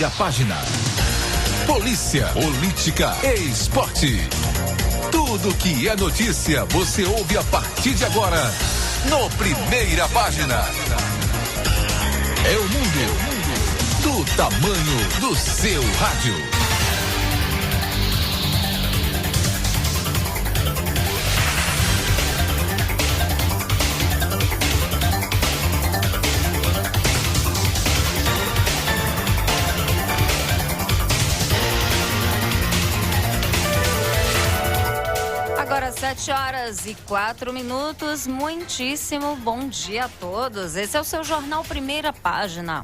primeira página. Polícia, política e esporte. Tudo que é notícia você ouve a partir de agora no Primeira Página. É o mundo do tamanho do seu rádio. Agora 7h04. Muitíssimo bom dia a todos. Esse é o seu Jornal Primeira Página.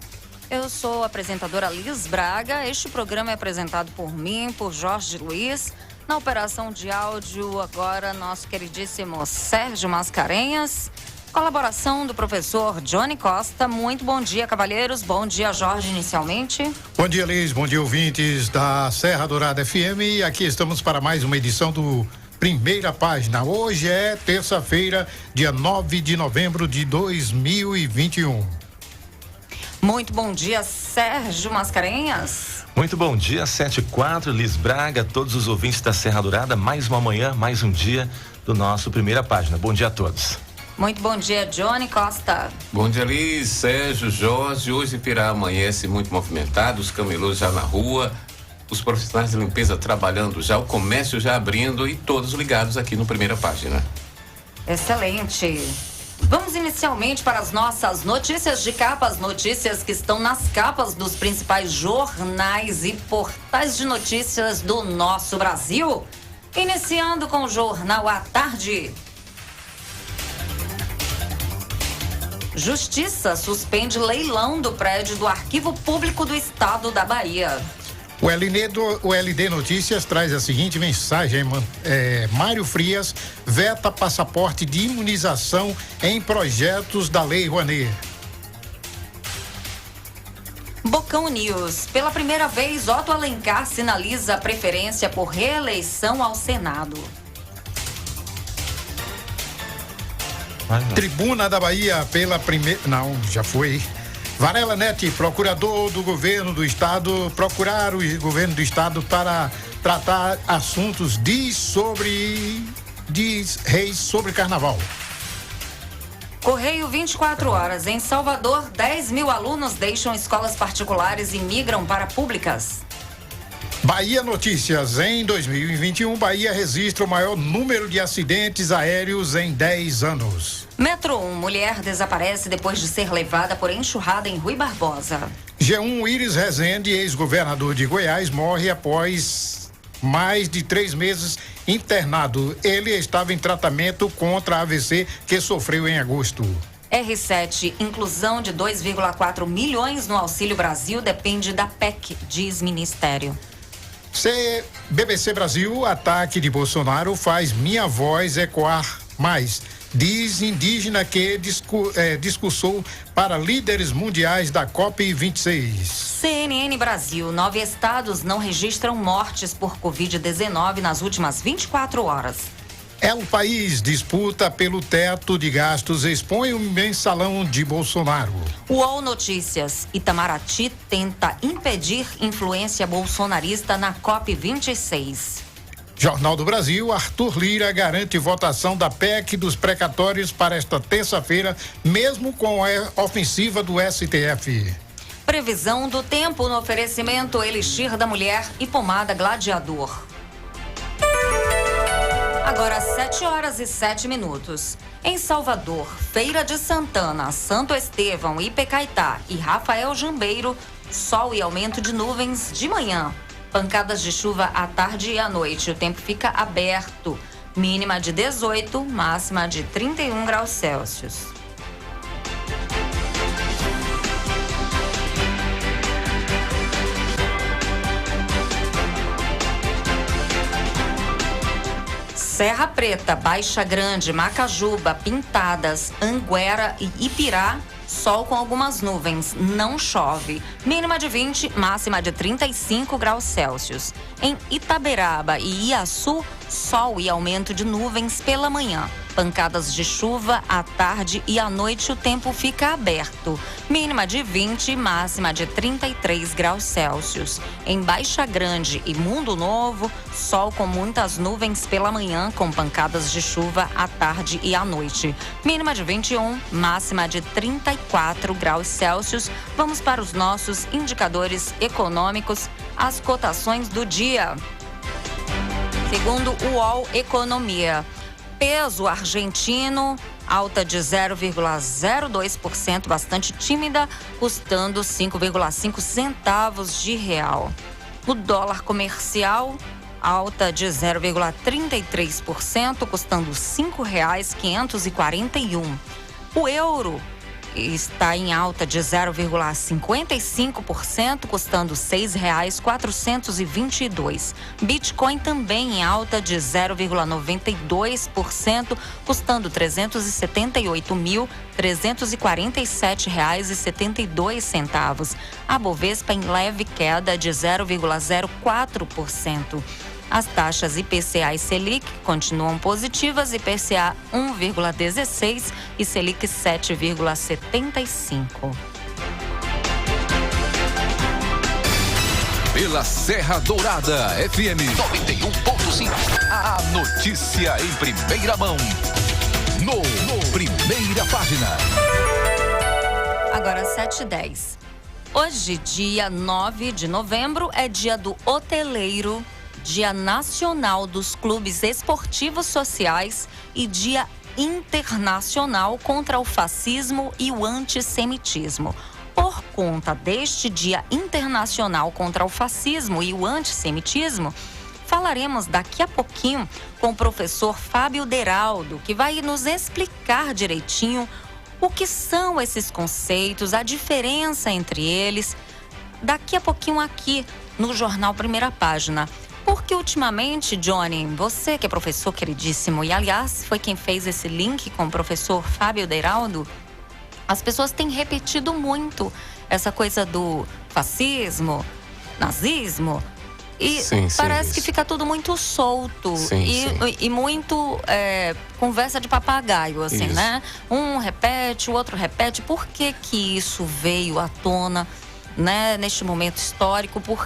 Eu sou a apresentadora Liz Braga. Este programa é apresentado por mim, por Jorge Luiz. Na operação de áudio, agora, nosso queridíssimo Sérgio Mascarenhas. Colaboração do professor Johnny Costa. Muito bom dia, cavalheiros. Bom dia, Jorge, inicialmente. Bom dia, Liz. Bom dia, ouvintes da Serra Dourada FM. E aqui estamos para mais uma edição do Primeira Página. Hoje é terça-feira, dia 9 de novembro de 2021. Muito bom dia, Sérgio Mascarenhas. Muito bom dia, 7h04, Liz Braga, todos os ouvintes da Serra Dourada. Mais uma manhã, mais um dia do nosso Primeira Página. Bom dia a todos. Muito bom dia, Johnny Costa. Bom dia, Liz, Sérgio, Jorge. Hoje Pirá amanhece muito movimentado, os camelôs já na rua, os profissionais de limpeza trabalhando já, o comércio já abrindo e todos ligados aqui no Primeira Página. Excelente. Vamos inicialmente para as nossas notícias de capa, as notícias que estão nas capas dos principais jornais e portais de notícias do nosso Brasil. Iniciando com o Jornal à Tarde. Justiça suspende leilão do prédio do Arquivo Público do Estado da Bahia. O LD Notícias traz a seguinte mensagem: Mário Frias veta passaporte de imunização em projetos da Lei Rouanet. Bocão News. Pela primeira vez, Otto Alencar sinaliza a preferência por reeleição ao Senado. Tribuna da Bahia pela primeira... Não, já foi. Varela Neto, procurador do governo do estado, procurar o governo do estado para tratar assuntos diz Reis sobre carnaval. Correio 24 horas. Em Salvador, 10 mil alunos deixam escolas particulares e migram para públicas. Bahia Notícias. Em 2021, Bahia registra o maior número de acidentes aéreos em 10 anos. Metro 1. Mulher desaparece depois de ser levada por enxurrada em Rui Barbosa. G1. Íris Rezende, ex-governador de Goiás, morre após mais de 3 meses internado. Ele estava em tratamento contra a AVC que sofreu em agosto. R7. Inclusão de 2,4 milhões no Auxílio Brasil depende da PEC, diz Ministério. BBC Brasil, ataque de Bolsonaro faz minha voz ecoar mais. Diz indígena que discursou para líderes mundiais da COP26. CNN Brasil. 9 estados não registram mortes por Covid-19 nas últimas 24 horas. O país disputa pelo teto de gastos, expõe o mensalão de Bolsonaro. UOL Notícias. Itamaraty tenta impedir influência bolsonarista na COP26. Jornal do Brasil. Arthur Lira garante votação da PEC dos precatórios para esta terça-feira, mesmo com a ofensiva do STF. Previsão do tempo no oferecimento Elixir da Mulher e Pomada Gladiador. Agora 7h07. Em Salvador, Feira de Santana, Santo Estevão, Ipecaetá e Rafael Jambeiro, sol e aumento de nuvens de manhã. Pancadas de chuva à tarde e à noite. O tempo fica aberto. Mínima de 18, máxima de 31 graus Celsius. Serra Preta, Baixa Grande, Macajuba, Pintadas, Anguera e Ipirá, sol com algumas nuvens, não chove. Mínima de 20, máxima de 35 graus Celsius. Em Itaberaba e Iaçu, sol e aumento de nuvens pela manhã. Pancadas de chuva à tarde e à noite o tempo fica aberto. Mínima de 20 e máxima de 33 graus Celsius. Em Baixa Grande e Mundo Novo, sol com muitas nuvens pela manhã, com pancadas de chuva à tarde e à noite. Mínima de 21, máxima de 34 graus Celsius. Vamos para os nossos indicadores econômicos, as cotações do dia. Segundo o UOL Economia, peso argentino, alta de 0,02%, bastante tímida, custando 5,5 centavos de real. O dólar comercial, alta de 0,33%, custando R$ 5,541. O euro está em alta de 0,55%, custando R$ 6,422. Bitcoin também em alta de 0,92%, custando R$ 378.347,72. A Bovespa em leve queda de 0,04%. As taxas IPCA e Selic continuam positivas, IPCA 1,16 e Selic 7,75. Pela Serra Dourada, FM 91.5. A notícia em primeira mão. No Primeira Página. Agora 7h10. Hoje, dia 9 de novembro, é dia do hoteleiro, Dia Nacional dos Clubes Esportivos Sociais e Dia Internacional contra o Fascismo e o Antissemitismo. Por conta deste Dia Internacional contra o Fascismo e o Antissemitismo, falaremos daqui a pouquinho com o professor Fábio Deraldo, que vai nos explicar direitinho o que são esses conceitos, a diferença entre eles, daqui a pouquinho aqui no Jornal Primeira Página. Porque ultimamente, Johnny, você que é professor queridíssimo, e aliás foi quem fez esse link com o professor Fábio Deraldo, as pessoas têm repetido muito essa coisa do fascismo, nazismo, e parece que fica tudo muito solto e muito conversa de papagaio, assim, né? Um repete, o outro repete. Por que que isso veio à tona, né, neste momento histórico? O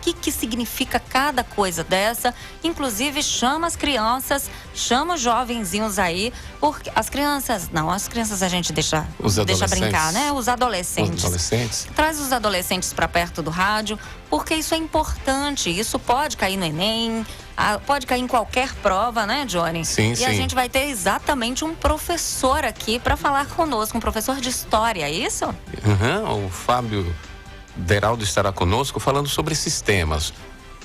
que significa cada coisa dessa? Inclusive chama as crianças, chama os jovenzinhos aí, porque as crianças a gente deixa brincar, né? Os adolescentes. Traz os adolescentes para perto do rádio, porque isso é importante. Isso pode cair no Enem, pode cair em qualquer prova, né, Johnny? Sim. A gente vai ter exatamente um professor aqui para falar conosco, um professor de história, é isso? O Fábio Deraldo estará conosco falando sobre sistemas.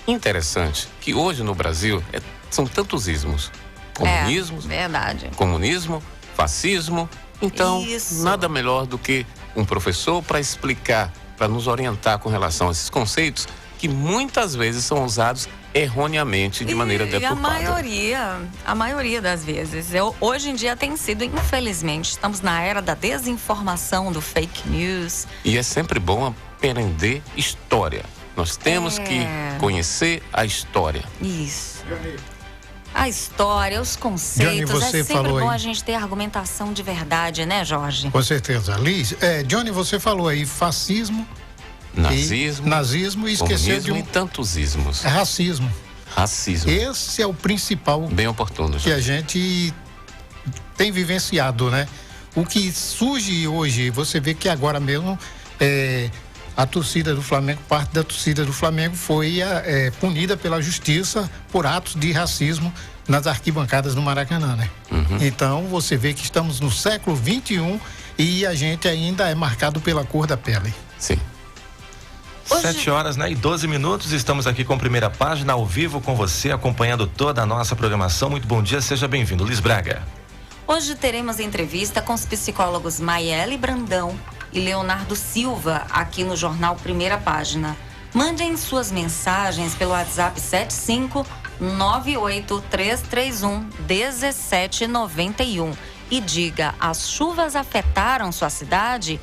Interessante que hoje no Brasil são tantos ismos. Comunismo, verdade. Comunismo, fascismo. Então, nada melhor do que um professor para explicar, para nos orientar com relação a esses conceitos que muitas vezes são usados erroneamente, de maneira deturpada. A maioria das vezes. Hoje em dia tem sido, infelizmente, estamos na era da desinformação, do fake news. E é sempre bom aprender história. Nós temos que conhecer a história. Isso. A história, os conceitos. Johnny, é sempre bom a gente ter argumentação de verdade, né, Jorge? Com certeza. Liz, Johnny, você falou aí fascismo, nazismo e esqueceu de e tantos ismos. Racismo. Esse é o principal. Bem oportuno, que a gente tem vivenciado, né? O que surge hoje, você vê que agora mesmo a torcida do Flamengo, parte da torcida do Flamengo foi punida pela justiça por atos de racismo nas arquibancadas do Maracanã, né? Então você vê que estamos no século XXI e a gente ainda é marcado pela cor da pele. Sim. 7h, né, e 12 minutos, estamos aqui com a Primeira Página, ao vivo com você, acompanhando toda a nossa programação. Muito bom dia, seja bem-vindo. Liz Braga. Hoje teremos entrevista com os psicólogos Maiele Brandão e Leonardo Silva, aqui no Jornal Primeira Página. Mandem suas mensagens pelo WhatsApp 75983311791 e diga: as chuvas afetaram sua cidade?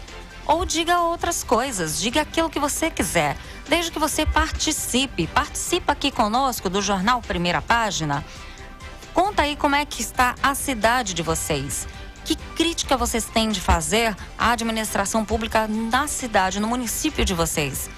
ou diga outras coisas, diga aquilo que você quiser, desde que você participe. Participa aqui conosco do Jornal Primeira Página. Conta aí como é que está a cidade de vocês. Que crítica vocês têm de fazer à administração pública na cidade, no município de vocês?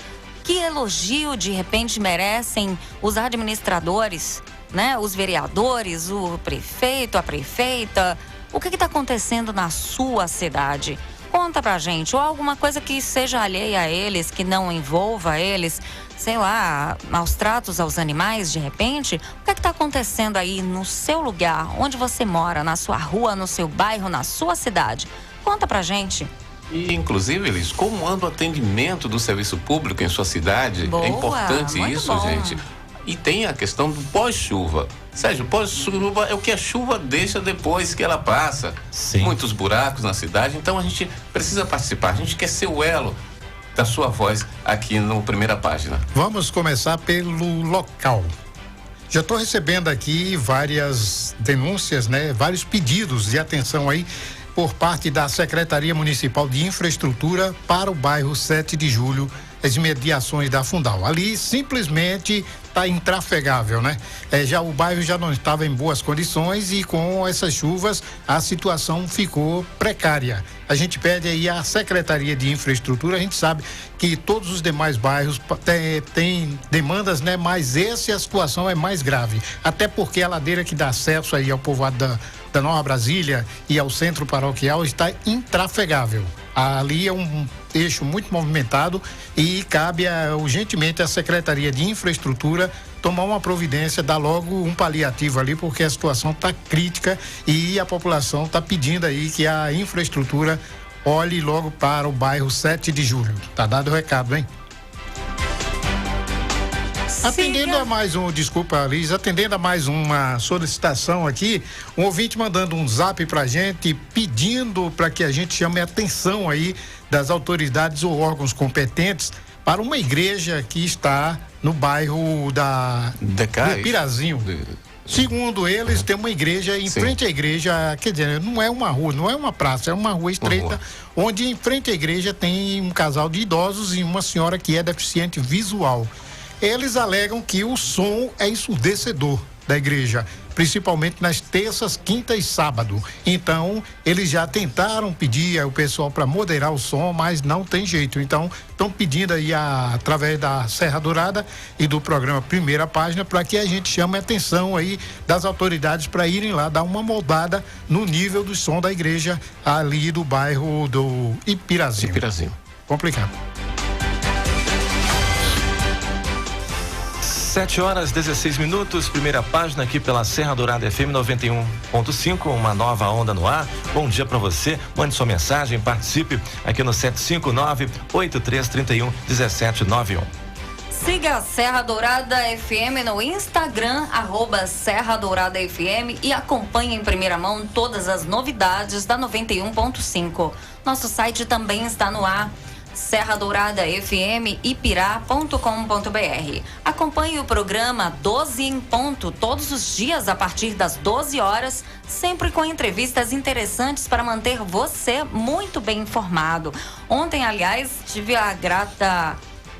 Que elogio, de repente, merecem os administradores, né? Os vereadores, o prefeito, a prefeita? O que está acontecendo na sua cidade? Conta pra gente, ou alguma coisa que seja alheia a eles, que não envolva eles, sei lá, maus tratos aos animais, de repente. O que está acontecendo aí no seu lugar, onde você mora, na sua rua, no seu bairro, na sua cidade? Conta pra gente. E, inclusive, Elis, como anda o atendimento do serviço público em sua cidade? Boa, é importante isso, bom. gente. E tem a questão do pós-chuva. Sérgio, pós-chuva é o que a chuva deixa depois que ela passa. Sim. Muitos buracos na cidade, então a gente precisa participar. A gente quer ser o elo da sua voz aqui no Primeira Página. Vamos começar pelo local. Já estou recebendo aqui várias denúncias, né? Vários pedidos de atenção aí por parte da Secretaria Municipal de Infraestrutura para o bairro 7 de Julho, as imediações da Fundal. Ali simplesmente está intrafegável, né? Já o bairro já não estava em boas condições e com essas chuvas a situação ficou precária. A gente pede aí à Secretaria de Infraestrutura, a gente sabe que todos os demais bairros têm demandas, né? Mas essa a situação é mais grave, até porque a ladeira que dá acesso aí ao povoado da Nova Brasília e ao centro paroquial está intrafegável. Ali é um eixo muito movimentado e cabe urgentemente à Secretaria de Infraestrutura tomar uma providência, dar logo um paliativo ali, porque a situação está crítica e a população está pedindo aí que a infraestrutura olhe logo para o bairro 7 de Julho. Tá dado o recado, hein? Atendendo a mais desculpa, Liz, atendendo a mais uma solicitação aqui, um ouvinte mandando um zap pra gente, pedindo para que a gente chame a atenção aí das autoridades ou órgãos competentes para uma igreja que está no bairro do Pirazinho. Segundo eles, tem uma igreja, em frente à igreja, quer dizer, não é uma rua, não é uma praça, é uma rua estreita, onde em frente à igreja tem um casal de idosos e uma senhora que é deficiente visual. Eles alegam que o som é ensurdecedor da igreja, principalmente nas terças, quintas e sábado. Então, eles já tentaram pedir ao pessoal para moderar o som, mas não tem jeito. Então, estão pedindo aí através da Serra Dourada e do programa Primeira Página para que a gente chame a atenção aí das autoridades para irem lá dar uma moldada no nível do som da igreja ali do bairro do Ipirazinho. Complicado. 7h16, Primeira Página aqui pela Serra Dourada FM 91.5, uma nova onda no ar. Bom dia para você, mande sua mensagem, participe aqui no 759-8331-1791. Siga a Serra Dourada FM no Instagram, @Serra Dourada FM, e acompanhe em primeira mão todas as novidades da 91.5. Nosso site também está no ar, serradouradafmipirá.com.br. Acompanhe o programa 12 em ponto todos os dias a partir das 12 horas, sempre com entrevistas interessantes para manter você muito bem informado. Ontem, aliás, tive a grata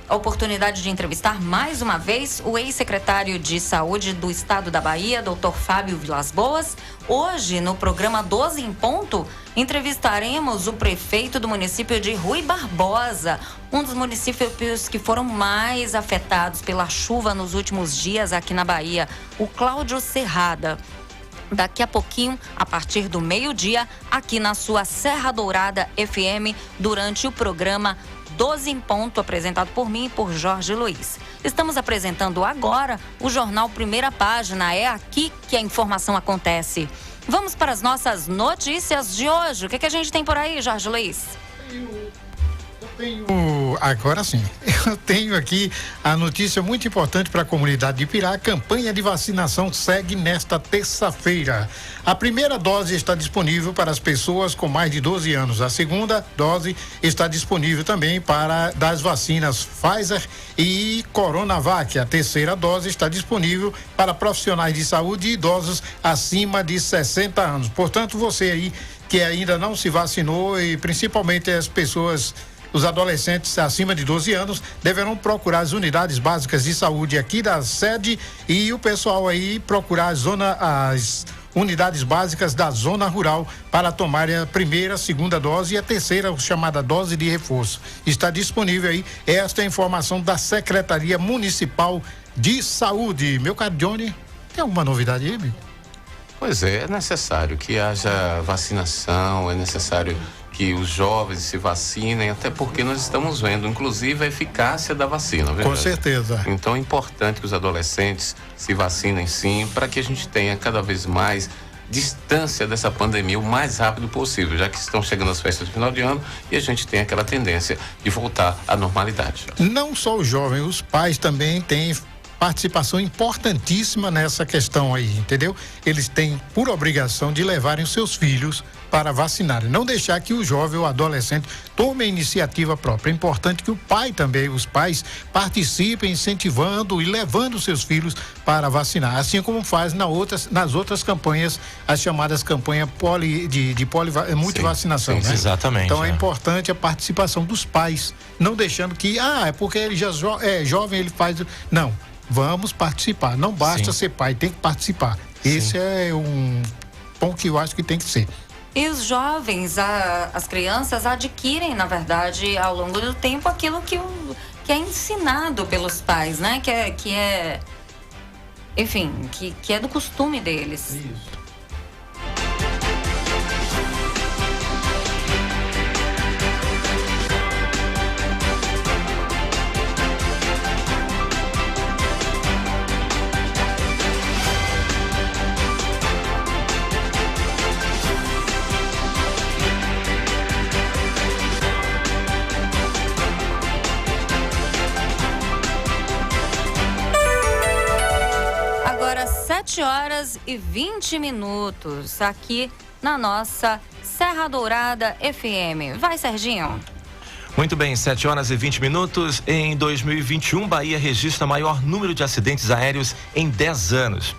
oportunidade de entrevistar mais uma vez o ex-secretário de Saúde do Estado da Bahia, Dr. Fábio Vilas Boas. Hoje, no programa 12 em ponto, entrevistaremos o prefeito do município de Rui Barbosa, um dos municípios que foram mais afetados pela chuva nos últimos dias aqui na Bahia, o Cláudio Serrada. Daqui a pouquinho, a partir do meio-dia, aqui na sua Serra Dourada FM, durante o programa 12 em ponto, apresentado por mim e por Jorge Luiz. Estamos apresentando agora o Jornal Primeira Página. É aqui que a informação acontece. Vamos para as nossas notícias de hoje. O que a gente tem por aí, Jorge Luiz? Agora sim, eu tenho aqui a notícia muito importante para a comunidade de Ipirá. A campanha de vacinação segue nesta terça-feira. A primeira dose está disponível para as pessoas com mais de 12 anos. A segunda dose está disponível também para das vacinas Pfizer e Coronavac. A terceira dose está disponível para profissionais de saúde e idosos acima de 60 anos. Portanto, você aí que ainda não se vacinou, e principalmente as pessoas Os adolescentes acima de 12 anos deverão procurar as unidades básicas de saúde aqui da sede e o pessoal aí procurar as unidades básicas da zona rural para tomar a primeira, segunda dose e a terceira, chamada dose de reforço. Está disponível aí esta informação da Secretaria Municipal de Saúde. Meu caro Johnny, tem alguma novidade aí, amigo? Pois é necessário que haja vacinação, é necessário que os jovens se vacinem, até porque nós estamos vendo, inclusive, a eficácia da vacina, verdade? Com certeza. Então é importante que os adolescentes se vacinem sim, para que a gente tenha cada vez mais distância dessa pandemia o mais rápido possível, já que estão chegando as festas de final de ano e a gente tem aquela tendência de voltar à normalidade. Não só os jovens, os pais também têm participação importantíssima nessa questão aí, entendeu? Eles têm por obrigação de levarem os seus filhos para vacinarem, não deixar que o jovem ou adolescente tome a iniciativa própria. É importante que o pai também, os pais participem incentivando e levando os seus filhos para vacinar, assim como faz nas outras campanhas, as chamadas campanhas multivacinação, sim, né? Exatamente. Então é importante a participação dos pais, não deixando que, é porque ele já é jovem, ele faz... Não, vamos participar, não basta ser pai, tem que participar. Esse é um ponto que eu acho que tem que ser. E os jovens, as crianças adquirem, na verdade, ao longo do tempo, aquilo que é ensinado pelos pais, né? Que é do costume deles. Isso. Agora 7h20 aqui na nossa Serra Dourada FM. Vai, Serginho. Muito bem, 7h20. Em 2021, Bahia registra maior número de acidentes aéreos em 10 anos.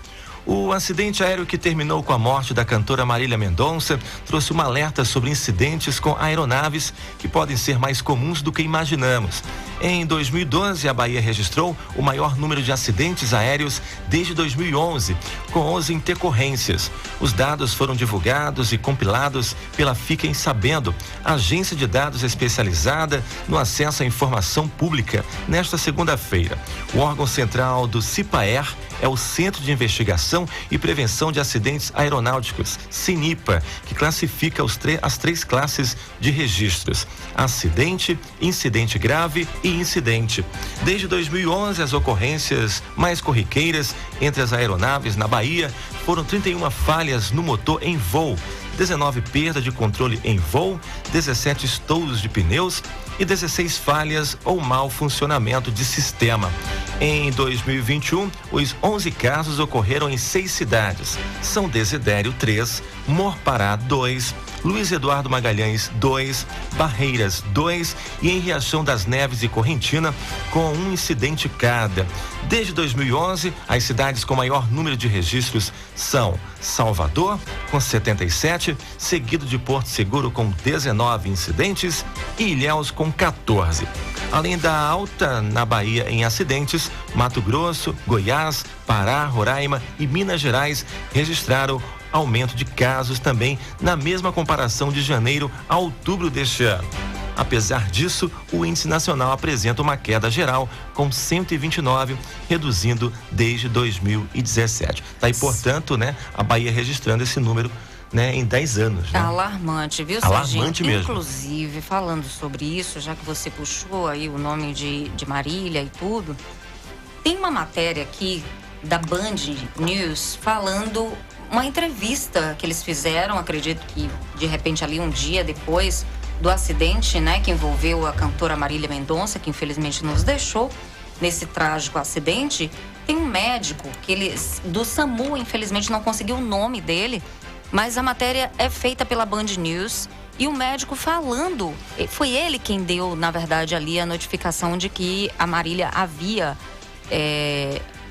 O acidente aéreo que terminou com a morte da cantora Marília Mendonça trouxe um alerta sobre incidentes com aeronaves que podem ser mais comuns do que imaginamos. Em 2012, a Bahia registrou o maior número de acidentes aéreos desde 2011, com 11 intercorrências. Os dados foram divulgados e compilados pela Fiquem Sabendo, agência de dados especializada no acesso à informação pública, nesta segunda-feira. O órgão central do CIPAER é o Centro de Investigação e Prevenção de Acidentes Aeronáuticos, CINIPA, que classifica as três classes de registros: acidente, incidente grave e incidente. Desde 2011, as ocorrências mais corriqueiras entre as aeronaves na Bahia foram 31 falhas no motor em voo, 19 perdas de controle em voo, 17 estouros de pneus e 16 falhas ou mau funcionamento de sistema. Em 2021, os 11 casos ocorreram em 6 cidades: São Desidério 3, Morpará 2, Luiz Eduardo Magalhães 2, Barreiras 2 e em Riachão das Neves e Correntina, com um incidente cada. Desde 2011, as cidades com maior número de registros são Salvador, com 77, seguido de Porto Seguro com 19 incidentes e Ilhéus com 14. Além da alta na Bahia em acidentes, Mato Grosso, Goiás, Pará, Roraima e Minas Gerais registraram aumento de casos também na mesma comparação de janeiro a outubro deste ano. Apesar disso, o índice nacional apresenta uma queda geral com 129, reduzindo desde 2017. Tá aí, portanto, né, a Bahia registrando esse número, né, em 10 anos. Né? Alarmante, viu, Alarmante Serginho? mesmo. Inclusive, falando sobre isso, já que você puxou aí o nome de Marília e tudo, tem uma matéria aqui da Band News falando, uma entrevista que eles fizeram, acredito que de repente ali um dia depois do acidente, né, que envolveu a cantora Marília Mendonça, que infelizmente nos deixou nesse trágico acidente. Tem um médico do SAMU, infelizmente não conseguiu o nome dele, mas a matéria é feita pela Band News e o médico falando, foi ele quem deu, na verdade, ali a notificação de que a Marília havia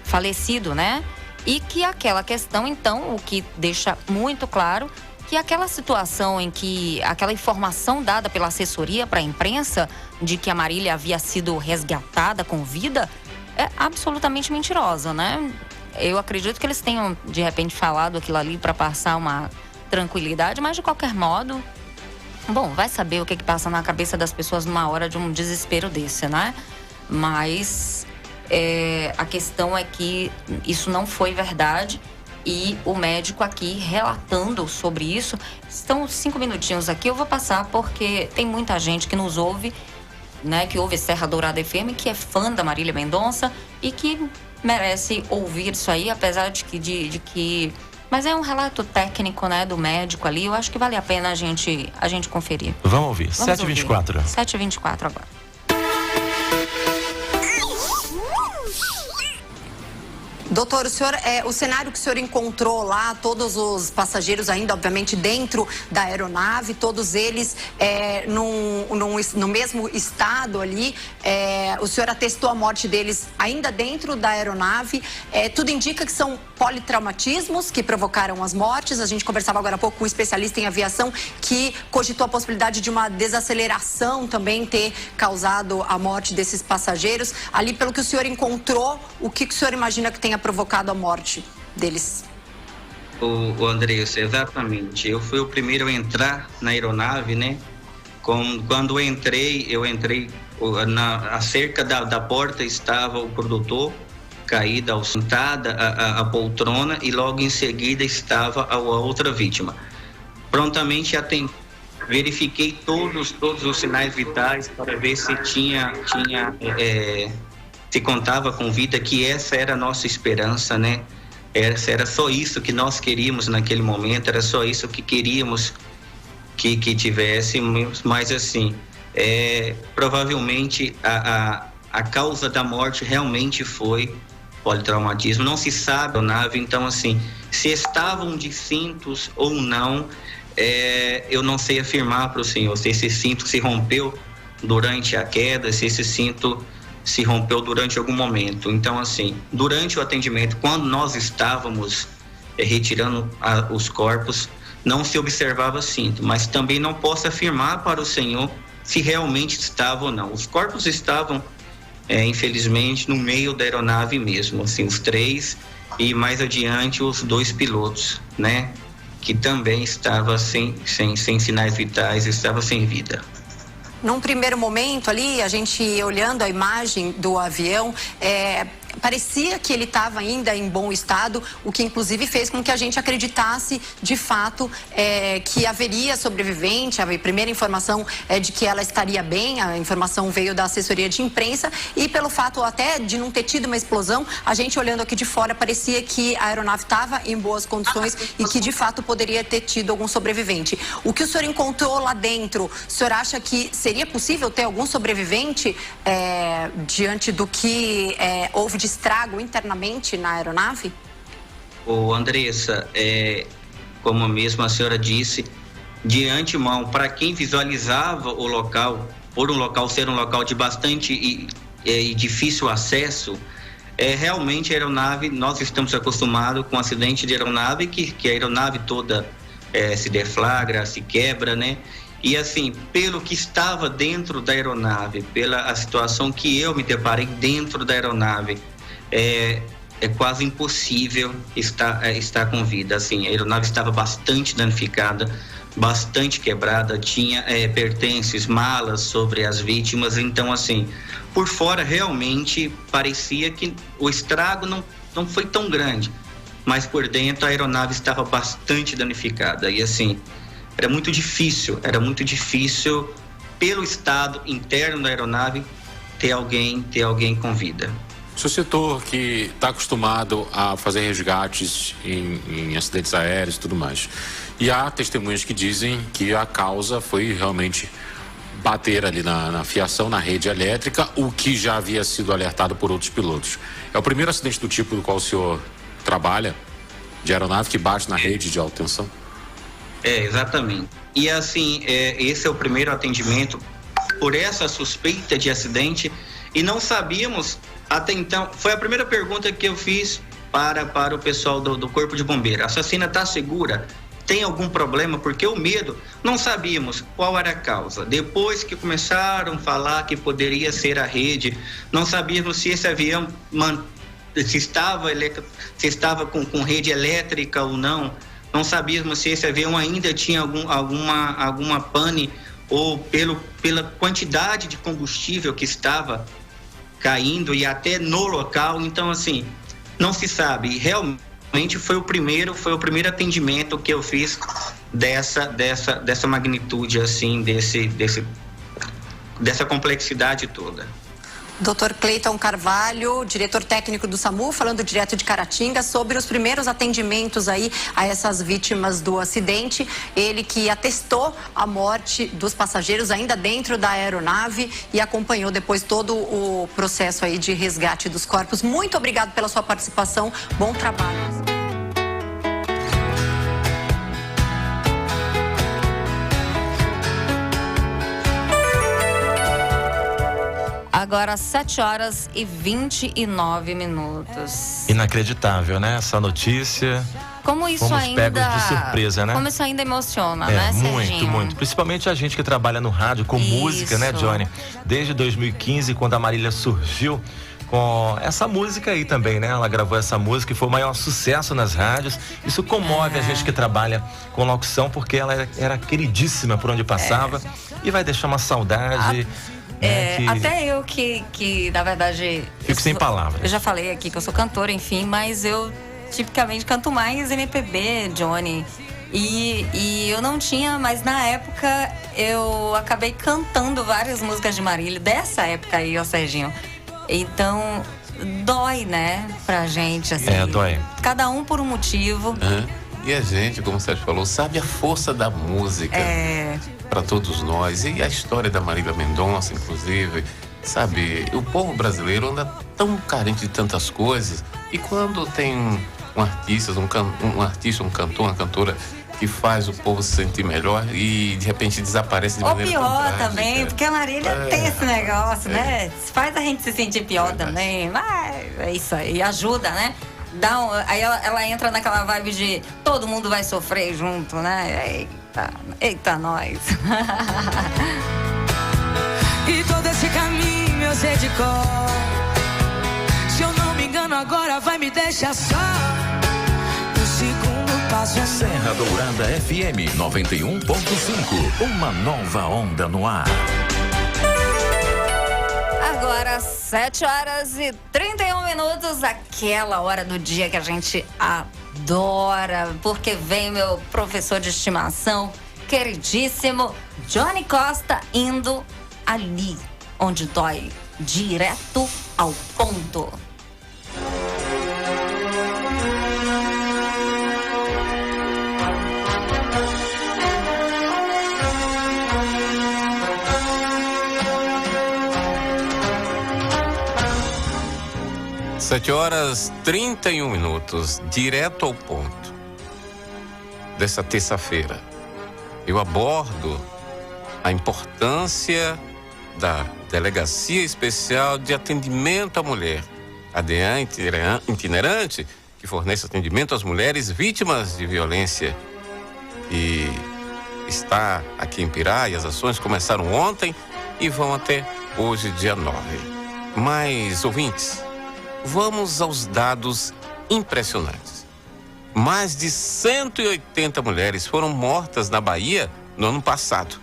falecido, né? E que aquela questão, então, o que deixa muito claro que aquela situação em que aquela informação dada pela assessoria para a imprensa de que a Marília havia sido resgatada com vida é absolutamente mentirosa, né? Eu acredito que eles tenham, de repente, falado aquilo ali para passar uma tranquilidade, mas de qualquer modo, bom, vai saber o que passa na cabeça das pessoas numa hora de um desespero desse, né? Mas a questão é que isso não foi verdade. E o médico aqui relatando sobre isso. Estão 5 minutinhos aqui, eu vou passar porque tem muita gente que nos ouve, né, que ouve Serra Dourada FM, que é fã da Marília Mendonça e que merece ouvir isso aí, apesar de que mas é um relato técnico, né, do médico ali. Eu acho que vale a pena a gente conferir. Vamos ouvir. 7h24. 7h24 agora. Doutor, o cenário que o senhor encontrou lá, todos os passageiros ainda, obviamente, dentro da aeronave, todos eles no mesmo estado ali, o senhor atestou a morte deles ainda dentro da aeronave, tudo indica que são politraumatismos que provocaram as mortes. A gente conversava agora há pouco com um especialista em aviação que cogitou a possibilidade de uma desaceleração também ter causado a morte desses passageiros. Ali, pelo que o senhor encontrou, o que o senhor imagina que tenha provocado a morte deles? O Andressa, exatamente. Eu fui o primeiro a entrar na aeronave, né? Quando eu entrei acerca da porta estava o produtor, caída, sentada a poltrona, e logo em seguida estava a outra vítima. Prontamente verifiquei todos os sinais vitais para ver se se contava com vida, que essa era a nossa esperança, né? Era só isso que nós queríamos naquele momento, era só isso que queríamos que tivéssemos, mas assim, provavelmente a causa da morte realmente foi politraumatismo. Não se sabe a nave, então assim, se estavam de cintos ou não, eu não sei afirmar para o senhor se esse cinto se rompeu durante a queda, se esse cinto se rompeu durante algum momento. Então assim, durante o atendimento, quando nós estávamos retirando os corpos, não se observava cinto, mas também não posso afirmar para o senhor se realmente estava ou não. Os corpos estavam infelizmente no meio da aeronave mesmo, assim, os 3 e mais adiante os 2 pilotos, né, que também estava sem sinais vitais, estava sem vida. Num primeiro momento ali, a gente olhando a imagem do avião, parecia que ele estava ainda em bom estado, o que inclusive fez com que a gente acreditasse de fato que haveria sobrevivente. A primeira informação é de que ela estaria bem, a informação veio da assessoria de imprensa, e pelo fato até de não ter tido uma explosão, a gente olhando aqui de fora parecia que a aeronave estava em boas condições e que de fato poderia ter tido algum sobrevivente. O que o senhor encontrou lá dentro, o senhor acha que seria possível ter algum sobrevivente diante do que houve de estrago internamente na aeronave? Andressa, como mesmo a senhora disse, de antemão, para quem visualizava o local, por um local ser um local de bastante e difícil acesso, realmente a aeronave, nós estamos acostumados com acidente de aeronave, que a aeronave toda se deflagra, se quebra, né? E assim, pelo que estava dentro da aeronave, pela situação que eu me deparei dentro da aeronave, é quase impossível estar com vida. Assim, a aeronave estava bastante danificada, bastante quebrada, tinha pertences, malas sobre as vítimas. Então assim, por fora realmente parecia que o estrago não foi tão grande, mas por dentro a aeronave estava bastante danificada. E assim, era muito difícil pelo estado interno da aeronave ter alguém com vida. O senhor citou que está acostumado a fazer resgates em acidentes aéreos e tudo mais. E há testemunhas que dizem que a causa foi realmente bater ali na fiação, na rede elétrica, o que já havia sido alertado por outros pilotos. É o primeiro acidente do tipo do qual o senhor trabalha, de aeronave que bate na rede de alta tensão? Exatamente. E assim, esse é o primeiro atendimento por essa suspeita de acidente, e não sabíamos até então. Foi a primeira pergunta que eu fiz para o pessoal do Corpo de Bombeiro. A assassina está segura? tem algum problema, porque o medo, não sabíamos qual era a causa. Depois que começaram a falar que poderia ser a rede, não sabíamos se esse avião se estava com rede elétrica ou não. Não sabíamos se esse avião ainda tinha alguma pane ou pela quantidade de combustível que estava caindo e até no local. Então, assim, não se sabe. Realmente foi o primeiro atendimento que eu fiz dessa magnitude, assim, dessa complexidade toda. Dr. Cleiton Carvalho, diretor técnico do SAMU, falando direto de Caratinga sobre os primeiros atendimentos aí a essas vítimas do acidente. Ele que atestou a morte dos passageiros ainda dentro da aeronave e acompanhou depois todo o processo aí de resgate dos corpos. Muito obrigado pela sua participação. Bom trabalho. Agora 7h29. Inacreditável, né? Essa notícia. Como isso Fomos ainda... pegos de surpresa, né? Como isso ainda emociona, né, Serginho? Muito. Principalmente a gente que trabalha no rádio com música, né, Johnny? Desde 2015, quando a Marília surgiu com essa música aí também, né? Ela gravou essa música e foi o maior sucesso nas rádios. Isso comove a gente que trabalha com locução, porque ela era queridíssima por onde passava e vai deixar uma saudade... Até eu que na verdade... Fico sem palavras. Eu já falei aqui que eu sou cantora, enfim, mas eu tipicamente canto mais MPB, Johnny. E eu não tinha, mas na época eu acabei cantando várias músicas de Marília, dessa época aí, ó, Serginho. Então, dói, né, pra gente, assim. Dói. Cada um por um motivo. E a gente, como o Sérgio falou, sabe a força da música para todos nós. E a história da Marília Mendonça, inclusive, sabe, o povo brasileiro anda tão carente de tantas coisas. E quando tem um artista, um cantor, uma cantora que faz o povo se sentir melhor e de repente desaparece de maneira tão trágica. Ou pior também, porque a Marília tem esse negócio, né? Faz a gente se sentir pior também, mas é isso aí, ajuda, né? Aí ela entra naquela vibe de todo mundo vai sofrer junto, né? Eita nós. E todo esse caminho eu sei de cor. Se eu não me engano agora vai me deixar só. O segundo passo é Serra Dourada FM 91.5. Uma nova onda no ar. Agora 7h31, aquela hora do dia que a gente adora, porque vem meu professor de estimação, queridíssimo Johnny Costa, indo ali onde dói, direto ao ponto. Sete horas 31, direto ao ponto dessa terça-feira. Eu abordo a importância da Delegacia Especial de Atendimento à Mulher, a DEAN itinerante, que fornece atendimento às mulheres vítimas de violência, e está aqui em Pirá, e as ações começaram ontem e vão até hoje, dia 9. Mas, ouvintes, vamos aos dados impressionantes. Mais de 180 mulheres foram mortas na Bahia no ano passado.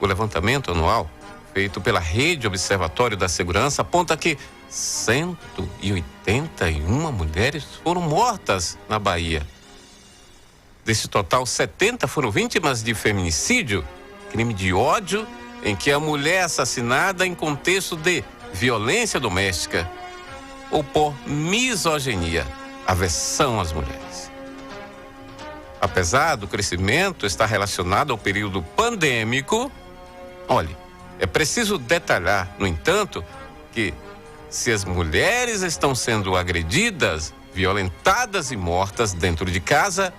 O levantamento anual feito pela Rede Observatório da Segurança aponta que 181 mulheres foram mortas na Bahia. Desse total, 70 foram vítimas de feminicídio, crime de ódio em que a mulher é assassinada em contexto de violência doméstica ou por misoginia, aversão às mulheres. Apesar do crescimento estar relacionado ao período pandêmico, olhe, é preciso detalhar, no entanto, que se as mulheres estão sendo agredidas, violentadas e mortas dentro de casa,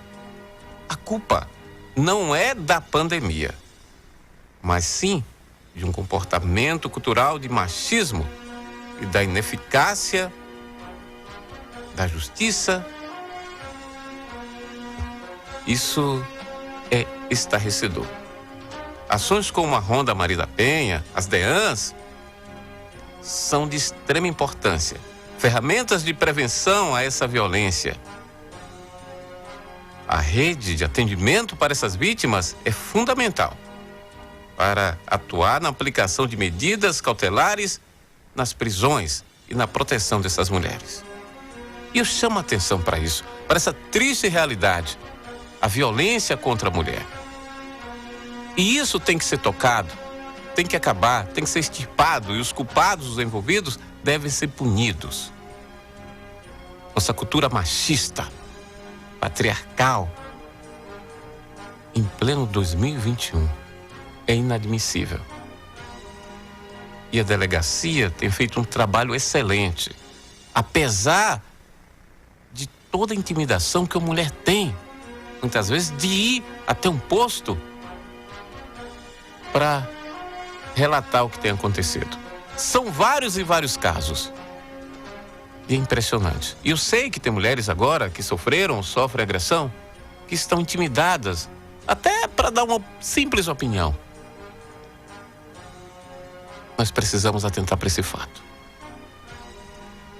a culpa não é da pandemia, mas sim de um comportamento cultural de machismo e da ineficácia da justiça Isso é estarrecedor. Ações como a Ronda Maria da Penha, as DEANs, são de extrema importância. Ferramentas de prevenção a essa violência. A rede de atendimento para essas vítimas é fundamental para atuar na aplicação de medidas cautelares nas prisões e na proteção dessas mulheres. E eu chamo a atenção para isso, para essa triste realidade, a violência contra a mulher. E isso tem que ser tocado, tem que acabar, tem que ser extirpado, e os culpados, os envolvidos, devem ser punidos. Nossa cultura machista, patriarcal, em pleno 2021, é inadmissível. E a delegacia tem feito um trabalho excelente, apesar de toda a intimidação que a mulher tem, muitas vezes, de ir até um posto para relatar o que tem acontecido. São vários e vários casos. E é impressionante. E eu sei que tem mulheres agora que sofreram, sofrem agressão, que estão intimidadas, até para dar uma simples opinião. Nós precisamos atentar para esse fato.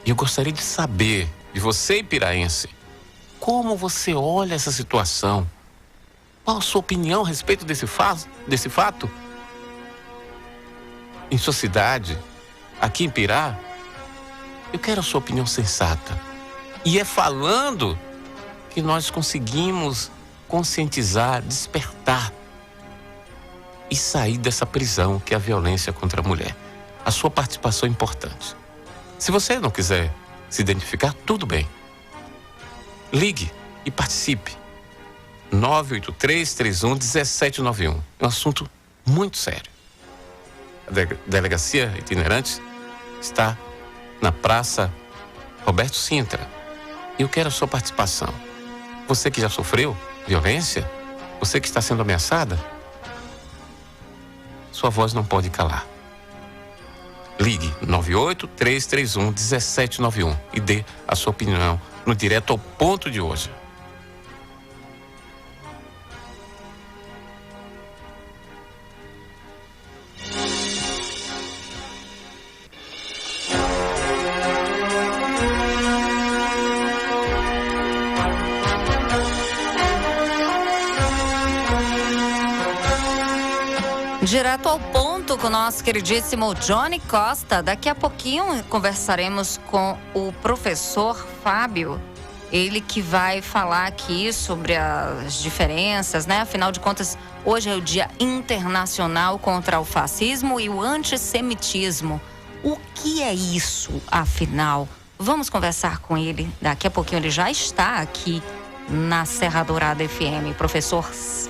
E eu gostaria de saber, de você, ipiraense, como você olha essa situação? Qual a sua opinião a respeito desse fato? Em sua cidade, aqui em Pirá, eu quero a sua opinião sensata. E é falando que nós conseguimos conscientizar, despertar e sair dessa prisão que é a violência contra a mulher. A sua participação é importante. Se você não quiser se identificar, tudo bem. Ligue e participe. 983-31-1791. É um assunto muito sério. A delegacia itinerante está na Praça Roberto Sintra. E eu quero a sua participação. Você que já sofreu violência, você que está sendo ameaçada, sua voz não pode calar. Ligue 98331-1791 e dê a sua opinião no Direto ao Ponto de hoje. Direto ao ponto com o nosso queridíssimo Johnny Costa. Daqui a pouquinho conversaremos com o professor Fábio. Ele que vai falar aqui sobre as diferenças, né? Afinal de contas, hoje é o Dia Internacional contra o Fascismo e o Antissemitismo. O que é isso, afinal? Vamos conversar com ele. Daqui a pouquinho ele já está aqui na Serra Dourada FM, professor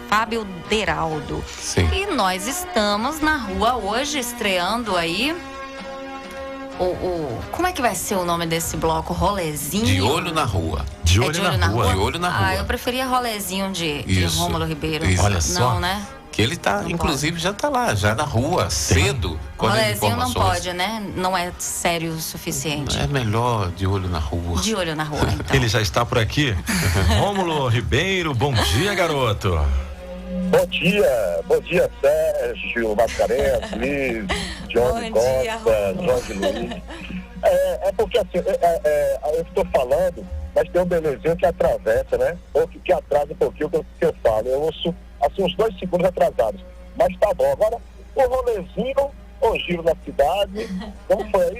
Fábio Deraldo. Sim. E nós estamos na rua hoje, estreando aí como é que vai ser o nome desse bloco? Rolezinho? De olho na rua. De olho na rua. De olho na rua. Ah, eu preferia rolezinho de Rômulo Ribeiro. Isso. Olha só. Não, né? Que ele tá, Não inclusive, pode. já tá lá, já na rua, cedo, com as Rolezinho não informações. pode, né? Não é sério o suficiente. É melhor de olho na rua. De olho na rua, então. Ele já está por aqui. Rômulo Ribeiro, bom dia, garoto. Bom dia, Sérgio Mascarenhas, Luiz, Johnny Costa, Jorge Luiz. É porque assim, eu estou falando, mas tem um belezinho que atravessa, né? Ou que atrasa um pouquinho o que eu falo. Eu ouço assim uns 2 segundos atrasados. Mas tá bom. Agora, o rolezinho, o giro na cidade, como foi aí?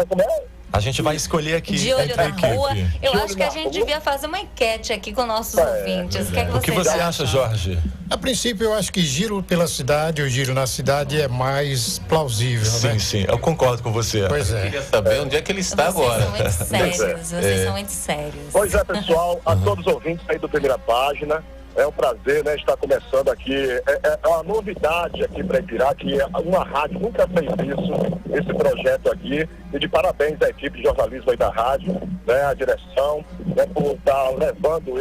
Como é? A gente vai escolher aqui. De olho na rua. Eu De acho olho que a na gente rua. devia fazer uma enquete aqui com nossos ouvintes. O que você acha, Jorge? A princípio, eu acho que giro pela cidade, o giro na cidade é mais plausível, né? Sim, eu concordo com você. Pois é. Queria saber onde é que ele está agora. Vocês são muito sérios, vocês são muito sérios. Pois é, pessoal, a todos os ouvintes aí do Primeira Página, é um prazer, né, estar começando aqui. É uma novidade aqui para Ipirá, que uma rádio nunca fez isso, esse projeto aqui. E de parabéns à equipe de jornalismo aí da rádio, né, a direção, né, por estar levando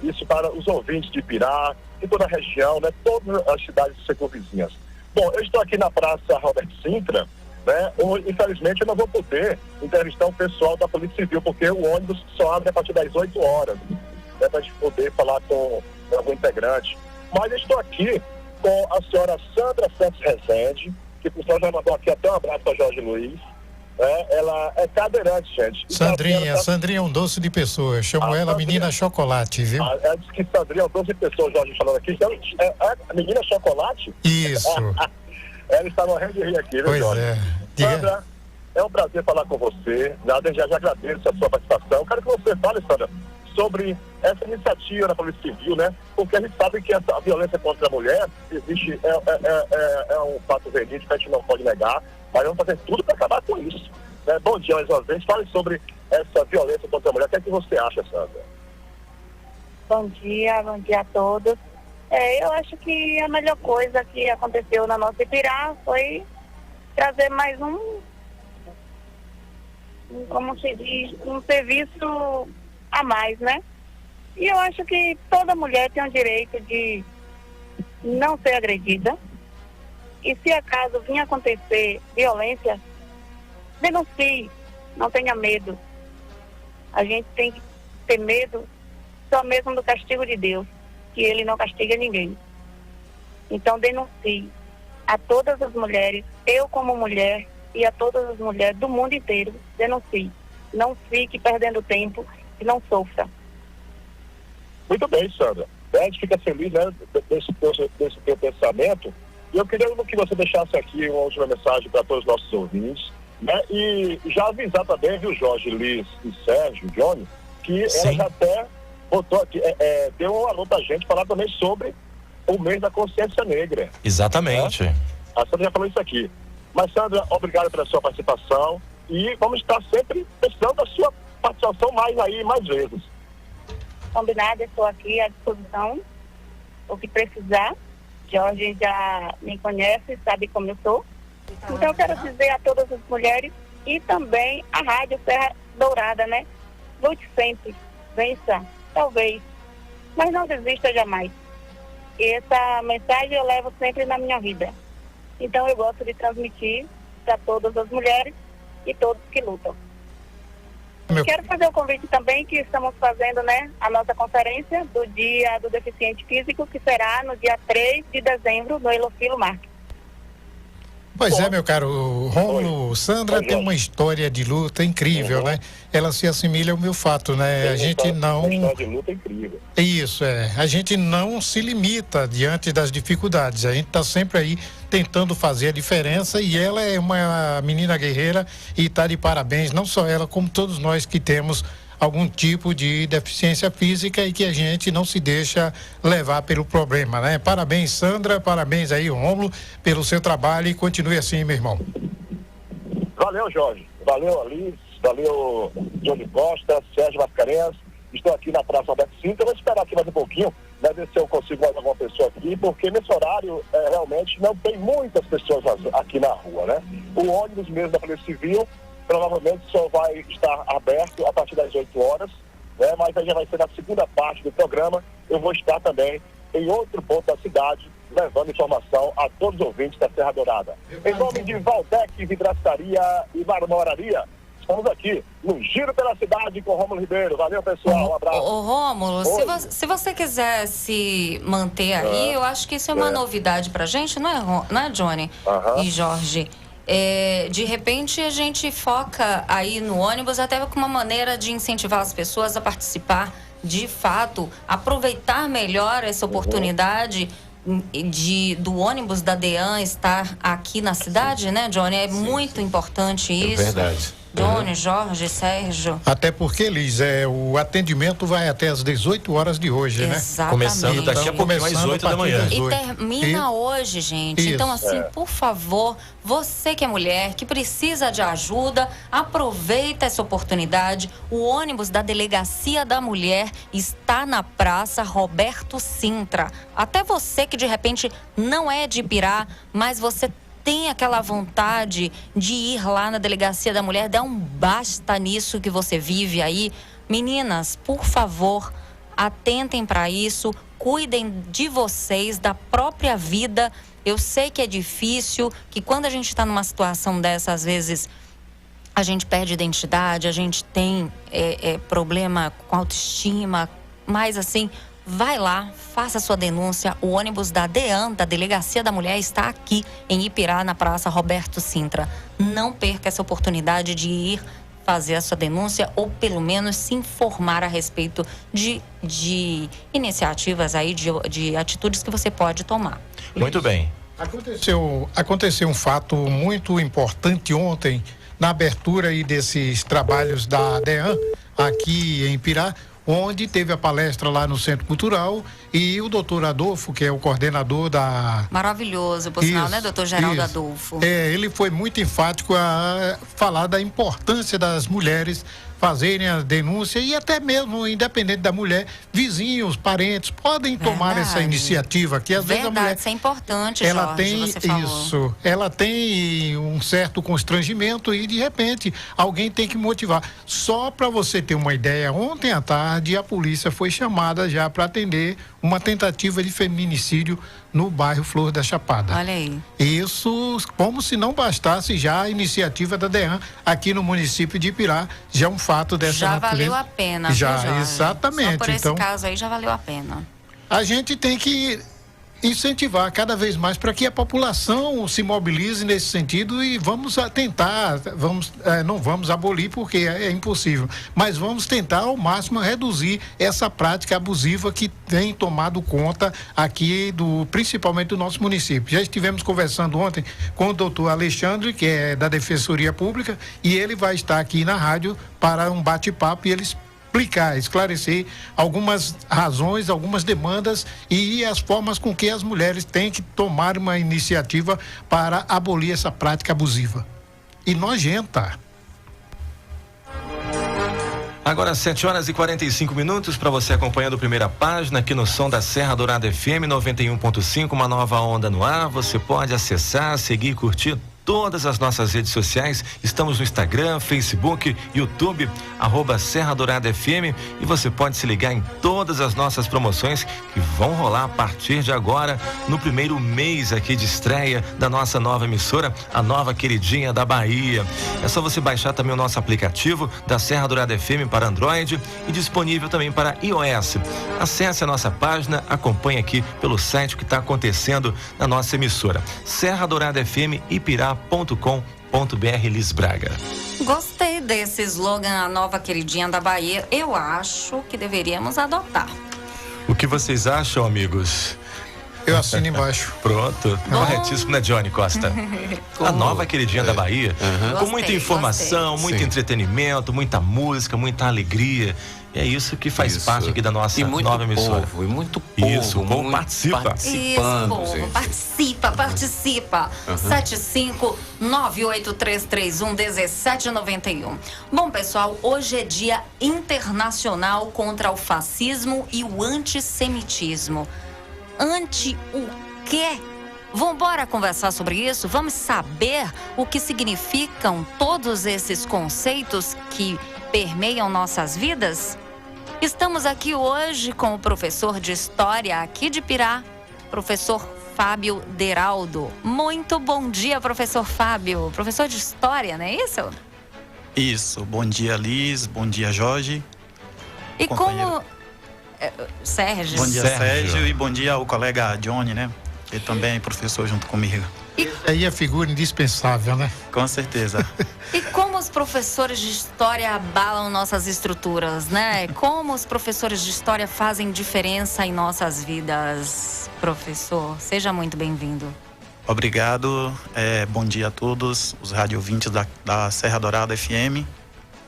isso para os ouvintes de Ipirá e toda a região, né, todas as cidades circunvizinhas. Bom, eu estou aqui na Praça Roberto Sintra, né, infelizmente eu não vou poder entrevistar o pessoal da Polícia Civil, porque o ônibus só abre a partir das 8 horas. para a gente poder falar com algum integrante. Mas eu estou aqui com a senhora Sandra Santos Rezende, que por sinal já mandou aqui até um abraço para Jorge Luiz. Ela é cadeirante, gente. Sandrinha é um doce de pessoa. Eu chamo ela Menina Chocolate, viu? Ela disse que Sandrinha é um doce de pessoa, Jorge falando aqui. Então, a Menina Chocolate? Isso. Ela está morrendo de rir aqui, viu, pois Jorge? É. Sandra, é um prazer falar com você. Já agradeço a sua participação. Quero que você fale, Sandra, sobre essa iniciativa da Polícia Civil, né? Porque a gente sabe que a violência contra a mulher existe, é um fato verídico que a gente não pode negar, mas vamos fazer tudo para acabar com isso. Né? Bom dia mais uma vez. Fale sobre essa violência contra a mulher. O que é que você acha, Sandra? Bom dia a todos. Eu acho que a melhor coisa que aconteceu na nossa Ipirá foi trazer mais como se diz, um serviço a mais, né? E eu acho que toda mulher tem o direito de não ser agredida. E se acaso vir acontecer violência, denuncie, não tenha medo. A gente tem que ter medo só mesmo do castigo de Deus, que Ele não castiga ninguém. Então denuncie a todas as mulheres, eu como mulher e a todas as mulheres do mundo inteiro, denuncie. Não fique perdendo tempo e não sofra. Muito bem, Sandra. A gente fica feliz, né, desse teu pensamento. E eu queria que você deixasse aqui uma última mensagem para todos os nossos ouvintes, né? E já avisar também, viu, Jorge, Liz e Sérgio, Johnny, que ela já até botou aqui, deu um alô pra gente falar também sobre o mês da consciência negra. Exatamente. Né? A Sandra já falou isso aqui. Mas, Sandra, obrigado pela sua participação e vamos estar sempre precisando da sua participação mais vezes. Combinado, eu estou aqui à disposição. O que precisar. Jorge já me conhece, sabe como eu sou. Então eu quero dizer a todas as mulheres e também a Rádio Serra Dourada, né? Lute sempre, vença, talvez, mas não desista jamais. E essa mensagem eu levo sempre na minha vida. Então eu gosto de transmitir para todas as mulheres e todos que lutam. Quero fazer o convite também que estamos fazendo, né, a nossa conferência do Dia do Deficiente Físico, que será no dia 3 de dezembro, no Elofilo Marques. Pois é, meu caro Rômulo, Sandra tem uma história de luta incrível, né? Ela se assemelha ao meu fato, né? A gente não... Uma história de luta incrível. Isso, a gente não se limita diante das dificuldades, a gente está sempre aí tentando fazer a diferença e ela é uma menina guerreira e está de parabéns, não só ela, como todos nós que temos algum tipo de deficiência física e que a gente não se deixa levar pelo problema, né? Parabéns, Sandra, parabéns aí, Rômulo, pelo seu trabalho e continue assim, meu irmão. Valeu, Jorge. Valeu, Alice. Valeu, Johnny Costa, Sérgio Mascarenhas. Estou aqui na Praça Alberto Sintra. Eu vou esperar aqui mais um pouquinho, né, ver se eu consigo mais alguma pessoa aqui, porque nesse horário realmente não tem muitas pessoas aqui na rua, né? O ônibus mesmo da Polícia Civil provavelmente só vai estar aberto a partir das 8 horas, né? Mas aí já vai ser na segunda parte do programa. Eu vou estar também em outro ponto da cidade, levando informação a todos os ouvintes da Serra Dourada. Em nome de Valdec, Vidraçaria e Marmoraria, estamos aqui no Giro pela Cidade com Rômulo Ribeiro. Valeu, pessoal. Um abraço. Ô Rômulo, se você quiser se manter aí, eu acho que isso é uma novidade pra gente, não é Johnny e Jorge? De repente a gente foca aí no ônibus até com uma maneira de incentivar as pessoas a participar, de fato, aproveitar melhor essa oportunidade do ônibus da DEAN estar aqui na cidade, né, Johnny? É muito importante isso. É verdade. Johnny, Jorge, Sérgio. Até porque, Liz, o atendimento vai até às 18 horas de hoje, né? Exatamente. Começando daqui a pouquinho, às 8 da manhã. E termina hoje, gente. Isso. Então, assim, por favor, você que é mulher, que precisa de ajuda, aproveita essa oportunidade. O ônibus da Delegacia da Mulher está na Praça Roberto Sintra. Até você que, de repente, não é de Ipirá, mas você tem aquela vontade de ir lá na Delegacia da Mulher, dá um basta nisso que você vive aí. Meninas, por favor, atentem para isso, cuidem de vocês, da própria vida. Eu sei que é difícil, que quando a gente está numa situação dessa, às vezes a gente perde identidade, a gente tem problema com autoestima, Mas assim, vai lá, faça sua denúncia. O ônibus da DEAN, da Delegacia da Mulher, está aqui em Ipirá, na Praça Roberto Sintra. Não perca essa oportunidade de ir fazer a sua denúncia ou pelo menos se informar a respeito de iniciativas aí, de atitudes que você pode tomar. Muito bem. Aconteceu um fato muito importante ontem na abertura aí desses trabalhos da DEAN aqui em Ipirá, onde teve a palestra lá no Centro Cultural e o doutor Adolfo, que é o coordenador da... Maravilhoso, por sinal, né, doutor Geraldo Adolfo? Ele foi muito enfático a falar da importância das mulheres fazerem a denúncia e até mesmo, independente da mulher, vizinhos, parentes, podem tomar essa iniciativa, que às vezes a mulher... Isso é importante, ela Jorge, tem você falou. isso, ela tem um certo constrangimento e de repente alguém tem que motivar. Só para você ter uma ideia, ontem à tarde a polícia foi chamada já para atender uma tentativa de feminicídio no bairro Flor da Chapada. Olha aí. Isso, como se não bastasse já a iniciativa da DEAN aqui no município de Ipirá, já um fato dessa já natureza. valeu a pena, já, viu, Jorge? exatamente. Só por esse então, caso aí já valeu a pena. A gente tem que incentivar cada vez mais para que a população se mobilize nesse sentido e vamos tentar, não vamos abolir porque é impossível, mas vamos tentar ao máximo reduzir essa prática abusiva que tem tomado conta aqui principalmente do nosso município. Já estivemos conversando ontem com o doutor Alexandre, que é da Defensoria Pública, e ele vai estar aqui na rádio para um bate-papo e eles esclarecer algumas razões, algumas demandas e as formas com que as mulheres têm que tomar uma iniciativa para abolir essa prática abusiva e nojenta. Agora 7h45 para você acompanhando a primeira página aqui no som da Serra Dourada FM 91.5, uma nova onda no ar. Você pode acessar, seguir e curtir todas as nossas redes sociais. Estamos no Instagram, Facebook, YouTube, @Serra Dourada FM, e você pode se ligar em todas as nossas promoções que vão rolar a partir de agora, no primeiro mês aqui de estreia da nossa nova emissora, a nova queridinha da Bahia. É só você baixar também o nosso aplicativo da Serra Dourada FM para Android e disponível também para iOS. Acesse a nossa página, acompanhe aqui pelo site o que está acontecendo na nossa emissora. Serra Dourada FM Ipirá.com.br. Liz Braga. Gostei desse slogan, a nova queridinha da Bahia. Eu acho que deveríamos adotar. O que vocês acham, amigos? Eu assino embaixo. Pronto. Corretíssimo, né, Johnny Costa? A nova queridinha da Bahia. Com muita informação, muito entretenimento, muita música, muita alegria. É isso que faz parte aqui da nossa nova emissora. E muito povo. Isso, o povo participa. Participando, isso, povo, participa. 75983311791. Bom, pessoal, hoje é Dia Internacional contra o Fascismo e o Antissemitismo. Anti o quê? Vambora conversar sobre isso? Vamos saber o que significam todos esses conceitos que permeiam nossas vidas? Estamos aqui hoje com o professor de História aqui de Ipirá, professor Fábio Deraldo. Muito bom dia, professor Fábio. Professor de História, não é isso? Isso. Bom dia, Liz. Bom dia, Jorge. E como... Sérgio. Bom dia, Sérgio. E bom dia ao colega Johnny, né? Ele também é professor junto comigo. Aí é figura indispensável, né? Com certeza. E como os professores de História abalam nossas estruturas, né? Como os professores de História fazem diferença em nossas vidas, professor? Seja muito bem-vindo. Obrigado. Bom dia a todos os rádio ouvintes da Serra Dourada FM.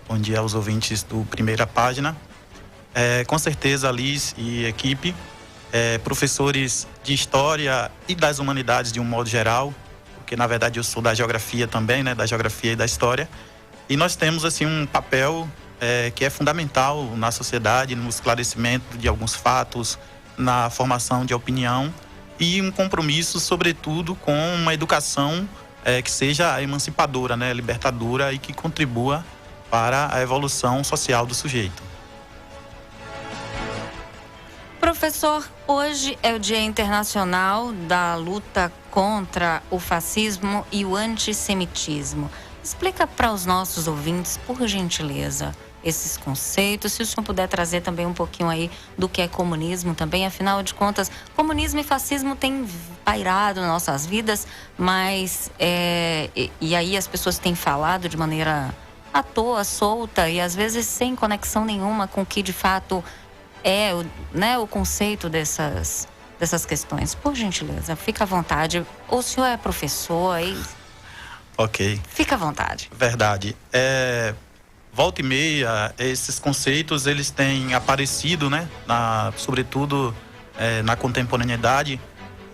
Bom dia aos ouvintes do Primeira Página. Com certeza, Liz e equipe, professores de História e das Humanidades de um modo geral, porque na verdade eu sou da Geografia também, né, da Geografia e da História, e nós temos assim um papel que é fundamental na sociedade, no esclarecimento de alguns fatos, na formação de opinião e um compromisso, sobretudo, com uma educação que seja emancipadora, né, libertadora e que contribua para a evolução social do sujeito. Professor, hoje é o Dia Internacional da luta contra o fascismo e o antissemitismo. Explica para os nossos ouvintes, por gentileza, esses conceitos. Se o senhor puder trazer também um pouquinho aí do que é comunismo também, afinal de contas, comunismo e fascismo têm pairado nas nossas vidas, mas e aí as pessoas têm falado de maneira à toa, solta e às vezes sem conexão nenhuma com o que de fato é o conceito dessas questões. Por gentileza, fica à vontade. O senhor é professor aí? Ok. Fica à vontade. Verdade. Volta e meia, esses conceitos, eles têm aparecido, né? Sobretudo na contemporaneidade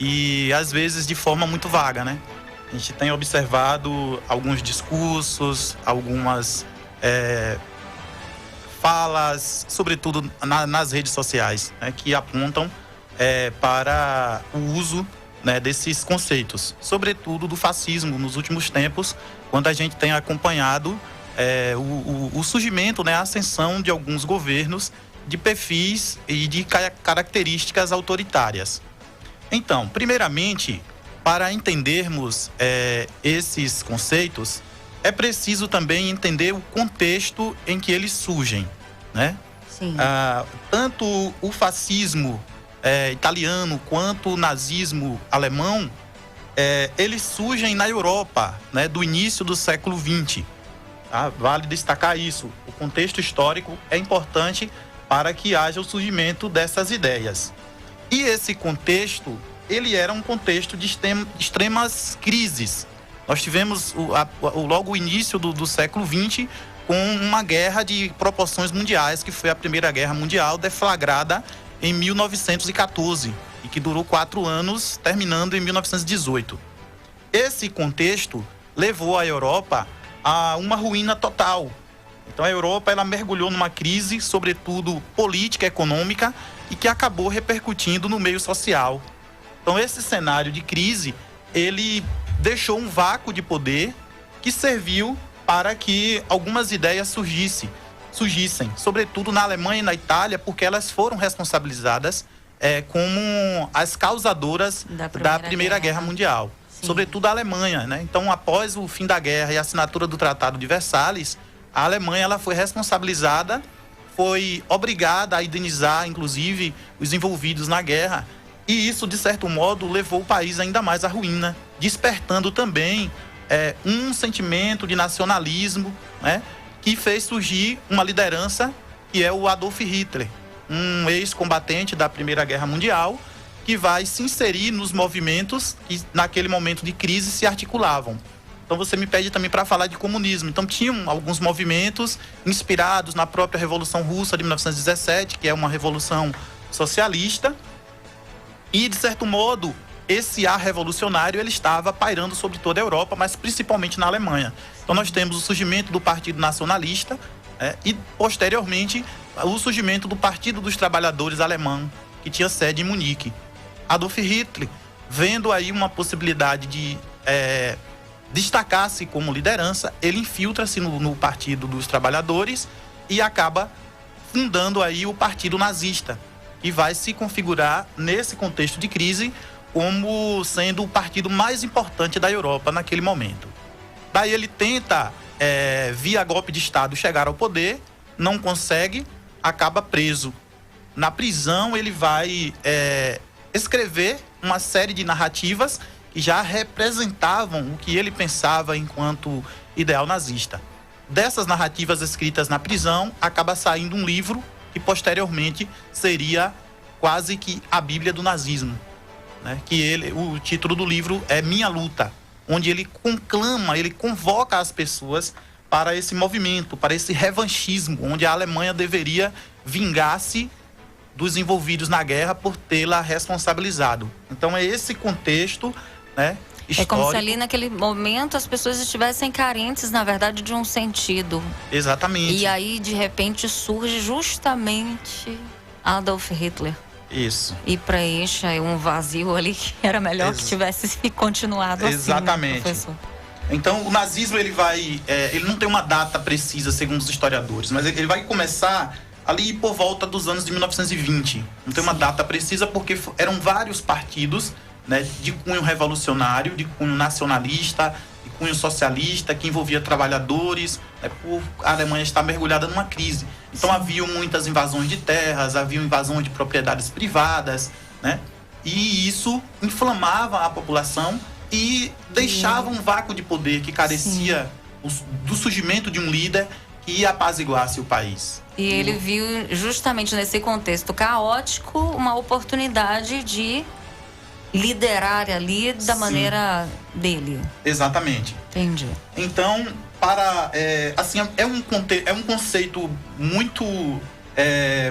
e às vezes de forma muito vaga, né? A gente tem observado alguns discursos, algumas falas, sobretudo nas redes sociais, né? Que apontam para o uso, né, desses conceitos, sobretudo do fascismo nos últimos tempos, quando a gente tem acompanhado o surgimento, né, a ascensão de alguns governos de perfis e de características autoritárias. Então, primeiramente, para entendermos esses conceitos, é preciso também entender o contexto em que eles surgem, né? Sim. Tanto o fascismo italiano quanto o nazismo alemão, eles surgem na Europa, né, do início do século XX. Tá? Vale destacar isso. O contexto histórico é importante para que haja o surgimento dessas ideias. E esse contexto, ele era um contexto de extremas crises. Nós tivemos logo o início do século XX com uma guerra de proporções mundiais, que foi a Primeira Guerra Mundial, deflagrada em 1914 e que durou 4 anos, terminando em 1918. Esse contexto levou a Europa a uma ruína total. Então a Europa, ela mergulhou numa crise, sobretudo política, econômica, e que acabou repercutindo no meio social. Então esse cenário de crise, ele deixou um vácuo de poder que serviu para que algumas ideias surgissem, sobretudo na Alemanha e na Itália, porque elas foram responsabilizadas como as causadoras da Primeira Guerra Mundial. Sim. Sobretudo a Alemanha, né? Então, após o fim da guerra e a assinatura do Tratado de Versalhes, a Alemanha ela foi responsabilizada, foi obrigada a indenizar, inclusive, os envolvidos na guerra. E isso, de certo modo, levou o país ainda mais à ruína, despertando também um sentimento de nacionalismo, né? Que fez surgir uma liderança que é o Adolf Hitler, um ex-combatente da Primeira Guerra Mundial, que vai se inserir nos movimentos que naquele momento de crise se articulavam. Então você me pede também para falar de comunismo. Então tinham alguns movimentos inspirados na própria Revolução Russa de 1917, que é uma revolução socialista, e de certo modo esse ar revolucionário ele estava pairando sobre toda a Europa, mas principalmente na Alemanha. Então nós temos o surgimento do Partido Nacionalista e posteriormente o surgimento do Partido dos Trabalhadores alemão, que tinha sede em Munique. Adolf Hitler, vendo aí uma possibilidade de destacar-se como liderança, ele infiltra-se no Partido dos Trabalhadores e acaba fundando aí o Partido Nazista, que vai se configurar nesse contexto de crise como sendo o partido mais importante da Europa naquele momento. Daí ele tenta, via golpe de Estado, chegar ao poder, não consegue, acaba preso. Na prisão ele vai escrever uma série de narrativas que já representavam o que ele pensava enquanto ideal nazista. Dessas narrativas escritas na prisão, acaba saindo um livro que posteriormente seria quase que a Bíblia do nazismo, né? O título do livro é Minha Luta, onde ele conclama, ele convoca as pessoas para esse movimento, para esse revanchismo, onde a Alemanha deveria vingar-se dos envolvidos na guerra por tê-la responsabilizado. Então é esse contexto, né, histórico. É como se ali naquele momento as pessoas estivessem carentes, na verdade, de um sentido. Exatamente. E aí, de repente, surge justamente Adolf Hitler. Isso. E preenche um vazio ali que era melhor que tivesse continuado assim. Exatamente. Né, professor? Então, o nazismo, ele não tem uma data precisa, segundo os historiadores, mas ele vai começar ali por volta dos anos de 1920. Não tem uma data precisa porque eram vários partidos, né, de cunho revolucionário, de cunho nacionalista, de cunho socialista, que envolvia trabalhadores, por a Alemanha estar mergulhada numa crise. Então havia muitas invasões de terras, havia invasão de propriedades privadas, né? E isso inflamava a população e deixava um vácuo de poder que carecia do surgimento de um líder que apaziguasse o país. E ele viu justamente nesse contexto caótico uma oportunidade de liderar ali da maneira dele. Exatamente. Entendi. Então, é um conceito muito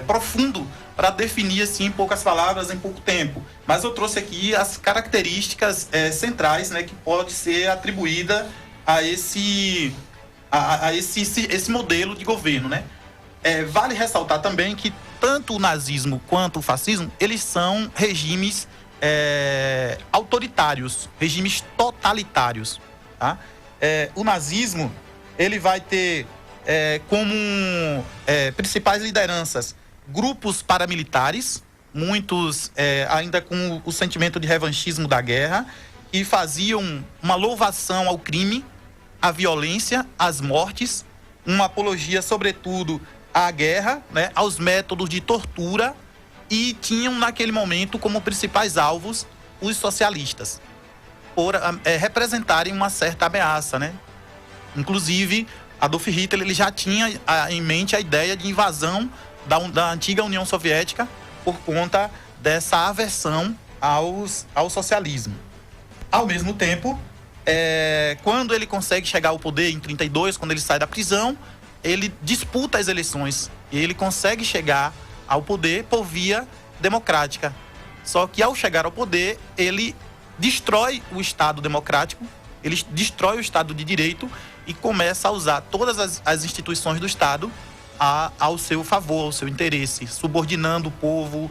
profundo para definir assim em poucas palavras, em pouco tempo. Mas eu trouxe aqui as características centrais, né, que pode ser atribuída a esse modelo de governo, né? Vale ressaltar também que tanto o nazismo quanto o fascismo, eles são regimes autoritários, regimes totalitários, tá? O nazismo, ele vai ter como principais lideranças grupos paramilitares, muitos ainda com o sentimento de revanchismo da guerra, e faziam uma louvação ao crime, à violência, às mortes, uma apologia, sobretudo, à guerra, né, aos métodos de tortura, e tinham, naquele momento, como principais alvos os socialistas, por representarem uma certa ameaça, né? Inclusive, Adolf Hitler ele já tinha em mente a ideia de invasão da antiga União Soviética por conta dessa aversão ao socialismo. Ao mesmo tempo, quando ele consegue chegar ao poder em 1932, quando ele sai da prisão, ele disputa as eleições e ele consegue chegar ao poder por via democrática. Só que ao chegar ao poder, ele destrói o Estado democrático, ele destrói o Estado de Direito e começa a usar todas as instituições do Estado ao seu favor, ao seu interesse, subordinando o povo,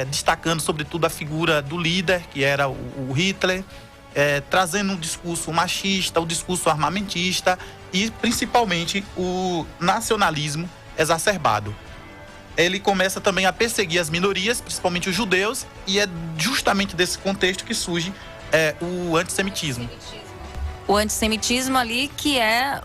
destacando sobretudo a figura do líder, que era o Hitler, trazendo um discurso machista, o discurso armamentista e principalmente o nacionalismo exacerbado. Ele começa também a perseguir as minorias, principalmente os judeus, e é justamente desse contexto que surge o antissemitismo. O antissemitismo ali, que é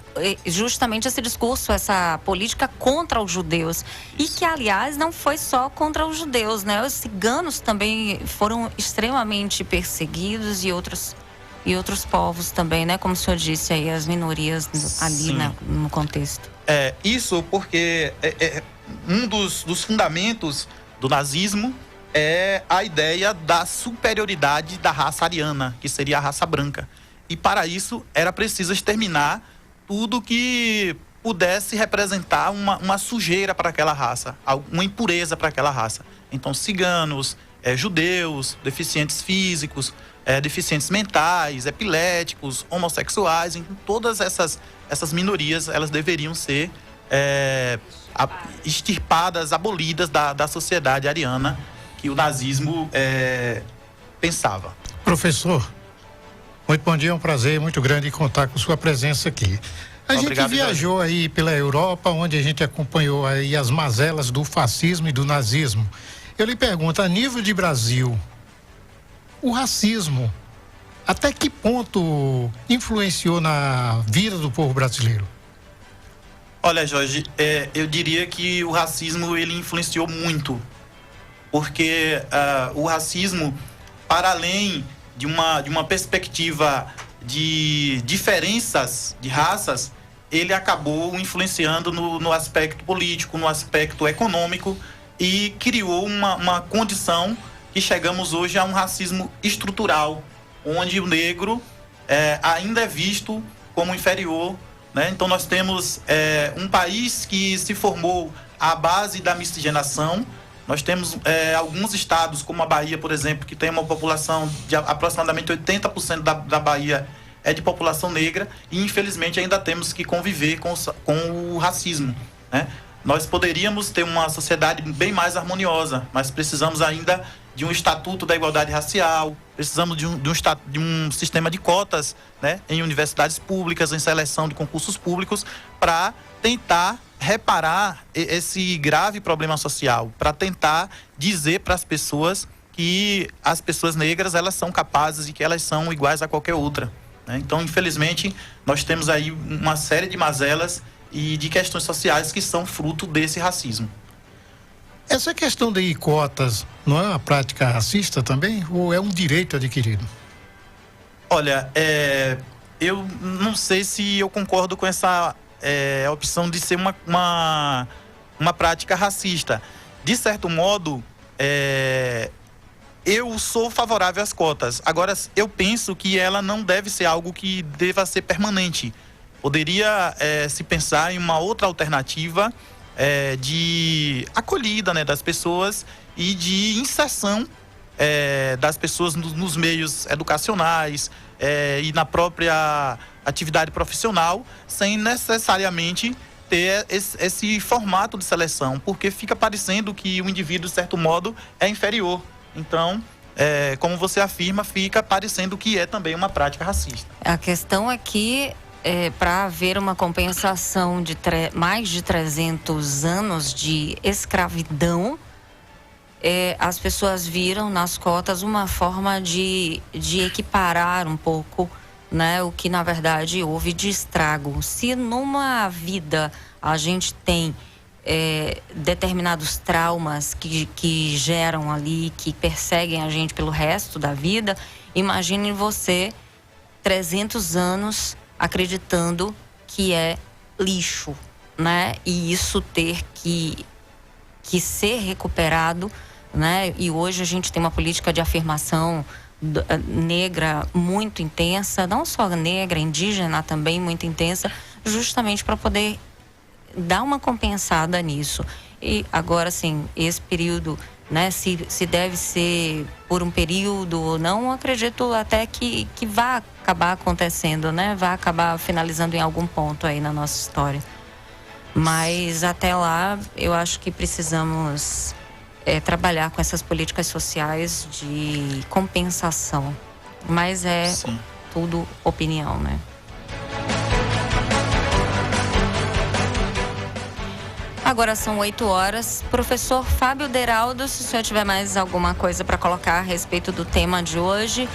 justamente esse discurso, essa política contra os judeus. Isso. E que, aliás, não foi só contra os judeus, né? Os ciganos também foram extremamente perseguidos e outros povos também, né? Como o senhor disse aí, as minorias ali no contexto. Isso porque um dos fundamentos do nazismo é a ideia da superioridade da raça ariana, que seria a raça branca. E para isso era preciso exterminar tudo que pudesse representar uma sujeira para aquela raça, uma impureza para aquela raça. Então, ciganos, judeus, deficientes físicos, deficientes mentais, epiléticos, homossexuais, então, todas essas minorias, elas deveriam ser extirpadas, abolidas da sociedade ariana que o nazismo pensava. Professor, muito bom dia, é um prazer muito grande contar com sua presença aqui. A gente viajou aí pela Europa, onde a gente acompanhou aí as mazelas do fascismo e do nazismo. Eu lhe pergunto, a nível de Brasil, o racismo, até que ponto influenciou na vida do povo brasileiro? Olha, Jorge, eu diria que o racismo, ele influenciou muito, porque o racismo, para além de uma perspectiva de diferenças de raças, ele acabou influenciando no aspecto político, no aspecto econômico e criou uma condição que chegamos hoje a um racismo estrutural, onde o negro ainda é visto como inferior, né? Então nós temos um país que se formou à base da miscigenação. Nós temos alguns estados, como a Bahia, por exemplo, que tem uma população de aproximadamente 80% da Bahia é de população negra e, infelizmente, ainda temos que conviver com o racismo, né? Nós poderíamos ter uma sociedade bem mais harmoniosa, mas precisamos ainda de um estatuto da igualdade racial, precisamos de um sistema de cotas, né, em universidades públicas, em seleção de concursos públicos, para tentar reparar esse grave problema social, para tentar dizer para as pessoas que as pessoas negras, elas são capazes e que elas são iguais a qualquer outra, né? Então, infelizmente, nós temos aí uma série de mazelas e de questões sociais que são fruto desse racismo. Essa questão de cotas não é uma prática racista também? Ou é um direito adquirido? Olha, eu não sei se eu concordo com essa opção de ser uma prática racista. De certo modo, eu sou favorável às cotas. Agora, eu penso que ela não deve ser algo que deva ser permanente. Poderia se pensar em uma outra alternativa de acolhida, né, das pessoas e de inserção das pessoas nos meios educacionais e na própria atividade profissional, sem necessariamente ter esse formato de seleção, porque fica parecendo que o indivíduo, de certo modo, é inferior. Então, como você afirma, fica parecendo que é também uma prática racista. A questão é que para haver uma compensação de mais de 300 anos de escravidão, as pessoas viram nas cotas uma forma de equiparar um pouco, né, o que na verdade houve de estrago. Se numa vida a gente tem determinados traumas que geram ali, que perseguem a gente pelo resto da vida, imagine você 300 anos acreditando que é lixo, né? E isso ter que ser recuperado, né? E hoje a gente tem uma política de afirmação negra muito intensa, não só negra, indígena também muito intensa, justamente para poder dar uma compensada nisso. E agora, sim, esse período, né, se deve ser por um período ou não, acredito até que vai acabar acontecendo, né? Vai acabar finalizando em algum ponto aí na nossa história. Mas até lá, eu acho que precisamos trabalhar com essas políticas sociais de compensação. Mas Sim. tudo opinião, né? Agora são 8 horas. Professor Fábio Deraldo, se o senhor tiver mais alguma coisa para colocar a respeito do tema de hoje.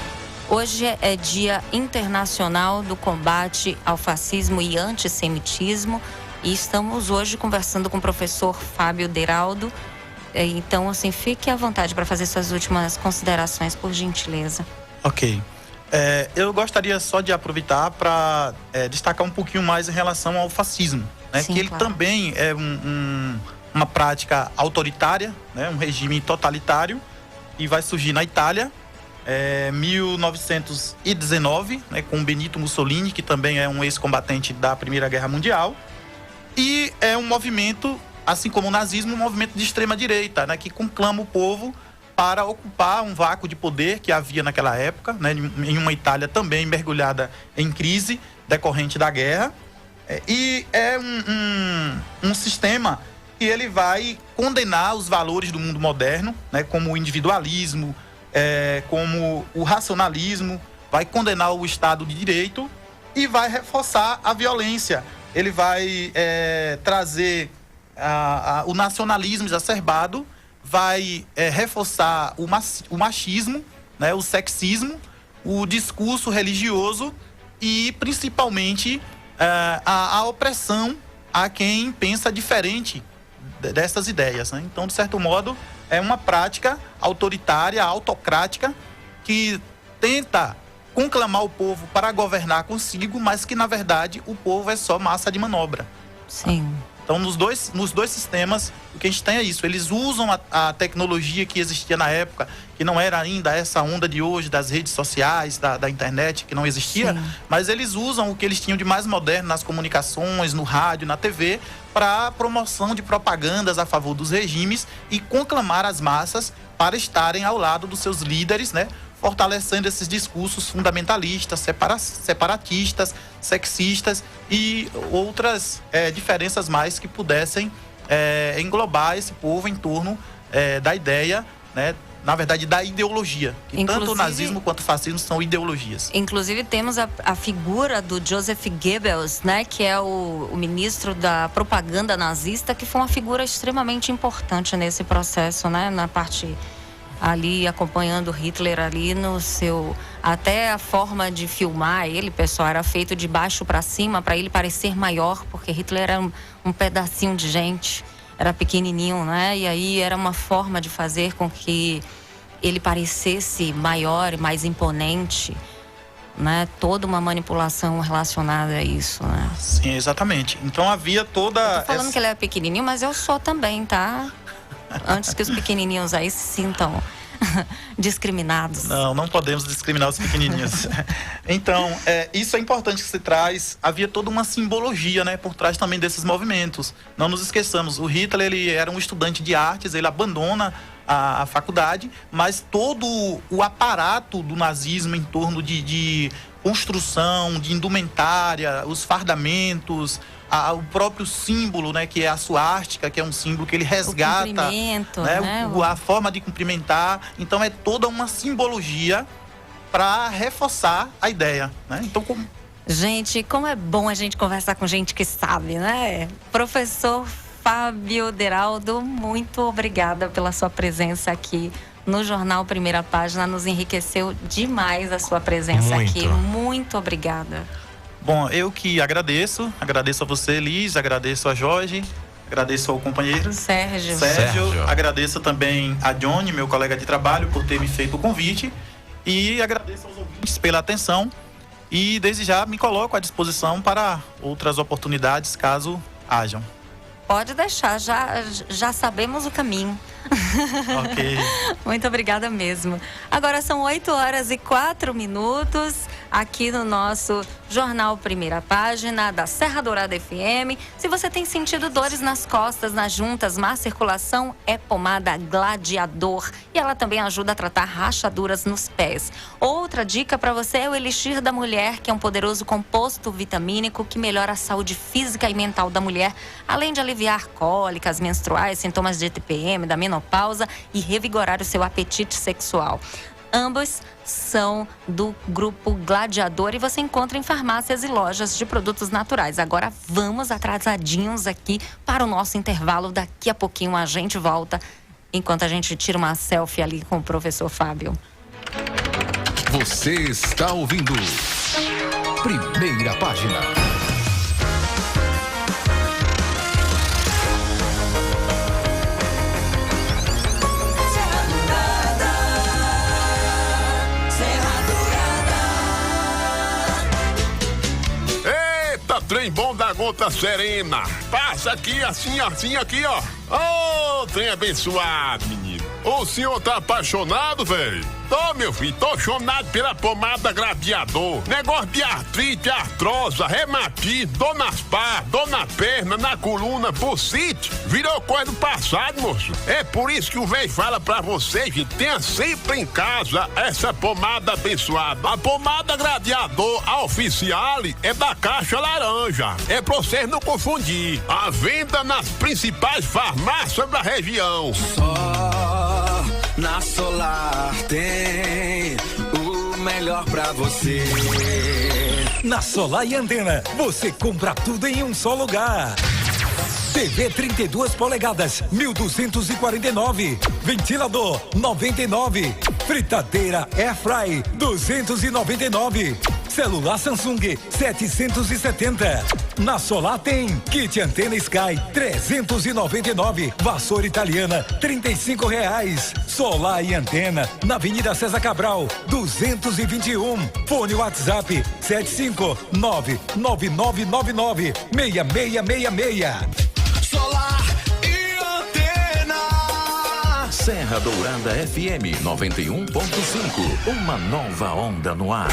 Hoje é Dia Internacional do Combate ao Fascismo e Antissemitismo e estamos hoje conversando com o professor Fábio Deraldo. Então, assim, fique à vontade para fazer suas últimas considerações, por gentileza. Ok. Eu gostaria só de aproveitar para destacar um pouquinho mais em relação ao fascismo, né? Sim, que ele claro. também é uma prática autoritária, né? Um regime totalitário, e vai surgir na Itália, 1919, né? Com Benito Mussolini, que também é um ex-combatente da Primeira Guerra Mundial, e é um movimento, assim como o nazismo, um movimento de extrema-direita, né? Que conclama o povo para ocupar um vácuo de poder que havia naquela época, né, em uma Itália também mergulhada em crise decorrente da guerra. E é um sistema que ele vai condenar os valores do mundo moderno, né, como o individualismo, como o racionalismo, vai condenar o Estado de Direito e vai reforçar a violência. Ele vai trazer o nacionalismo exacerbado, vai reforçar o machismo, né, o sexismo, o discurso religioso e, principalmente, a opressão a quem pensa diferente dessas ideias, né? Então, de certo modo, é uma prática autoritária, autocrática, que tenta conclamar o povo para governar consigo, mas que, na verdade, o povo é só massa de manobra. Sim. Então, nos dois sistemas, o que a gente tem é isso. Eles usam a tecnologia que existia na época, que não era ainda essa onda de hoje, das redes sociais, da internet, que não existia. Sim. Mas eles usam o que eles tinham de mais moderno nas comunicações, no rádio, na TV, para promoção de propagandas a favor dos regimes e conclamar as massas para estarem ao lado dos seus líderes, né? Fortalecendo esses discursos fundamentalistas, separatistas, sexistas e outras diferenças mais que pudessem englobar esse povo em torno da ideia, né, na verdade, da ideologia. Que tanto o nazismo quanto o fascismo são ideologias. Inclusive, temos a figura do Joseph Goebbels, né, que é o ministro da propaganda nazista, que foi uma figura extremamente importante nesse processo, né, na parte ali acompanhando Hitler ali no seu... Até a forma de filmar ele, pessoal, era feito de baixo para cima para ele parecer maior, porque Hitler era um pedacinho de gente, era pequenininho, né? E aí era uma forma de fazer com que ele parecesse maior e mais imponente, né? Toda uma manipulação relacionada a isso, né? Sim, exatamente. Então havia toda... Eu tô falando que ele é pequenininho, mas eu sou também, tá? Antes que os pequenininhos aí se sintam discriminados. Não podemos discriminar os pequenininhos. Então, isso é importante que se traz. Havia toda uma simbologia, né, por trás também desses movimentos. Não nos esqueçamos, o Hitler, ele era um estudante de artes, ele abandona a faculdade, mas todo o aparato do nazismo em torno de construção, de indumentária, os fardamentos, o próprio símbolo, né, que é a suástica, que é um símbolo que ele resgata, o cumprimento, né, a forma de cumprimentar. Então é toda uma simbologia para reforçar a ideia, né? Então, gente, como é bom a gente conversar com gente que sabe, né? Professor Fábio Deraldo, muito obrigada pela sua presença aqui no Jornal Primeira Página. Nos enriqueceu demais a sua presença aqui. Muito obrigada. Bom, eu que agradeço a você, Liz, agradeço a Jorge, agradeço ao companheiro Sérgio. Agradeço também a Johnny, meu colega de trabalho, por ter me feito o convite, e agradeço aos ouvintes pela atenção, e desde já me coloco à disposição para outras oportunidades, caso hajam. Pode deixar, já sabemos o caminho. Ok. Muito obrigada mesmo. Agora são 8h04 aqui no nosso Jornal Primeira Página da Serra Dourada FM. Se você tem sentido dores nas costas, nas juntas, má circulação, é pomada Gladiador. E ela também ajuda a tratar rachaduras nos pés. Outra dica para você é o Elixir da Mulher, que é um poderoso composto vitamínico que melhora a saúde física e mental da mulher, além de aliviar cólicas menstruais, sintomas de TPM, da menopausa e revigorar o seu apetite sexual. Ambos são do grupo Gladiador e você encontra em farmácias e lojas de produtos naturais. Agora vamos atrasadinhos aqui para o nosso intervalo. Daqui a pouquinho a gente volta, enquanto a gente tira uma selfie ali com o professor Fábio. Você está ouvindo Primeira Página. Trem bom da Gota Serena. Passa aqui, assim, aqui, ó. Ô, trem abençoado, menino. O senhor tá apaixonado, velho? Tô, meu filho, tô apaixonado pela pomada Gladiador. Negócio de artrite, artrosa, reumatismo, dor nas partes, dor na perna, na coluna, bursite. Virou coisa do passado, moço. É por isso que o velho fala pra vocês, gente, tenha sempre em casa essa pomada abençoada. A pomada Gladiador, a Oficiale, é da caixa laranja. É pra vocês não confundir. A venda nas principais farmácias da região. Só na Solar tem o melhor pra você. Na Solar e Antena, você compra tudo em um só lugar. TV 32 polegadas, 1.249. Ventilador, 99. Fritadeira Airfry, 299. Celular Samsung, 770. Na Solar tem kit antena Sky, 399. Vassoura italiana, R$35. Solar e Antena, na Avenida César Cabral, 221. Fone WhatsApp, 759-9999-6666. Solar e Antena. Serra Dourada FM 91.5. Uma nova onda no ar.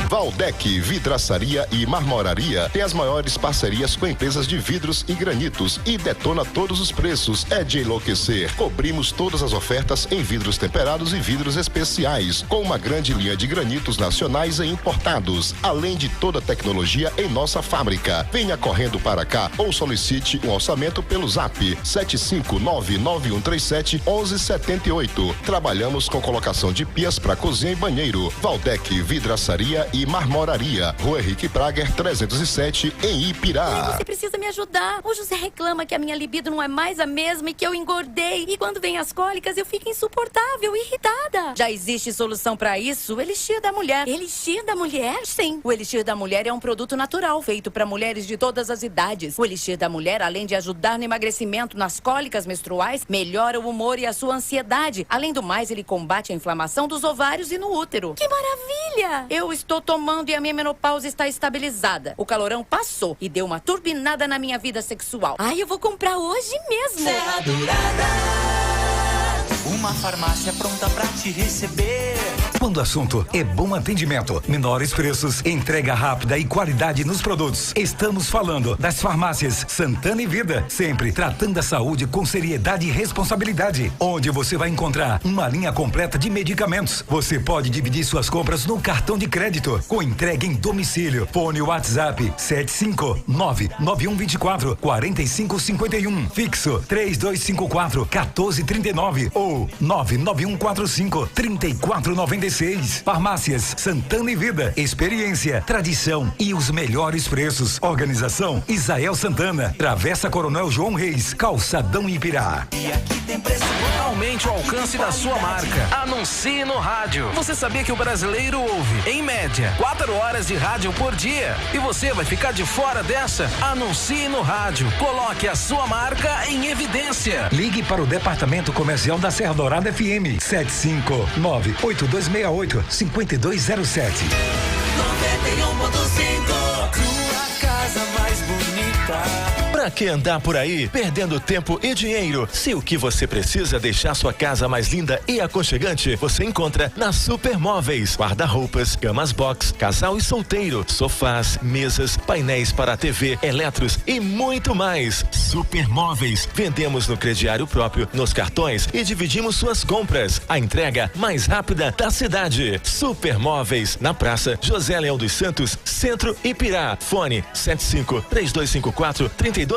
Valdec Vidraçaria e Marmoraria tem as maiores parcerias com empresas de vidros e granitos e detona todos os preços. É de enlouquecer. Cobrimos todas as ofertas em vidros temperados e vidros especiais, com uma grande linha de granitos nacionais e importados, além de toda a tecnologia em nossa fábrica. Venha correndo para cá ou solicite um orçamento pelo Zap 75991371100. 278. Trabalhamos com colocação de pias para cozinha e banheiro. Valdec Vidraçaria e Marmoraria. Rua Henrique Prager 307 em Ipirá. Você precisa me ajudar. O José reclama que a minha libido não é mais a mesma e que eu engordei. E quando vem as cólicas eu fico insuportável, irritada. Já existe solução para isso? O Elixir da Mulher. Elixir da Mulher? Sim. O Elixir da Mulher é um produto natural feito para mulheres de todas as idades. O Elixir da Mulher, além de ajudar no emagrecimento, nas cólicas menstruais, melhora o humor e a sua ansiedade. Além do mais, ele combate a inflamação dos ovários e no útero. Que maravilha! Eu estou tomando e a minha menopausa está estabilizada. O calorão passou e deu uma turbinada na minha vida sexual. Ai, eu vou comprar hoje mesmo. Serra Dourada. Uma farmácia pronta pra te receber. Quando o assunto é bom atendimento, menores preços, entrega rápida e qualidade nos produtos. Estamos falando das farmácias Santana e Vida, sempre tratando a saúde com seriedade e responsabilidade. Onde você vai encontrar uma linha completa de medicamentos. Você pode dividir suas compras no cartão de crédito, com entrega em domicílio. Fone WhatsApp 759-9124-4551. Fixo 3254-1439 ou 99145-3496. Farmácias Santana e Vida. Experiência, tradição e os melhores preços. Organização Isael Santana. Travessa Coronel João Reis, Calçadão Ipirá. E aqui tem preço. Aumente o alcance da sua marca. Anuncie no rádio. Você sabia que o brasileiro ouve, em média, 4 horas de rádio por dia? E você vai ficar de fora dessa? Anuncie no rádio. Coloque a sua marca em evidência. Ligue para o Departamento Comercial da Serra Dourada FM 759-8268-5207. 91.5. Tua casa mais bonita. Pra que andar por aí perdendo tempo e dinheiro? Se o que você precisa é deixar sua casa mais linda e aconchegante, você encontra na Supermóveis. Guarda-roupas, camas box, casal e solteiro, sofás, mesas, painéis para a TV, eletros e muito mais. Supermóveis. Vendemos no crediário próprio, nos cartões e dividimos suas compras. A entrega mais rápida da cidade. Supermóveis, na Praça José Leão dos Santos, Centro Ipirá. Fone 75-3254-3215.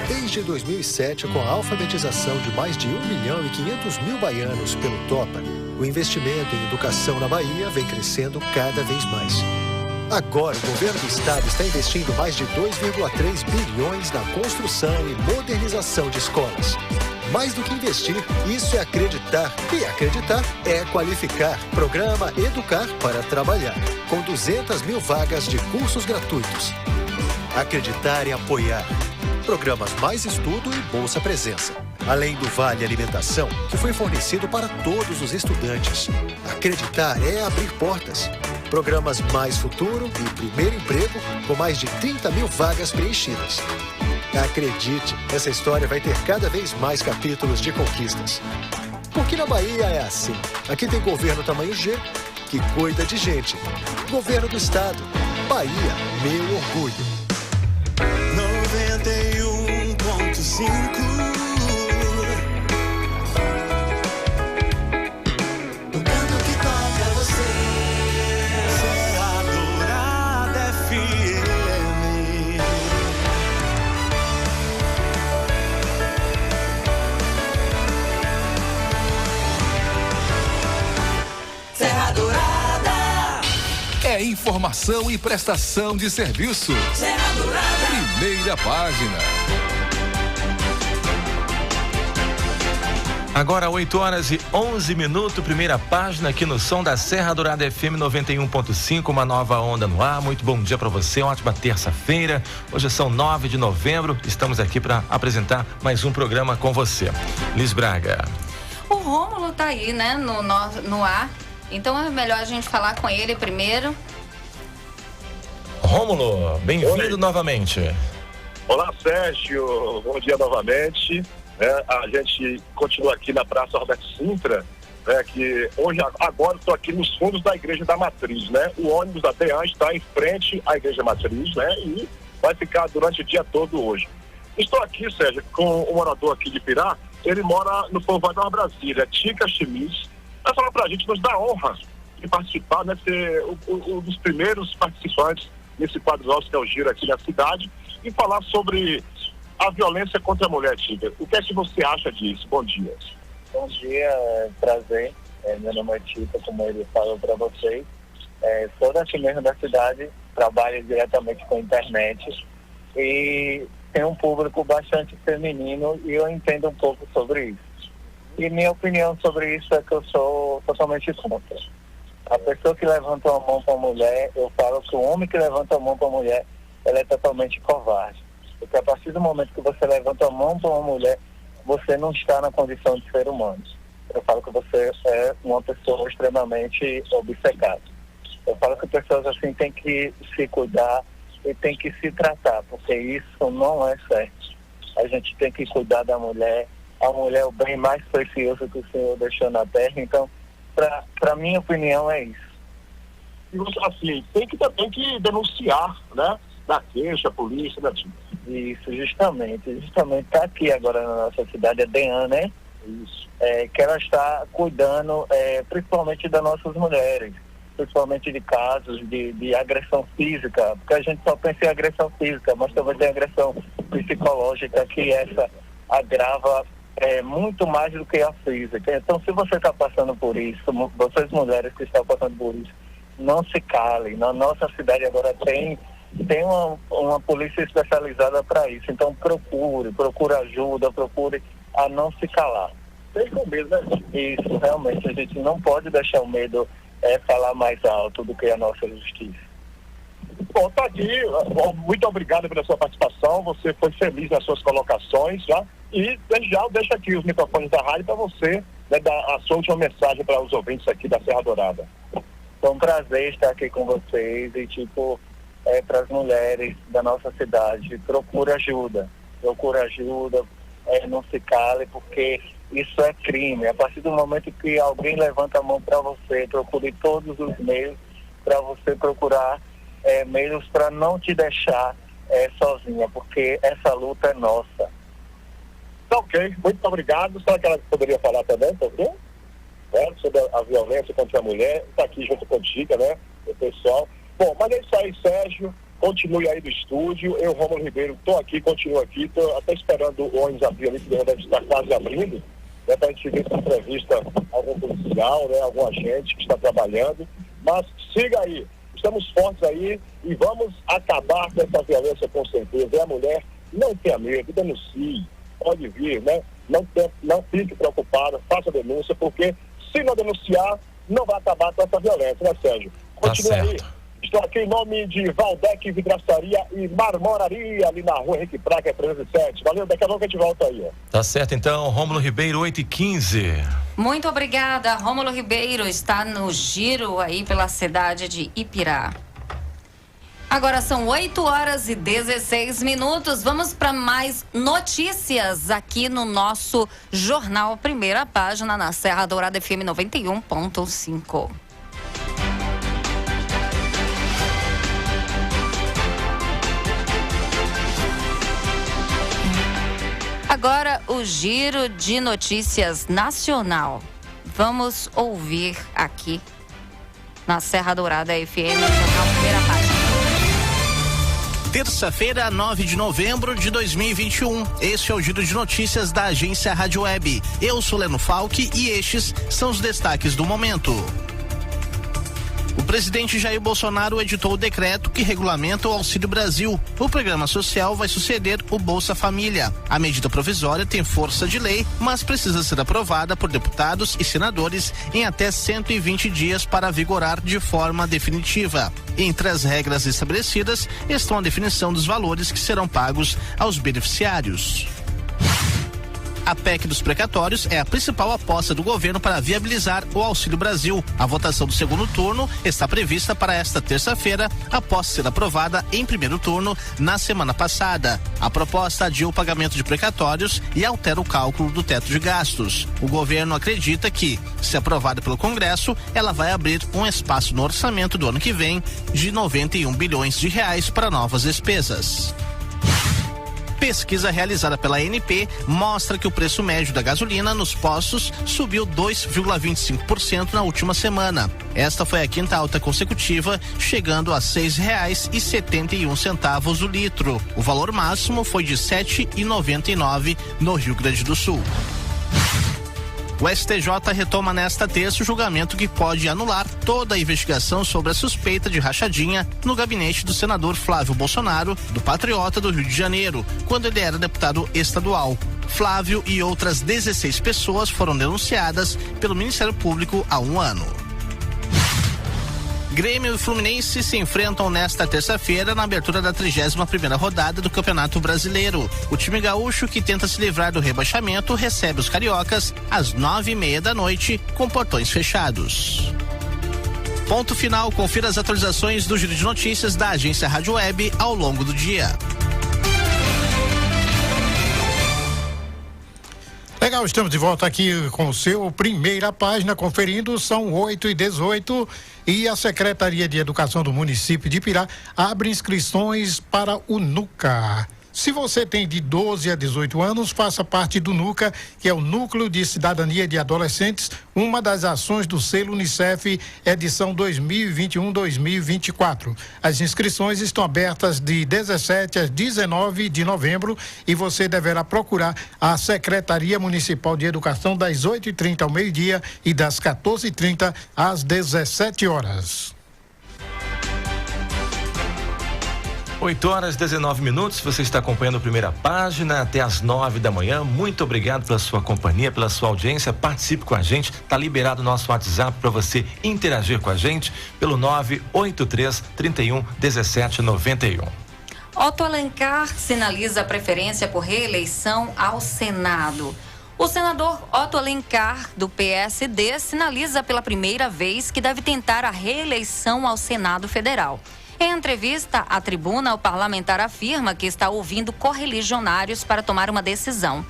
Desde 2007, com a alfabetização de mais de 1.500.000 baianos pelo TOPA, o investimento em educação na Bahia vem crescendo cada vez mais. Agora, o governo do estado está investindo mais de 2,3 bilhões na construção e modernização de escolas. Mais do que investir, isso é acreditar. E acreditar é qualificar. Programa Educar para Trabalhar, com 200.000 vagas de cursos gratuitos. Acreditar é apoiar. Programas Mais Estudo e Bolsa Presença. Além do Vale Alimentação, que foi fornecido para todos os estudantes. Acreditar é abrir portas. Programas Mais Futuro e Primeiro Emprego, com mais de 30.000 vagas preenchidas. Acredite, essa história vai ter cada vez mais capítulos de conquistas. Porque na Bahia é assim. Aqui tem governo tamanho G, que cuida de gente. Governo do Estado. Bahia, meu orgulho. 91.5. É informação e prestação de serviço. Serra Dourada. Primeira página. Agora 8h11, primeira página aqui no som da Serra Dourada FM 91.5, uma nova onda no ar. Muito bom dia para você, uma ótima terça-feira. Hoje são 9 de novembro, estamos aqui para apresentar mais um programa com você. Liz Braga. O Rômulo tá aí, né, no ar. Então é melhor a gente falar com ele primeiro. Rômulo, bem-vindo novamente. Olá, Sérgio. Bom dia novamente. A gente continua aqui na Praça Roberto Sintra, que hoje, agora estou aqui nos fundos da Igreja da Matriz, né? O ônibus da DEAN está em frente à Igreja Matriz, né? E vai ficar durante o dia todo hoje. Estou aqui, Sérgio, com um morador aqui de Ipirá. Ele mora no povoado da Brasília, Tica Chemis. Vai falar pra gente, nos dá honra de participar, né? Ser um dos primeiros participantes nesse quadro nosso que é o Giro aqui na cidade e falar sobre a violência contra a mulher, Tita. O que é que você acha disso? Bom dia. Bom dia, prazer. Meu nome é Tita, como ele falou para vocês. Sou daqui mesmo da cidade, trabalho diretamente com a internet e tenho um público bastante feminino e eu entendo um pouco sobre isso. E minha opinião sobre isso é que eu sou totalmente contra. A pessoa que levanta a mão para a mulher, eu falo que o homem que levanta a mão para a mulher, ela é totalmente covarde. Porque a partir do momento que você levanta a mão para uma mulher, você não está na condição de ser humano. Eu falo que você é uma pessoa extremamente obcecada. Eu falo que pessoas assim têm que se cuidar e têm que se tratar, porque isso não é certo. A gente tem que cuidar da mulher. A mulher é o bem mais precioso que o Senhor deixou na terra. Então, para minha opinião, é isso. E você, assim, tem que denunciar, né? Da queixa, a polícia, né? Isso, justamente está aqui agora na nossa cidade, a DEAN, né? Isso. Que ela está cuidando principalmente das nossas mulheres, principalmente de casos de agressão física, porque a gente só pensa em agressão física, mas também tem agressão psicológica, que essa agrava muito mais do que a física. Então, se você está passando por isso, vocês mulheres que estão passando por isso, não se calem. Na nossa cidade agora tem uma polícia especializada para isso. Então, procure ajuda, procure a não se calar. Tem com medo, né? Isso, realmente, a gente não pode deixar o medo falar mais alto do que a nossa justiça. Bom, tá aqui. Muito obrigado pela sua participação. Você foi feliz nas suas colocações, tá? E já deixa aqui os microfones da rádio para você, né, dar a sua última mensagem para os ouvintes aqui da Serra Dourada. Foi um prazer estar aqui com vocês e, para as mulheres da nossa cidade, procure ajuda, não se cale, porque isso é crime. A partir do momento que alguém levanta a mão para você, procure todos os meios para você procurar meios para não te deixar sozinha, porque essa luta é nossa. Tá, ok, muito obrigado. Será que ela poderia falar também, sobre a violência contra a mulher? Está aqui junto contigo, né, o pessoal. Bom, mas é isso aí, Sérgio. Continue aí do estúdio. Eu, Rômulo Ribeiro, estou aqui, continuo aqui. Estou até esperando o ônibus abrir ali, que deve estar quase abrindo, né, para a gente ver se entrevista algum policial, né, algum agente que está trabalhando. Mas siga aí. Estamos fortes aí e vamos acabar com essa violência com certeza. E a mulher, não tenha medo, denuncie. Pode vir, né? Não fique preocupado, faça a denúncia, porque se não denunciar, não vai acabar com essa violência, né, Sérgio? Continue aí. Estou aqui em nome de Valdec Vidraçaria e Marmoraria, ali na rua Henrique Praga, 307. Valeu, daqui a pouco a gente volta aí, ó. Tá certo, então, Rômulo Ribeiro, 8h15. Muito obrigada, Rômulo Ribeiro está no giro aí pela cidade de Ipirá. Agora são 8h16. Vamos para mais notícias aqui no nosso Jornal Primeira Página, na Serra Dourada FM 91.5. Agora o giro de notícias nacional. Vamos ouvir aqui na Serra Dourada FM, no Jornal Primeira Página. Terça-feira, 9 de novembro de 2021. Este é o giro de notícias da agência Rádio Web. Eu sou Leno Falck e estes são os destaques do momento. O presidente Jair Bolsonaro editou o decreto que regulamenta o Auxílio Brasil. O programa social vai suceder o Bolsa Família. A medida provisória tem força de lei, mas precisa ser aprovada por deputados e senadores em até 120 dias para vigorar de forma definitiva. Entre as regras estabelecidas estão a definição dos valores que serão pagos aos beneficiários. A PEC dos precatórios é a principal aposta do governo para viabilizar o Auxílio Brasil. A votação do segundo turno está prevista para esta terça-feira, após ser aprovada em primeiro turno na semana passada. A proposta adia o pagamento de precatórios e altera o cálculo do teto de gastos. O governo acredita que, se aprovada pelo Congresso, ela vai abrir um espaço no orçamento do ano que vem de 91 bilhões de reais para novas despesas. Pesquisa realizada pela ANP mostra que o preço médio da gasolina nos postos subiu 2,25% na última semana. Esta foi a quinta alta consecutiva, chegando a R$ 6,71 o litro. O valor máximo foi de R$ 7,99 no Rio Grande do Sul. O STJ retoma nesta terça o julgamento que pode anular toda a investigação sobre a suspeita de rachadinha no gabinete do senador Flávio Bolsonaro, do Patriota do Rio de Janeiro, quando ele era deputado estadual. Flávio e outras 16 pessoas foram denunciadas pelo Ministério Público há 1 ano. Grêmio e Fluminense se enfrentam nesta terça-feira na abertura da 31ª rodada do Campeonato Brasileiro. O time gaúcho, que tenta se livrar do rebaixamento, recebe os cariocas às 9h30 da noite, com portões fechados. Ponto final. Confira as atualizações do Giro de Notícias da Agência Rádio Web ao longo do dia. Legal, estamos de volta aqui com o seu Primeira Página, conferindo, são 8h18 e a Secretaria de Educação do município de Pirá abre inscrições para o NUCA. Se você tem de 12 a 18 anos, faça parte do NUCA, que é o Núcleo de Cidadania de Adolescentes, uma das ações do selo Unicef, edição 2021-2024. As inscrições estão abertas de 17 a 19 de novembro e você deverá procurar a Secretaria Municipal de Educação das 8h30 ao meio-dia e das 14h30 às 17h. 8h19, você está acompanhando a Primeira Página até às 9 da manhã. Muito obrigado pela sua companhia, pela sua audiência. Participe com a gente. Tá liberado o nosso WhatsApp para você interagir com a gente pelo 983 31 17 91. Otto Alencar sinaliza preferência por reeleição ao Senado. O senador Otto Alencar, do PSD, sinaliza pela primeira vez que deve tentar a reeleição ao Senado Federal. Em entrevista à tribuna, o parlamentar afirma que está ouvindo correligionários para tomar uma decisão.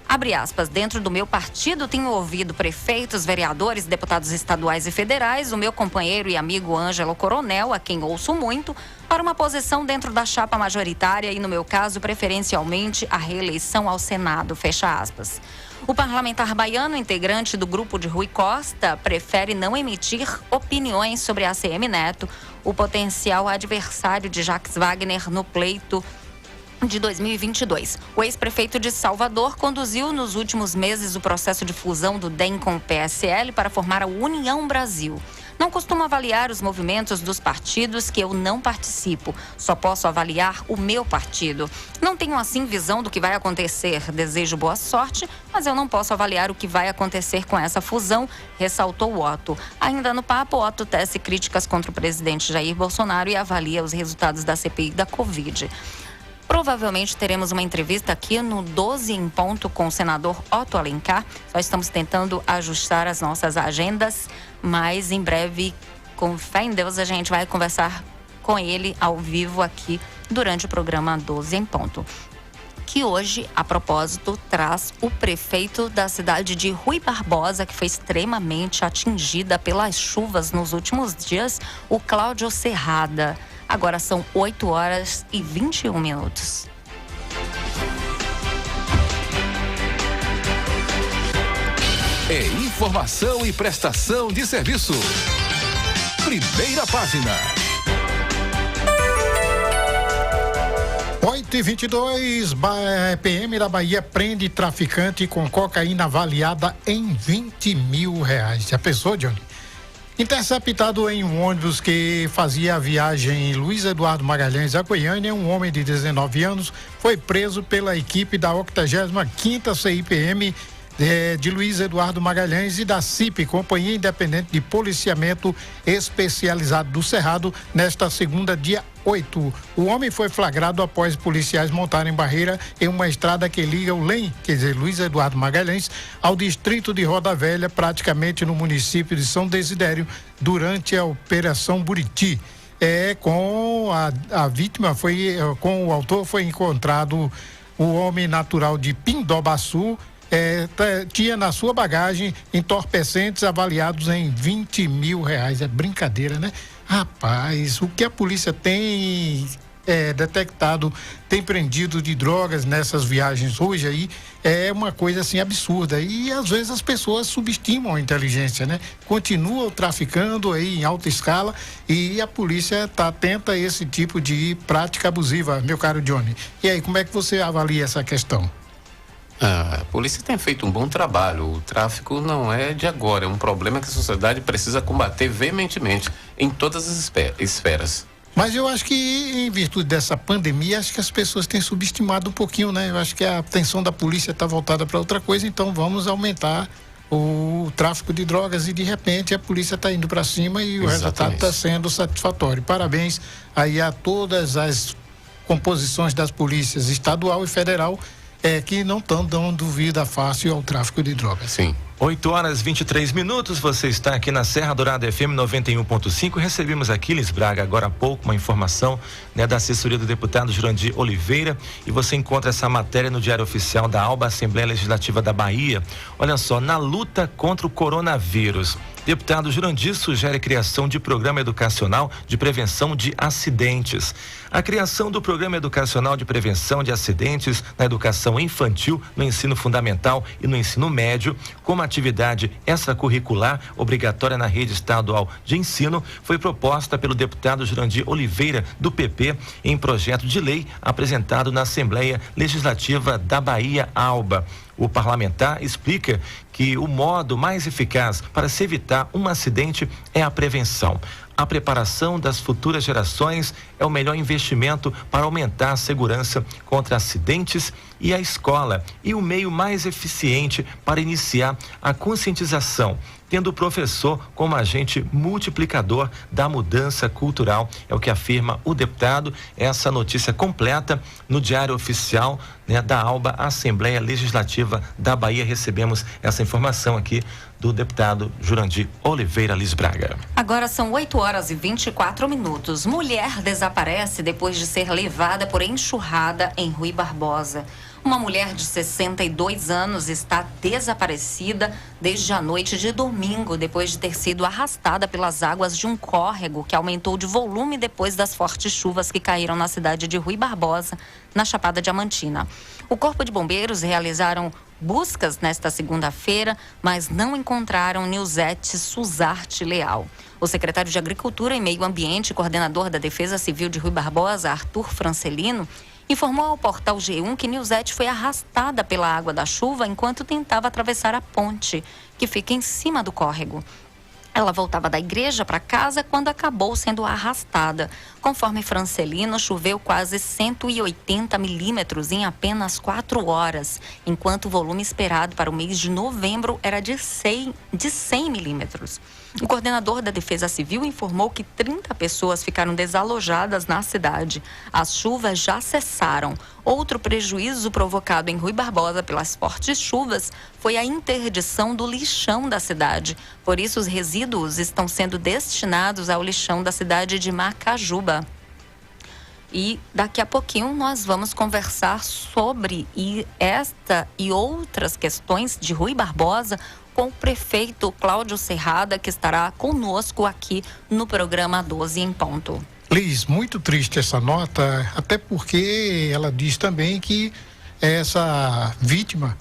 Abre aspas, dentro do meu partido tenho ouvido prefeitos, vereadores, deputados estaduais e federais, o meu companheiro e amigo Ângelo Coronel, a quem ouço muito, para uma posição dentro da chapa majoritária e, no meu caso, preferencialmente a reeleição ao Senado, fecha aspas. O parlamentar baiano, integrante do grupo de Rui Costa, prefere não emitir opiniões sobre a ACM Neto, o potencial adversário de Jacques Wagner no pleito de 2022. O ex-prefeito de Salvador conduziu nos últimos meses o processo de fusão do DEM com o PSL para formar a União Brasil. Não costumo avaliar os movimentos dos partidos que eu não participo. Só posso avaliar o meu partido. Não tenho, assim, visão do que vai acontecer. Desejo boa sorte, mas eu não posso avaliar o que vai acontecer com essa fusão, ressaltou Otto. Ainda no papo, Otto tece críticas contra o presidente Jair Bolsonaro e avalia os resultados da CPI da Covid. Provavelmente teremos uma entrevista aqui no 12 em ponto com o senador Otto Alencar. Só estamos tentando ajustar as nossas agendas, mas em breve, com fé em Deus, a gente vai conversar com ele ao vivo aqui durante o programa 12 em ponto. Que hoje, a propósito, traz o prefeito da cidade de Rui Barbosa, que foi extremamente atingida pelas chuvas nos últimos dias, o Cláudio Serrada. Agora são 8h21. É informação e prestação de serviço. Primeira Página. 8h22, PM da Bahia prende traficante com cocaína avaliada em R$20 mil. Já pensou, Johnny? Interceptado em um ônibus que fazia a viagem em Luiz Eduardo Magalhães a Goiânia, um homem de 19 anos foi preso pela equipe da 85ª CIPM de Luiz Eduardo Magalhães e da CIP, Companhia Independente de Policiamento Especializado do Cerrado, nesta segunda, dia 8. O homem foi flagrado após policiais montarem barreira em uma estrada que liga o LEM, quer dizer, Luiz Eduardo Magalhães, ao distrito de Roda Velha, praticamente no município de São Desidério, durante a Operação Buriti. Com a vítima, com o autor foi encontrado o homem natural de Pindobaçu. Tinha na sua bagagem entorpecentes avaliados em R$20 mil. É brincadeira, né? Rapaz, o que a polícia tem detectado, tem prendido de drogas nessas viagens hoje aí, é uma coisa assim absurda. E às vezes as pessoas subestimam a inteligência, né? Continuam traficando aí em alta escala e a polícia está atenta a esse tipo de prática abusiva, meu caro Johnny. E aí, como é que você avalia essa questão? A polícia tem feito um bom trabalho. O tráfico não é de agora, é um problema que a sociedade precisa combater veementemente em todas as esferas. Mas eu acho que, em virtude dessa pandemia, acho que as pessoas têm subestimado um pouquinho, né? Eu acho que a atenção da polícia está voltada para outra coisa, então vamos aumentar o tráfico de drogas e, de repente, a polícia está indo para cima e o resultado está sendo satisfatório. Parabéns aí a todas as composições das polícias estadual e federal que não estão dando vida fácil ao tráfico de drogas. Sim. 8h23, você está aqui na Serra Dourada FM 91.5. Recebemos aqui, Liz Braga, agora há pouco, uma informação, né, da assessoria do deputado Jurandir Oliveira, e você encontra essa matéria no Diário Oficial da ALBA, Assembleia Legislativa da Bahia. Olha só, na luta contra o coronavírus, deputado Jurandir sugere a criação de programa educacional de prevenção de acidentes. A criação do programa educacional de prevenção de acidentes na educação infantil, no ensino fundamental e no ensino médio, como atividade extracurricular obrigatória na rede estadual de ensino, foi proposta pelo deputado Jurandir Oliveira, do PP, em projeto de lei apresentado na Assembleia Legislativa da Bahia, ALBA. O parlamentar explica que o modo mais eficaz para se evitar um acidente é a prevenção. A preparação das futuras gerações é o melhor investimento para aumentar a segurança contra acidentes, e a escola e o meio mais eficiente para iniciar a conscientização, tendo o professor como agente multiplicador da mudança cultural, é o que afirma o deputado. Essa notícia completa no Diário Oficial, né, da ALBA, Assembleia Legislativa da Bahia. Recebemos essa informação aqui do deputado Jurandir Oliveira. Liz Braga. Agora são 8h24. Mulher desaparece depois de ser levada por enxurrada em Rui Barbosa. Uma mulher de 62 anos está desaparecida desde a noite de domingo, depois de ter sido arrastada pelas águas de um córrego que aumentou de volume depois das fortes chuvas que caíram na cidade de Rui Barbosa, na Chapada Diamantina. O Corpo de Bombeiros realizaram buscas nesta segunda-feira, mas não encontraram Nilzete Suzarte Leal. O secretário de Agricultura e Meio Ambiente, coordenador da Defesa Civil de Rui Barbosa, Arthur Francelino, informou ao portal G1 que Nilzete foi arrastada pela água da chuva enquanto tentava atravessar a ponte, que fica em cima do córrego. Ela voltava da igreja para casa quando acabou sendo arrastada. Conforme Francelino, choveu quase 180 milímetros em apenas 4 horas, enquanto o volume esperado para o mês de novembro era de 100 milímetros. O coordenador da Defesa Civil informou que 30 pessoas ficaram desalojadas na cidade. As chuvas já cessaram. Outro prejuízo provocado em Rui Barbosa pelas fortes chuvas foi a interdição do lixão da cidade. Por isso, os resíduos estão sendo destinados ao lixão da cidade de Macajuba. E daqui a pouquinho nós vamos conversar sobre esta e outras questões de Rui Barbosa com o prefeito Cláudio Serrada, que estará conosco aqui no programa 12 em ponto. Liz, muito triste essa nota, até porque ela diz também que essa vítima,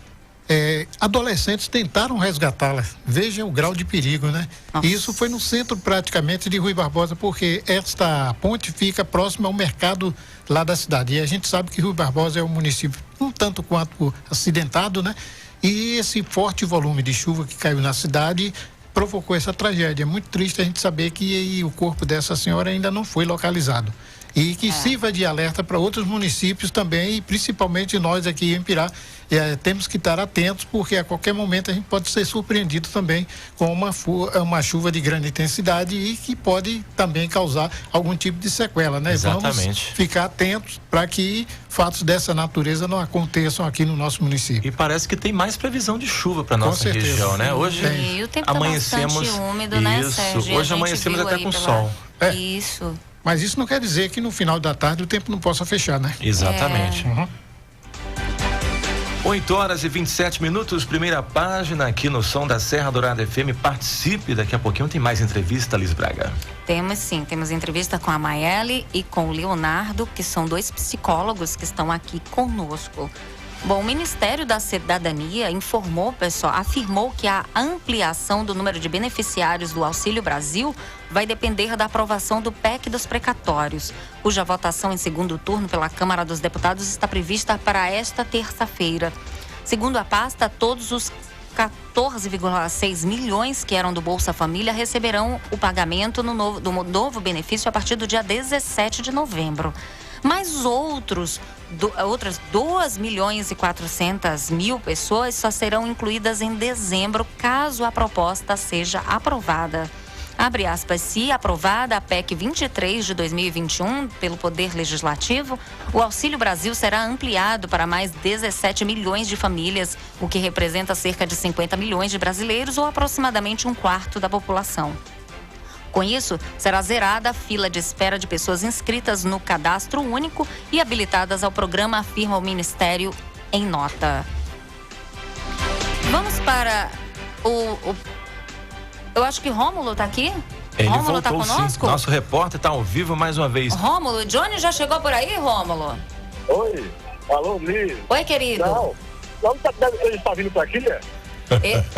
adolescentes tentaram resgatá-la. Veja o grau de perigo, né? Nossa. E isso foi no centro praticamente de Rui Barbosa, porque esta ponte fica próxima ao mercado lá da cidade. E a gente sabe que Rui Barbosa é um município um tanto quanto acidentado, né? E esse forte volume de chuva que caiu na cidade provocou essa tragédia. É muito triste a gente saber que o corpo dessa senhora ainda não foi localizado. E que sirva de alerta para outros municípios também, e principalmente nós aqui em Pirá. Temos que estar atentos, porque a qualquer momento a gente pode ser surpreendido também com uma chuva de grande intensidade e que pode também causar algum tipo de sequela, né? Exatamente. Vamos ficar atentos para que fatos dessa natureza não aconteçam aqui no nosso município. E parece que tem mais previsão de chuva para nossa região, né? Hoje e o tempo amanhecemos tá bastante úmido, né, Sérgio? Hoje amanhecemos até com sol. Isso. Mas isso não quer dizer que no final da tarde o tempo não possa fechar, né? Exatamente. 8 8h27, primeira página aqui no Som da Serra Dourada FM. Participe, daqui a pouquinho tem mais entrevista, Liz Braga. Temos sim, temos entrevista com a Maeli e com o Leonardo, que são 2 psicólogos que estão aqui conosco. Bom, o Ministério da Cidadania afirmou que a ampliação do número de beneficiários do Auxílio Brasil vai depender da aprovação do PEC dos precatórios, cuja votação em segundo turno pela Câmara dos Deputados está prevista para esta terça-feira. Segundo a pasta, todos os 14,6 milhões que eram do Bolsa Família receberão o pagamento do novo benefício a partir do dia 17 de novembro. Mas outras 2.400.000 pessoas só serão incluídas em dezembro, caso a proposta seja aprovada. Abre aspas, se aprovada a PEC 23 de 2021 pelo Poder Legislativo, o Auxílio Brasil será ampliado para mais 17 milhões de famílias, o que representa cerca de 50 milhões de brasileiros ou aproximadamente 1/4 da população. Com isso, será zerada a fila de espera de pessoas inscritas no Cadastro Único e habilitadas ao programa, afirma o Ministério em nota. Vamos para eu acho que Rômulo está aqui? Ele Rômulo voltou, está conosco? Sim. Nosso repórter está ao vivo mais uma vez. Rômulo, Johnny já chegou por aí, Rômulo? Oi, alô, Liz. Oi, querido. Não ele está vindo para aqui, né?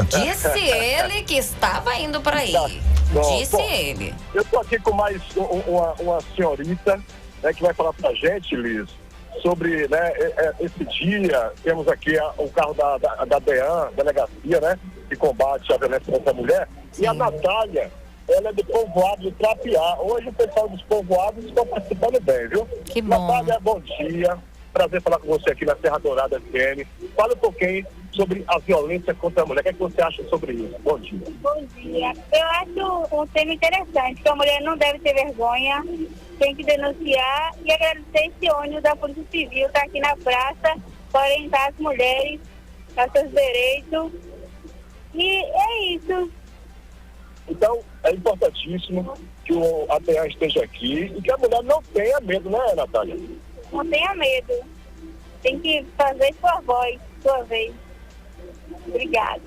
Disse ele que estava indo para aí. Disse ele. Eu estou aqui com mais uma senhorita, né, que vai falar pra gente, Liz, sobre, né, esse dia. Temos aqui o carro da DEAN, Delegacia, né, que combate a violência contra a mulher. Sim. E a Natália, ela é do povoado de Trapiá. Hoje o pessoal dos povoados estão participando bem, viu? Que bom. Natália, bom dia. Prazer falar com você aqui na Serra Dourada FM. Fala um pouquinho sobre a violência contra a mulher. O que é que você acha sobre isso? Bom dia. Bom dia. Eu acho um tema interessante, que a mulher não deve ter vergonha, tem que denunciar e agradecer esse ônibus da Polícia Civil, está aqui na praça para orientar as mulheres a seus direitos. E é isso. Então, é importantíssimo que a DEAN esteja aqui e que a mulher não tenha medo, né, Natália? Não tenha medo. Tem que fazer sua voz, sua vez. Obrigada.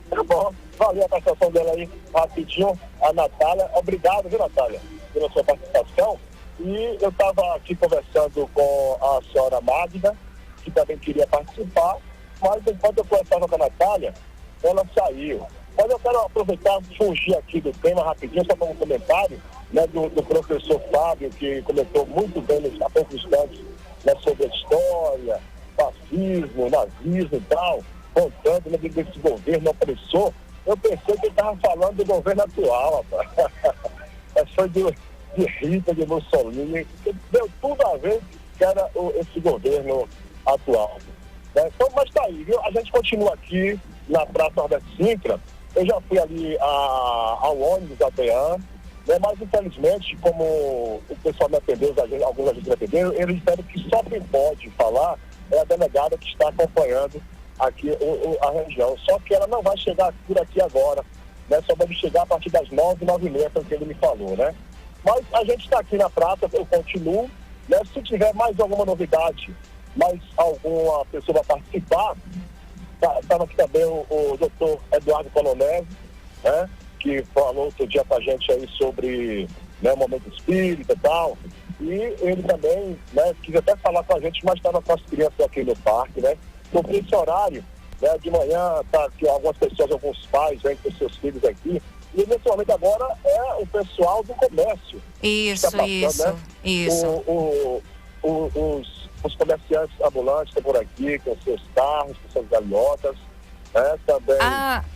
Tá bom. Valeu a participação dela aí, rapidinho. A Natália. Obrigado, viu, Natália, pela sua participação. E eu estava aqui conversando com a senhora Magda, que também queria participar, mas enquanto eu conversava com a Natália, ela saiu. Mas eu quero aproveitar e fugir aqui do tema rapidinho, só para um comentário, né, do professor Fábio, que comentou muito bem há poucos instantes, né, sobre a história, fascismo, nazismo e tal, contando, né, desse governo opressor. Eu pensei que ele estava falando do governo atual, rapaz. Foi de Rita, de Mussolini, deu tudo a ver que era esse governo atual. Né? Então, mas tá aí, viu? A gente continua aqui na Praça Nordeste Sintra. Eu já fui ali ao ônibus da DEAN, né? Mas infelizmente, como o pessoal me atendeu, alguns agentes me atenderam, eles disseram que só quem pode falar é a delegada que está acompanhando aqui a região. Só que ela não vai chegar por aqui agora, né? Só deve chegar a partir das 9h30, foi o que ele me falou, né? Mas a gente está aqui na praça, eu continuo, né? Se tiver mais alguma novidade, mais alguma pessoa vai participar, estava aqui também o doutor Eduardo Colonese, né? Que falou outro dia com a gente aí sobre, né, o momento espírita e tal. E ele também, né, quis até falar com a gente, mas estava com as crianças aqui no parque, né? Porque esse horário, né, de manhã, tá aqui algumas pessoas, alguns pais vêm com seus filhos aqui. E nesse momento agora é o pessoal do comércio. Isso, tá passando, isso. Os comerciantes ambulantes estão por aqui, com seus carros, com suas galhotas. Também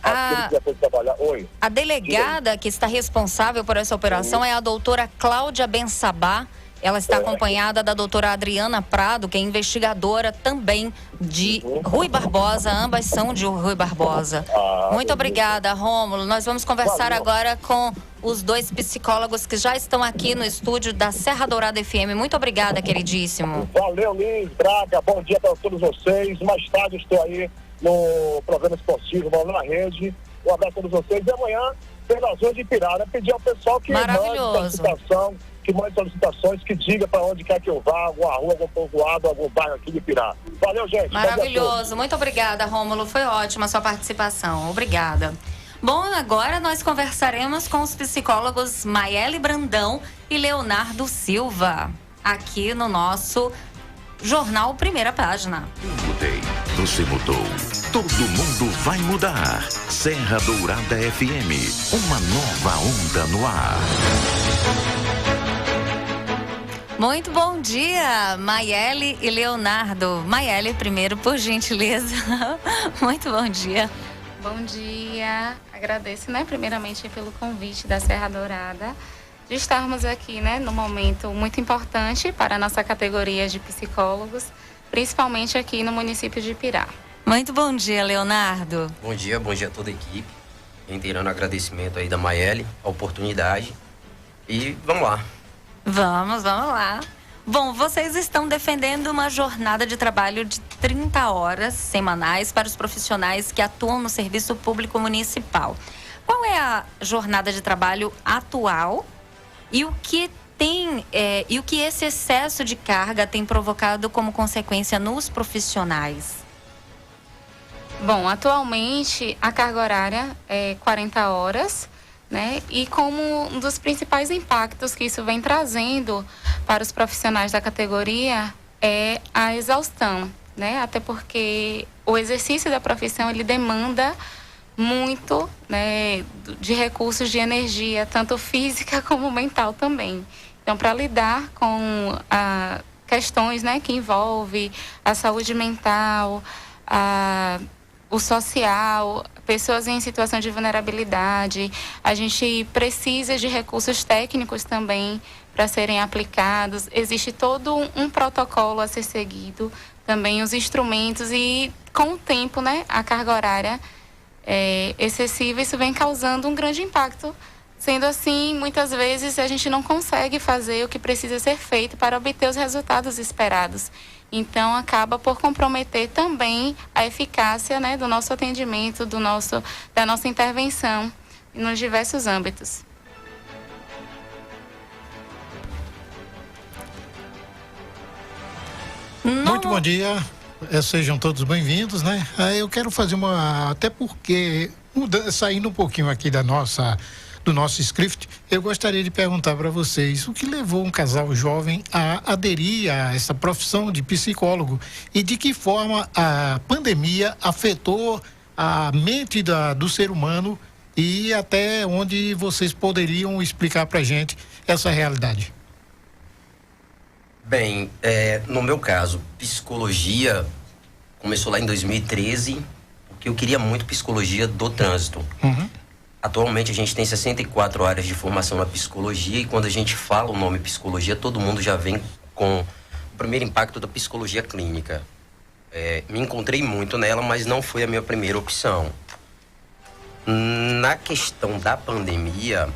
aquele que já foi trabalhar. Oi. A delegada que está responsável por essa operação é a doutora Cláudia Bensabá. Ela está acompanhada da doutora Adriana Prado, que é investigadora também de Rui Barbosa. Ambas são de Rui Barbosa. Muito obrigada, Rômulo. Nós vamos conversar agora com os 2 psicólogos que já estão aqui no estúdio da Serra Dourada FM. Muito obrigada, queridíssimo. Valeu, Liz Braga. Bom dia para todos vocês. Mais tarde estou aí no programa esportivo Bola na Rede. Um abraço a todos vocês. E amanhã, pelas ruas de Pirara, pedir ao pessoal que mande participação, que mande solicitações, que diga para onde quer que eu vá, alguma rua, algum povoado, algum bairro aqui de Pirá. Valeu, gente. Maravilhoso. Muito obrigada, Rômulo. Foi ótima a sua participação. Obrigada. Bom, agora nós conversaremos com os psicólogos Maiele Brandão e Leonardo Silva, aqui no nosso Jornal Primeira Página. Eu mudei, você mudou. Todo mundo vai mudar. Serra Dourada FM, uma nova onda no ar. Muito bom dia, Maiele e Leonardo. Maiele, primeiro, por gentileza. Muito bom dia. Bom dia. Agradeço, primeiramente pelo convite da Serra Dourada de estarmos aqui, num momento muito importante para a nossa categoria de psicólogos, principalmente aqui no município de Pirá. Muito bom dia, Leonardo. Bom dia a toda a equipe. Reiterando agradecimento aí da Maiele, a oportunidade. E vamos lá. Vamos lá. Bom, vocês estão defendendo uma jornada de trabalho de 30 horas semanais para os profissionais que atuam no serviço público municipal. Qual é a jornada de trabalho atual e o que esse excesso de carga tem provocado como consequência nos profissionais? Bom, atualmente a carga horária é 40 horas, e como um dos principais impactos que isso vem trazendo para os profissionais da categoria é a exaustão, até porque o exercício da profissão ele demanda muito, de recursos de energia, tanto física como mental também. Então, para lidar com questões, que envolvem a saúde mental, o social, pessoas em situação de vulnerabilidade, a gente precisa de recursos técnicos também para serem aplicados. Existe todo um protocolo a ser seguido, também os instrumentos e com o tempo, a carga horária excessiva, isso vem causando um grande impacto. Sendo assim, muitas vezes a gente não consegue fazer o que precisa ser feito para obter os resultados esperados. Então, acaba por comprometer também a eficácia do nosso atendimento, da nossa intervenção nos diversos âmbitos. Muito bom dia, sejam todos bem-vindos, Eu quero fazer até porque, saindo um pouquinho aqui do nosso script, eu gostaria de perguntar para vocês o que levou um casal jovem a aderir a essa profissão de psicólogo e de que forma a pandemia afetou a mente do ser humano e até onde vocês poderiam explicar para a gente essa realidade. Bem, no meu caso, psicologia começou lá em 2013, porque eu queria muito psicologia do trânsito. Atualmente a gente tem 64 áreas de formação na psicologia e quando a gente fala o nome psicologia, todo mundo já vem com o primeiro impacto da psicologia clínica. Me encontrei muito nela, mas não foi a minha primeira opção. Na questão da pandemia,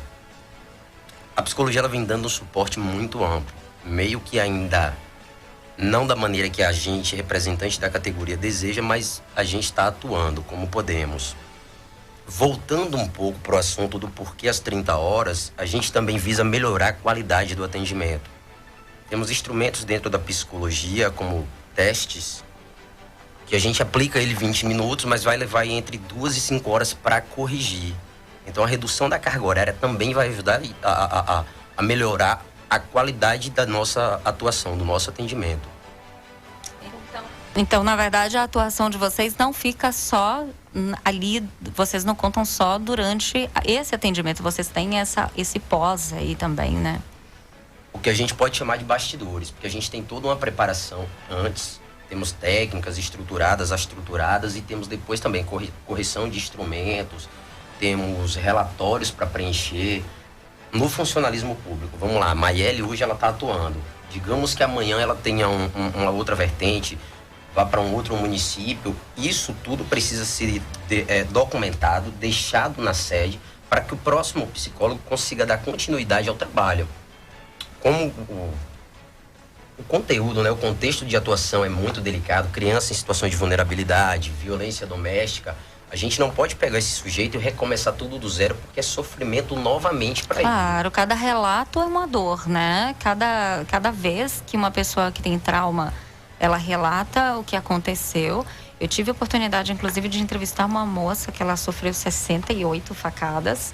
a psicologia ela vem dando um suporte muito amplo, meio que ainda não da maneira que a gente, representante da categoria, deseja, mas a gente está atuando como podemos. Voltando um pouco para o assunto do porquê as 30 horas, a gente também visa melhorar a qualidade do atendimento. Temos instrumentos dentro da psicologia, como testes, que a gente aplica ele 20 minutos, mas vai levar entre 2 e 5 horas para corrigir. Então a redução da carga horária também vai ajudar a melhorar a qualidade da nossa atuação, do nosso atendimento. Então, na verdade, a atuação de vocês não fica só ali, vocês não contam só durante esse atendimento, vocês têm esse pós aí também, O que a gente pode chamar de bastidores, porque a gente tem toda uma preparação antes, temos técnicas estruturadas e temos depois também correção de instrumentos, temos relatórios para preencher. No funcionalismo público, vamos lá, a Maiele hoje ela está atuando. Digamos que amanhã ela tenha uma outra vertente, vá para um outro município, isso tudo precisa ser documentado, deixado na sede, para que o próximo psicólogo consiga dar continuidade ao trabalho. Como o conteúdo, o contexto de atuação é muito delicado, criança em situações de vulnerabilidade, violência doméstica, A gente não pode pegar esse sujeito e recomeçar tudo do zero, porque é sofrimento novamente para ele. Claro, cada relato é uma dor, né? Cada vez que uma pessoa que tem trauma, ela relata o que aconteceu. Eu tive a oportunidade, inclusive, de entrevistar uma moça que ela sofreu 68 facadas.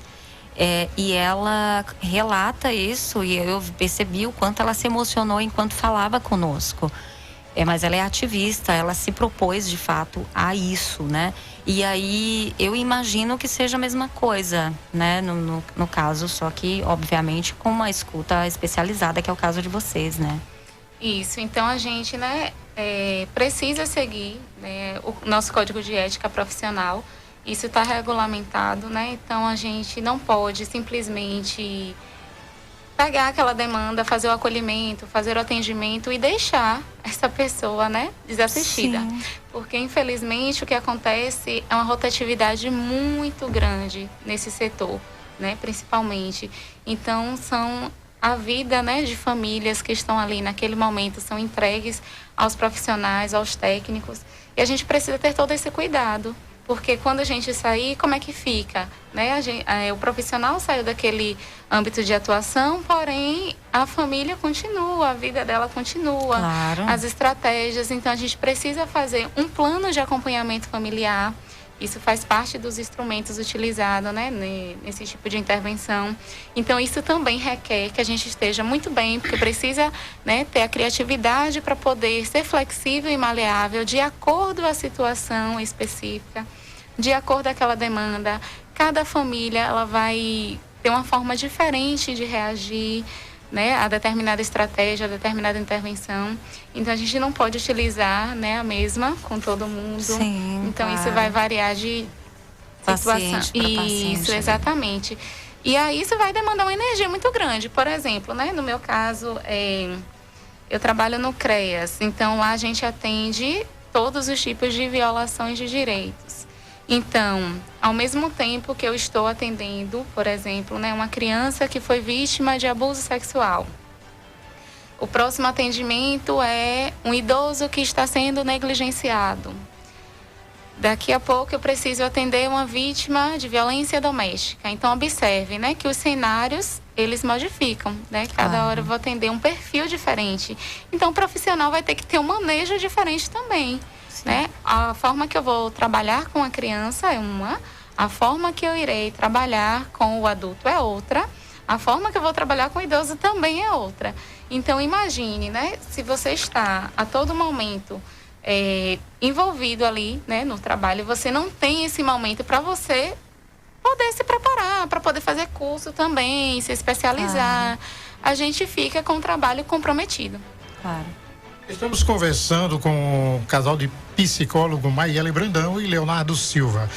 E ela relata isso e eu percebi o quanto ela se emocionou enquanto falava conosco. Mas ela é ativista, ela se propôs de fato a isso, né? E aí eu imagino que seja a mesma coisa, né? No caso, só que obviamente com uma escuta especializada, que é o caso de vocês, né? Isso, então a gente, né, precisa seguir, né, o nosso código de ética profissional. Isso está regulamentado, né? Então a gente não pode simplesmente pegar aquela demanda, fazer o acolhimento, fazer o atendimento e deixar essa pessoa, né, desassistida. Sim. Porque, infelizmente, o que acontece é uma rotatividade muito grande nesse setor, né, principalmente. Então, são a vida, né, de famílias que estão ali naquele momento, são entregues aos profissionais, aos técnicos. E a gente precisa ter todo esse cuidado. Porque quando a gente sair, como é que fica? Né? O profissional saiu daquele âmbito de atuação, porém a família continua, a vida dela continua, claro. As estratégias. Então a gente precisa fazer um plano de acompanhamento familiar. Isso faz parte dos instrumentos utilizados, né, nesse tipo de intervenção. Então isso também requer que a gente esteja muito bem, porque precisa, né, ter a criatividade para poder ser flexível e maleável de acordo à situação específica, de acordo àquela demanda. Cada família ela vai ter uma forma diferente de reagir, né, a determinada estratégia, a determinada intervenção. Então a gente não pode utilizar, né, a mesma com todo mundo. Sim, então claro. Isso vai variar de situação. Isso, exatamente. E aí isso vai demandar uma energia muito grande. Por exemplo, né, no meu caso, eu trabalho no CREAS, então lá a gente atende todos os tipos de violações de direitos. Então, ao mesmo tempo que eu estou atendendo, por exemplo, né, uma criança que foi vítima de abuso sexual, o próximo atendimento é um idoso que está sendo negligenciado. Daqui a pouco eu preciso atender uma vítima de violência doméstica. Então, observe, né, que os cenários, eles modificam, né? Cada hora eu vou atender um perfil diferente. Então, o profissional vai ter que ter um manejo diferente também. Né? A forma que eu vou trabalhar com a criança é uma, a forma que eu irei trabalhar com o adulto é outra, a forma que eu vou trabalhar com o idoso também é outra. Então imagine, né, se você está a todo momento envolvido ali, né, no trabalho, você não tem esse momento para você poder se preparar, para poder fazer curso também, se especializar, a gente fica com o trabalho comprometido. Claro. Estamos conversando com o casal de psicólogo Maiele Brandão e Leonardo Silva.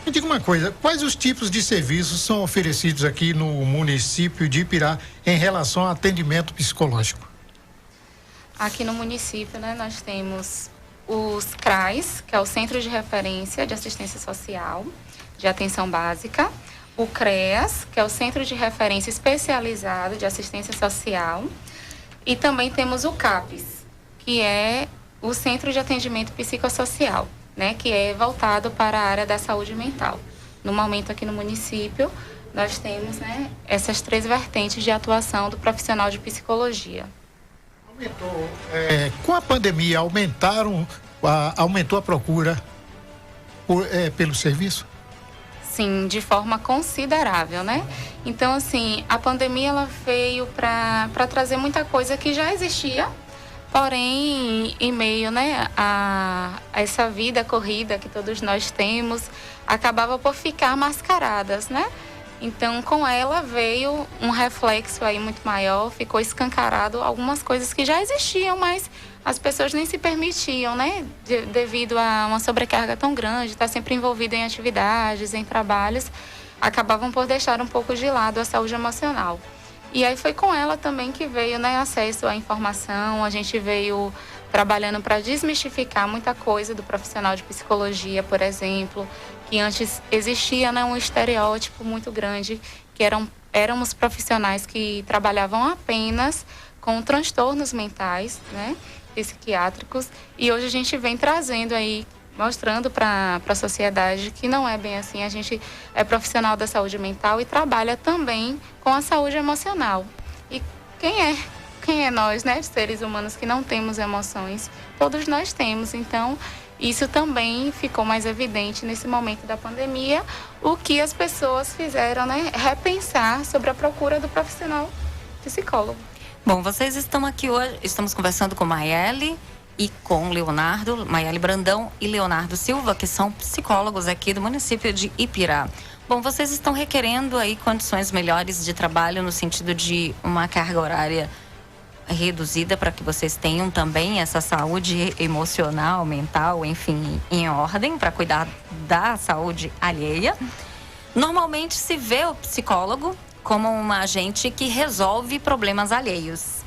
Me diga uma coisa, quais os tipos de serviços são oferecidos aqui no município de Ipirá em relação ao atendimento psicológico? Aqui no município, né, nós temos os CRAs, que é o Centro de Referência de Assistência Social, de Atenção Básica, o CREAS, que é o Centro de Referência Especializado de Assistência Social, e também temos o CAPES, que é o Centro de Atendimento Psicossocial, né, que é voltado para a área da saúde mental. No momento aqui no município, nós temos, né, essas 3 vertentes de atuação do profissional de psicologia. Aumentou, com a pandemia, aumentou a procura pelo serviço? Sim, de forma considerável, né? Então, assim, a pandemia ela veio para trazer muita coisa que já existia, porém, em meio, né, a essa vida corrida que todos nós temos, acabava por ficar mascaradas, né? Então, com ela veio um reflexo aí muito maior, ficou escancarado algumas coisas que já existiam, mas as pessoas nem se permitiam, né? Devido a uma sobrecarga tão grande, estar sempre envolvido em atividades, em trabalhos, acabavam por deixar um pouco de lado a saúde emocional. E aí foi com ela também que veio, né, acesso à informação, a gente veio trabalhando para desmistificar muita coisa do profissional de psicologia, por exemplo, que antes existia, né, um estereótipo muito grande, que éramos profissionais que trabalhavam apenas com transtornos mentais, né, psiquiátricos, e hoje a gente vem trazendo aí mostrando para a sociedade que não é bem assim. A gente é profissional da saúde mental e trabalha também com a saúde emocional. E quem é nós, né, seres humanos que não temos emoções? Todos nós temos. Então, isso também ficou mais evidente nesse momento da pandemia, o que as pessoas fizeram, né, repensar sobre a procura do profissional psicólogo. Bom, vocês estão aqui hoje, estamos conversando com Maiele e com Leonardo, Maiele Brandão e Leonardo Silva, que são psicólogos aqui do município de Ipirá. Bom, vocês estão requerendo aí condições melhores de trabalho no sentido de uma carga horária reduzida para que vocês tenham também essa saúde emocional, mental, enfim, em ordem para cuidar da saúde alheia. Normalmente se vê o psicólogo como um agente que resolve problemas alheios,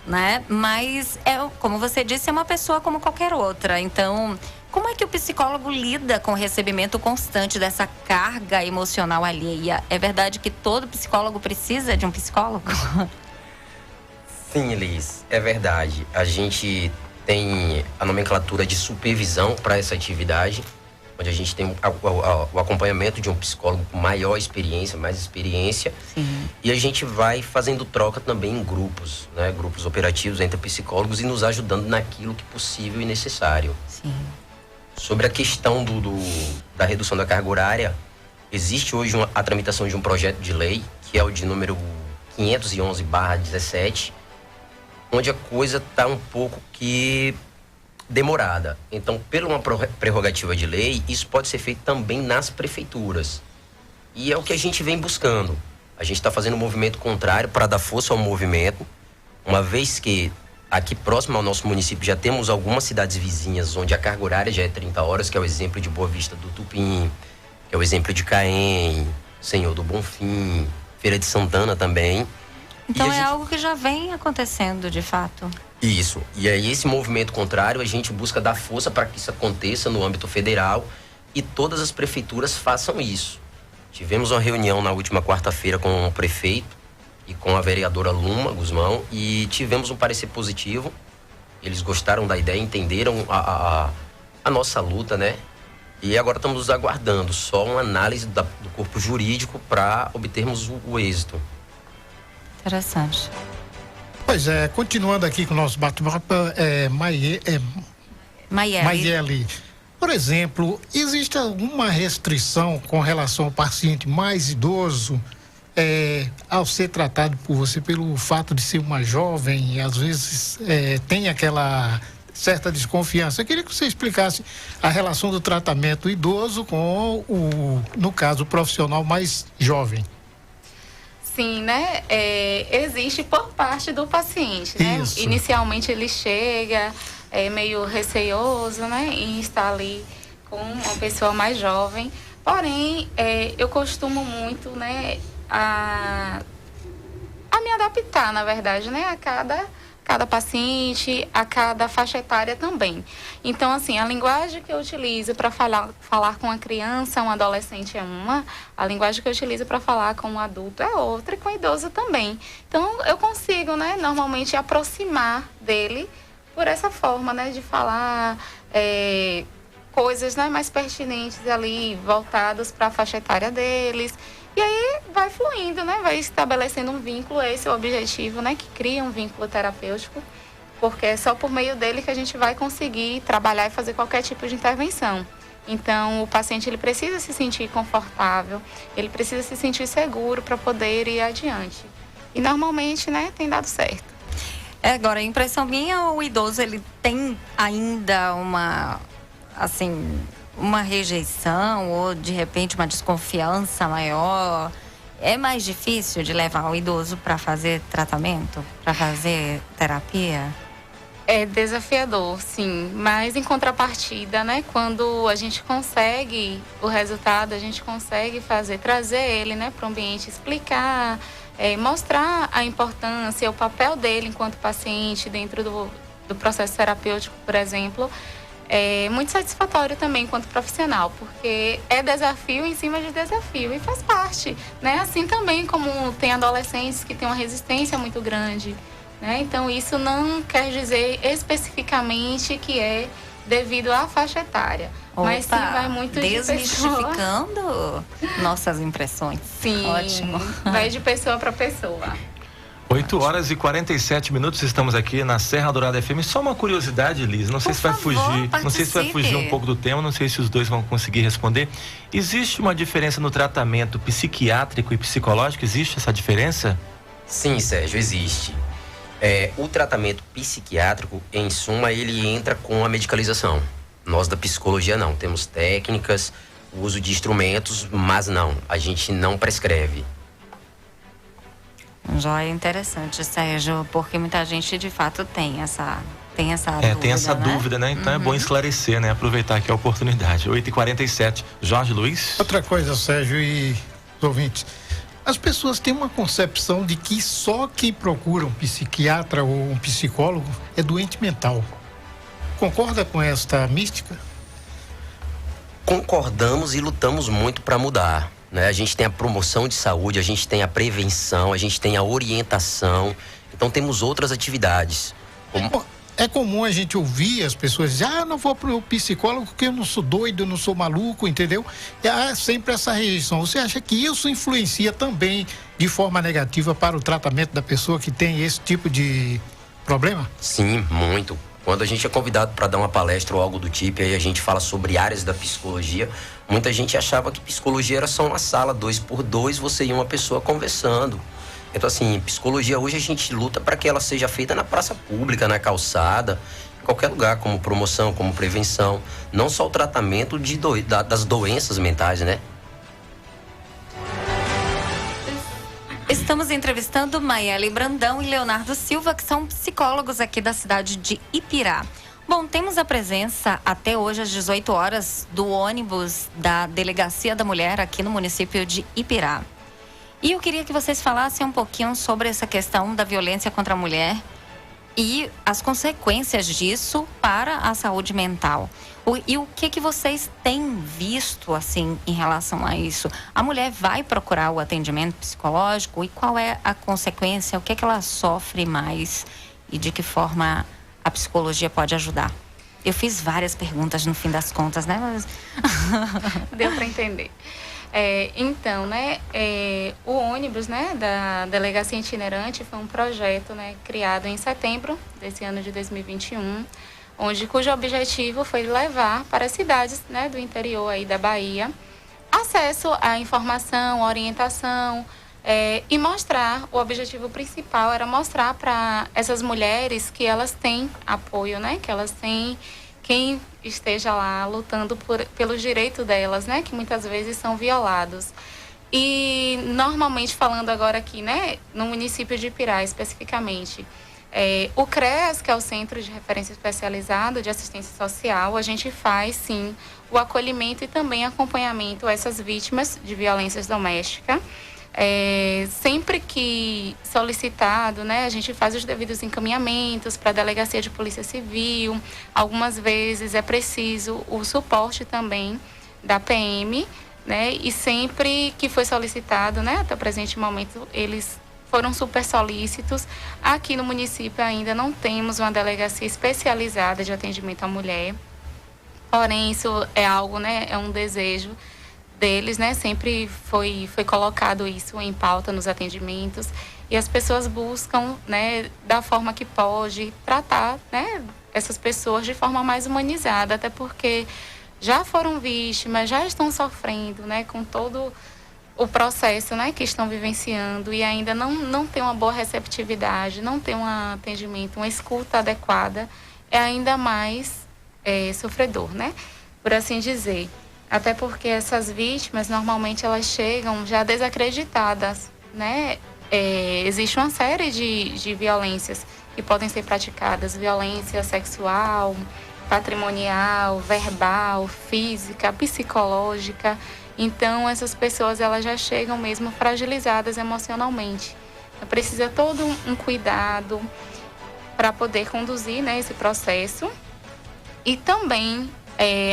né? Mas, como você disse, é uma pessoa como qualquer outra. Então, como é que o psicólogo lida com o recebimento constante dessa carga emocional alheia? É verdade que todo psicólogo precisa de um psicólogo? Sim, Liz, é verdade. A gente tem a nomenclatura de supervisão para essa atividade, onde a gente tem o acompanhamento de um psicólogo com maior experiência, mais experiência. Sim. E a gente vai fazendo troca também em grupos, né? Grupos operativos entre psicólogos e nos ajudando naquilo que é possível e necessário. Sim. Sobre a questão da redução da carga horária, existe hoje a tramitação de um projeto de lei, que é o de número 511/17, onde a coisa está um pouco que demorada. Então, pela uma prerrogativa de lei, isso pode ser feito também nas prefeituras. E é o que a gente vem buscando. A gente está fazendo um movimento contrário para dar força ao movimento, uma vez que aqui próximo ao nosso município já temos algumas cidades vizinhas onde a carga horária já é 30 horas, que é o exemplo de Boa Vista do Tupim, que é o exemplo de Caém, Senhor do Bonfim, Feira de Santana também. Então é algo que já vem acontecendo, de fato. Isso. E aí esse movimento contrário, a gente busca dar força para que isso aconteça no âmbito federal e todas as prefeituras façam isso. Tivemos uma reunião na última quarta-feira com o prefeito e com a vereadora Luma Guzmão e tivemos um parecer positivo. Eles gostaram da ideia, entenderam a nossa luta, né? E agora estamos aguardando só uma análise do corpo jurídico para obtermos o êxito. Interessante. Pois é, continuando aqui com o nosso bate-papo, Maiele. Por exemplo, existe alguma restrição com relação ao paciente mais idoso ao ser tratado por você pelo fato de ser uma jovem e às vezes tem aquela certa desconfiança? Eu queria que você explicasse a relação do tratamento idoso com no caso, o profissional mais jovem. Sim, né? Existe por parte do paciente, né? Isso. Inicialmente ele chega meio receoso, né? Em estar ali com uma pessoa mais jovem. Porém, eu costumo muito, né? A me adaptar, na verdade, né? A cada paciente, a cada faixa etária também. Então, assim, a linguagem que eu utilizo para falar com uma criança, um adolescente é uma, a linguagem que eu utilizo para falar com um adulto é outra e com um idoso também. Então, eu consigo, né, normalmente aproximar dele por essa forma, né, de falar coisas, né, mais pertinentes ali, voltadas para a faixa etária deles. E aí vai fluindo, né? Vai estabelecendo um vínculo, esse é o objetivo, né? Que cria um vínculo terapêutico, porque é só por meio dele que a gente vai conseguir trabalhar e fazer qualquer tipo de intervenção. Então, o paciente, ele precisa se sentir confortável, ele precisa se sentir seguro para poder ir adiante. E normalmente, né, tem dado certo. Agora, a impressão minha, o idoso, ele tem ainda uma rejeição ou, de repente, uma desconfiança maior. É mais difícil de levar o idoso para fazer tratamento, para fazer terapia? É desafiador, sim. Mas, em contrapartida, né, quando a gente consegue o resultado, a gente consegue trazer ele, né, para o ambiente, explicar, mostrar a importância, o papel dele enquanto paciente dentro do processo terapêutico, por exemplo, é muito satisfatório também enquanto profissional, porque é desafio em cima de desafio e faz parte, né? Assim também como tem adolescentes que têm uma resistência muito grande, né? Então isso não quer dizer especificamente que é devido à faixa etária. Mas sim, vai muito de pessoa. Desmistificando nossas impressões. Sim, ótimo. Vai de pessoa para pessoa. 8 horas e 47 minutos, estamos aqui na Serra Dourada FM. Só uma curiosidade, Liz, não sei se vai fugir, não sei se vai fugir um pouco do tema, não sei se os dois vão conseguir responder. Existe uma diferença no tratamento psiquiátrico e psicológico? Existe essa diferença? Sim, Sérgio, existe. O tratamento psiquiátrico, em suma, ele entra com a medicalização. Nós da psicologia não, temos técnicas, o uso de instrumentos, mas não, a gente não prescreve. Joia, interessante, Sérgio, porque muita gente de fato tem essa dúvida. Tem essa dúvida, né? Então é bom esclarecer, né? Aproveitar aqui a oportunidade. 8h47. Jorge Luiz. Outra coisa, Sérgio e os ouvintes. As pessoas têm uma concepção de que só quem procura um psiquiatra ou um psicólogo é doente mental. Concorda com esta mística? Concordamos e lutamos muito para mudar. Né? A gente tem a promoção de saúde, a gente tem a prevenção, a gente tem a orientação. Então temos outras atividades. É comum a gente ouvir as pessoas dizer, não vou pro psicólogo porque eu não sou doido, eu não sou maluco, entendeu? E há sempre essa rejeição. Você acha que isso influencia também de forma negativa para o tratamento da pessoa que tem esse tipo de problema? Sim, muito. Quando a gente é convidado para dar uma palestra ou algo do tipo, aí a gente fala sobre áreas da psicologia, muita gente achava que psicologia era só uma sala 2x2, você e uma pessoa conversando. Então, assim, psicologia hoje a gente luta para que ela seja feita na praça pública, na calçada, em qualquer lugar, como promoção, como prevenção. Não só o tratamento das doenças mentais, né? Estamos entrevistando Maiele Brandão e Leonardo Silva, que são psicólogos aqui da cidade de Ipirá. Bom, temos a presença até hoje às 18 horas do ônibus da Delegacia da Mulher aqui no município de Ipirá. E eu queria que vocês falassem um pouquinho sobre essa questão da violência contra a mulher e as consequências disso para a saúde mental. E o que vocês têm visto, assim, em relação a isso? A mulher vai procurar o atendimento psicológico e qual é a consequência? O que ela sofre mais e de que forma a psicologia pode ajudar? Eu fiz várias perguntas no fim das contas, né? Mas... Deu para entender. Então, né, o ônibus, né, da Delegacia Itinerante foi um projeto, né, criado em setembro desse ano de 2021, cujo objetivo foi levar para as cidades, né, do interior aí da Bahia acesso à informação, orientação e mostrar, o objetivo principal era mostrar para essas mulheres que elas têm apoio, né, que elas têm quem esteja lá lutando pelos direitos delas, né? Que muitas vezes são violados. E normalmente falando agora aqui, né? No município de Ipirá especificamente, o CREAS, que é o Centro de Referência Especializado de Assistência Social, a gente faz sim o acolhimento e também acompanhamento a essas vítimas de violências domésticas. Sempre que solicitado, né, a gente faz os devidos encaminhamentos para a Delegacia de Polícia Civil. Algumas vezes é preciso o suporte também da PM, né, e sempre que foi solicitado, né, até o presente momento, eles foram super solícitos. Aqui no município ainda não temos uma delegacia especializada de atendimento à mulher, porém isso é algo, né, é um desejo deles, né? Sempre foi colocado isso em pauta nos atendimentos e as pessoas buscam, né, da forma que pode tratar, né, essas pessoas de forma mais humanizada, até porque já foram vítimas, já estão sofrendo, né, com todo o processo, né, que estão vivenciando e ainda não tem uma boa receptividade, não tem um atendimento, uma escuta adequada, é ainda mais sofredor, né, por assim dizer. Até porque essas vítimas, normalmente, elas chegam já desacreditadas, né? Existe uma série de violências que podem ser praticadas. Violência sexual, patrimonial, verbal, física, psicológica. Então, essas pessoas, elas já chegam mesmo fragilizadas emocionalmente. Então, precisa todo um cuidado para poder conduzir, né, esse processo. E também...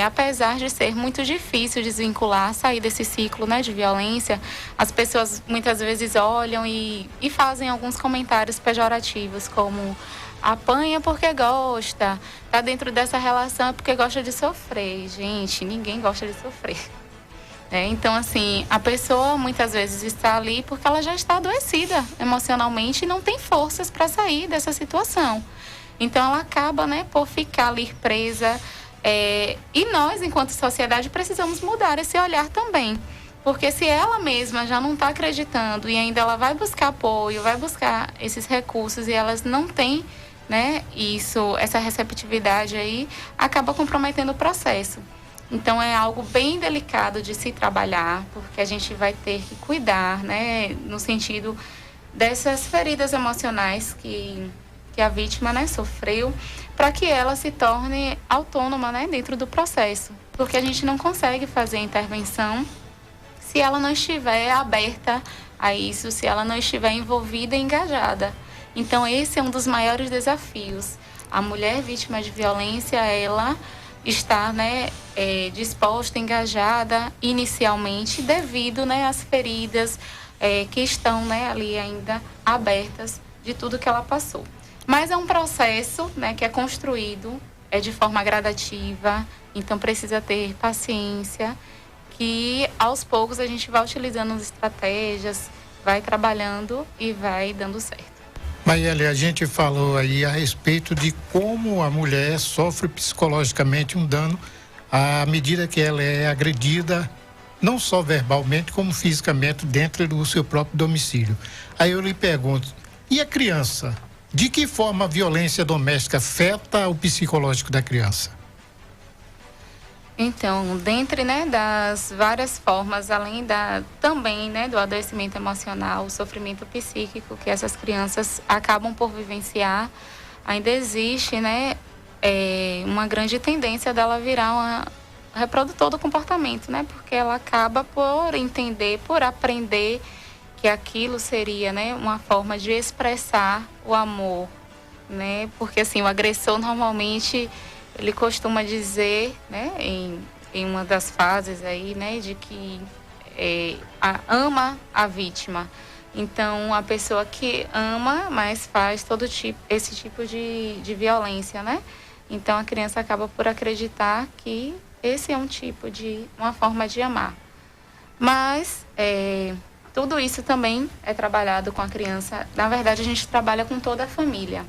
apesar de ser muito difícil desvincular, sair desse ciclo, né, de violência, as pessoas muitas vezes olham e fazem alguns comentários pejorativos, como apanha porque gosta, tá dentro dessa relação porque gosta de sofrer. Gente, ninguém gosta de sofrer. Então, assim, a pessoa muitas vezes está ali porque ela já está adoecida emocionalmente e não tem forças para sair dessa situação. Então, ela acaba, por ficar ali presa. E nós, enquanto sociedade, precisamos mudar esse olhar também. Porque se ela mesma já não está acreditando e ainda ela vai buscar apoio, vai buscar esses recursos e elas não têm, essa receptividade aí, acaba comprometendo o processo. Então, é algo bem delicado de se trabalhar, porque a gente vai ter que cuidar, no sentido dessas feridas emocionais que a vítima, sofreu, para que ela se torne autônoma, dentro do processo. Porque a gente não consegue fazer intervenção se ela não estiver aberta a isso, se ela não estiver envolvida e engajada. Então, esse é um dos maiores desafios. A mulher vítima de violência, ela está disposta, engajada inicialmente devido às feridas que estão ali ainda abertas de tudo que ela passou. Mas é um processo que é construído de forma gradativa, então precisa ter paciência, que aos poucos a gente vai utilizando as estratégias, vai trabalhando e vai dando certo. Maiele, a gente falou aí a respeito de como a mulher sofre psicologicamente um dano à medida que ela é agredida, não só verbalmente, como fisicamente dentro do seu próprio domicílio. Aí eu lhe pergunto, e a criança? De que forma a violência doméstica afeta o psicológico da criança? Então, dentre das várias formas, além também do adoecimento emocional, o sofrimento psíquico que essas crianças acabam por vivenciar, ainda existe uma grande tendência dela virar uma reprodutor do comportamento, porque ela acaba por entender, por aprender que aquilo seria uma forma de expressar o amor, porque assim, o agressor normalmente ele costuma dizer, em uma das fases aí, de que ama a vítima. Então, a pessoa que ama, mas faz esse tipo de violência, Então, a criança acaba por acreditar que esse é uma forma de amar. Mas, tudo isso também é trabalhado com a criança. Na verdade, a gente trabalha com toda a família.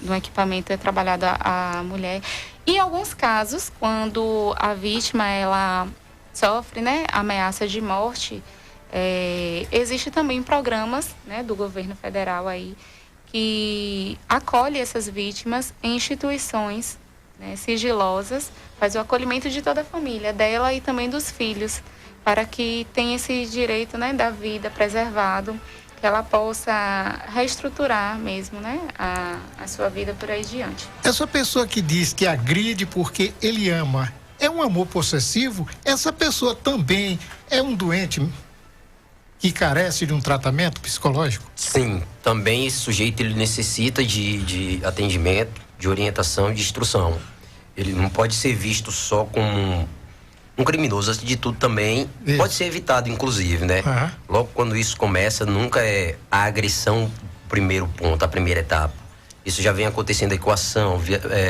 No equipamento é trabalhada a mulher. E em alguns casos, quando a vítima ela sofre ameaça de morte, existe também programas do governo federal aí que acolhe essas vítimas em instituições sigilosas, faz o acolhimento de toda a família, dela e também dos filhos, para que tenha esse direito da vida preservado, que ela possa reestruturar mesmo, a sua vida por aí diante. Essa pessoa que diz que agride porque ele ama, é um amor possessivo? Essa pessoa também é um doente que carece de um tratamento psicológico? Sim, também esse sujeito ele necessita de atendimento, de orientação, de instrução. Ele não pode ser visto só como um criminoso. Antes de tudo também pode ser evitado, inclusive, Logo quando isso começa, nunca é a agressão o primeiro ponto, a primeira etapa. Isso já vem acontecendo, a equação,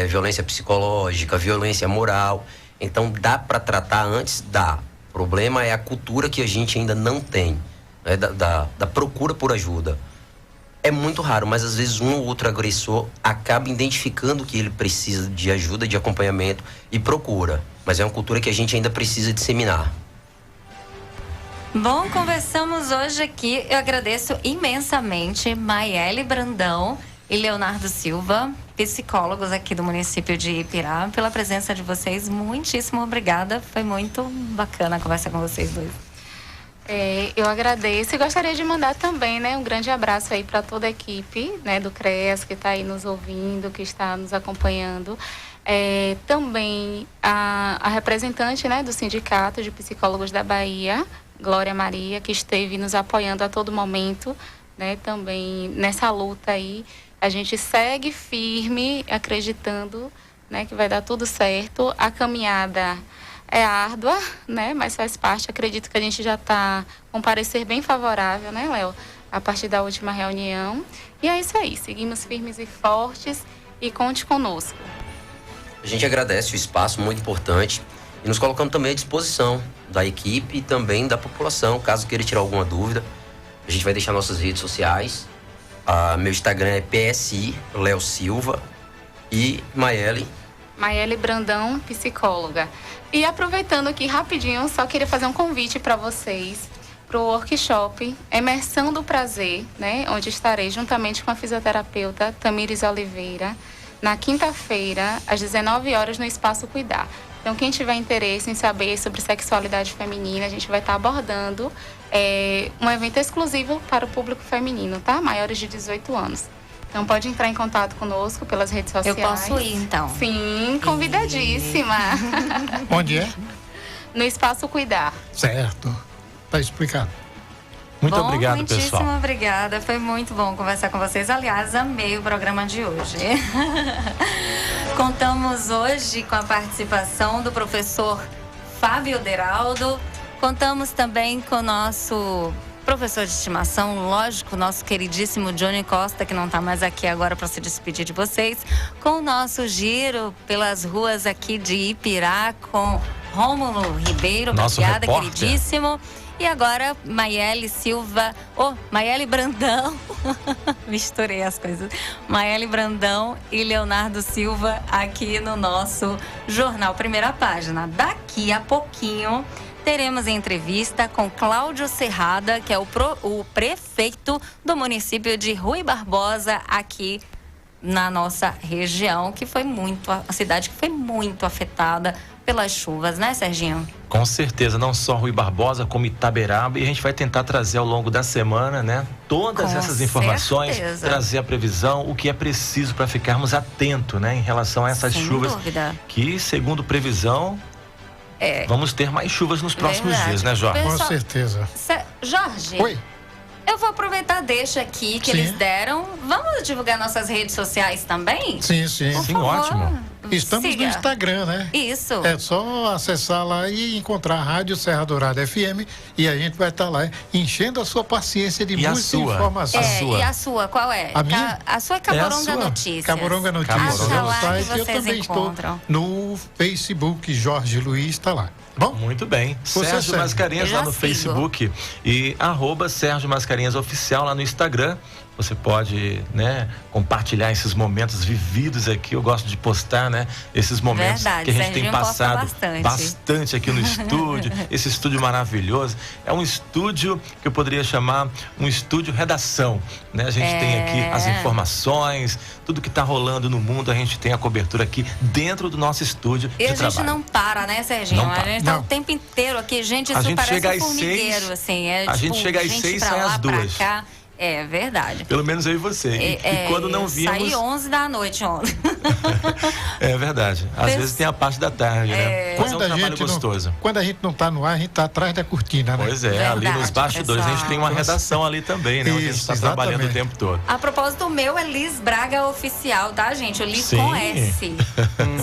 violência psicológica, violência moral. Então dá para tratar antes? Dá. O problema é a cultura que a gente ainda não tem, da procura por ajuda. É muito raro, mas às vezes um ou outro agressor acaba identificando que ele precisa de ajuda, de acompanhamento e procura. Mas é uma cultura que a gente ainda precisa disseminar. Bom, conversamos hoje aqui. Eu agradeço imensamente Maiele Brandão e Leonardo Silva, psicólogos aqui do município de Ipirá, pela presença de vocês. Muitíssimo obrigada. Foi muito bacana conversar com vocês dois. Eu agradeço e gostaria de mandar também um grande abraço aí para toda a equipe do CREAS que está aí nos ouvindo, que está nos acompanhando. Também a representante do Sindicato de Psicólogos da Bahia, Glória Maria, que esteve nos apoiando a todo momento, também nessa luta aí. A gente segue firme, acreditando que vai dar tudo certo. A caminhada é árdua, mas faz parte. Acredito que a gente já está com um parecer bem favorável, Léo? a partir da última reunião. E é isso aí, seguimos firmes e fortes e conte conosco. A gente agradece o espaço, muito importante, e nos colocamos também à disposição da equipe e também da população, caso queira tirar alguma dúvida. A gente vai deixar nossas redes sociais. Meu Instagram é PSI Léo Silva e Maiele Brandão, psicóloga. E aproveitando aqui rapidinho, só queria fazer um convite para vocês para o workshop Imersão do Prazer, né? Onde estarei juntamente com a fisioterapeuta Tamires Oliveira na quinta-feira, às 19 horas, no Espaço Cuidar. Então, quem tiver interesse em saber sobre sexualidade feminina, a gente vai estar abordando um evento exclusivo para o público feminino, tá? Maiores de 18 anos. Então, pode entrar em contato conosco pelas redes sociais. Eu posso ir, então? Sim, convidadíssima. Onde é? No Espaço Cuidar. Certo. Tá explicado. Muito obrigado, muitíssimo pessoal. Obrigada. Foi muito bom conversar com vocês. Aliás, amei o programa de hoje. Contamos hoje com a participação do professor Fábio Deraldo. Contamos também com o nosso professor de estimação, lógico, nosso queridíssimo Johnny Costa, que não está mais aqui agora para se despedir de vocês, com o nosso giro pelas ruas aqui de Ipirá, com Rômulo Ribeiro, nosso obrigada, repórter. queridíssimo. E agora, Maiele Silva, Maiele Brandão, misturei as coisas, Maiele Brandão e Leonardo Silva aqui no nosso Jornal Primeira Página. Daqui a pouquinho teremos entrevista com Cláudio Serrada, que é o prefeito do município de Rui Barbosa, aqui na nossa região, que foi a cidade que foi muito afetada pelas chuvas, né, Serginho? Com certeza, não só Rui Barbosa, como Itaberaba, e a gente vai tentar trazer ao longo da semana, né, todas essas informações, trazer a previsão, o que é preciso para ficarmos atentos, né, em relação a essas chuvas, que, segundo previsão, vamos ter mais chuvas nos próximos dias, né, Jorge? Com certeza. Jorge. Oi. Eu vou aproveitar, deixa aqui que eles deram. Vamos divulgar nossas redes sociais também? Sim, sim. Por Sim, favor. ótimo. Estamos no Instagram, né? Isso. É só acessar lá e encontrar a Rádio Serra Dourada FM e a gente vai estar lá enchendo a sua paciência de muita informação. E a sua, qual é? A minha? A sua é Caboronga Notícias. Caboronga Notícias é o site. Que Eu também encontram. estou no Facebook, Jorge Luiz está lá. Bom? Muito bem. Sérgio Mascarenhas lá no Facebook e @Sérgio Mascarenhas Oficial lá no Instagram. Você pode, né, compartilhar esses momentos vividos aqui. Eu gosto de postar, né, esses momentos que a gente Serginho tem passado bastante aqui no estúdio. Esse estúdio maravilhoso. É um estúdio que eu poderia chamar um estúdio redação, né? A gente tem aqui as informações, tudo que está rolando no mundo, a gente tem a cobertura aqui dentro do nosso estúdio E de a gente trabalho. não para, né, Serginho? Não A gente tá o tempo inteiro aqui. Gente, isso parece chega um às formigueiro, 6, assim. a gente chega às 6 e sai às 2. Cá. É verdade. Pelo menos eu e você. E quando não vimos... Saí 11 da noite ontem. É verdade. Às vezes tem a parte da tarde, né? Mas é um trabalho gostoso. Quando a gente não está no ar, a gente está atrás da cortina, né? Pois é, ali nos bastidores. A gente tem uma redação ali também, né? Onde a gente está trabalhando o tempo todo. A propósito, o meu é Liz Braga Oficial, tá, gente? O Liz com S.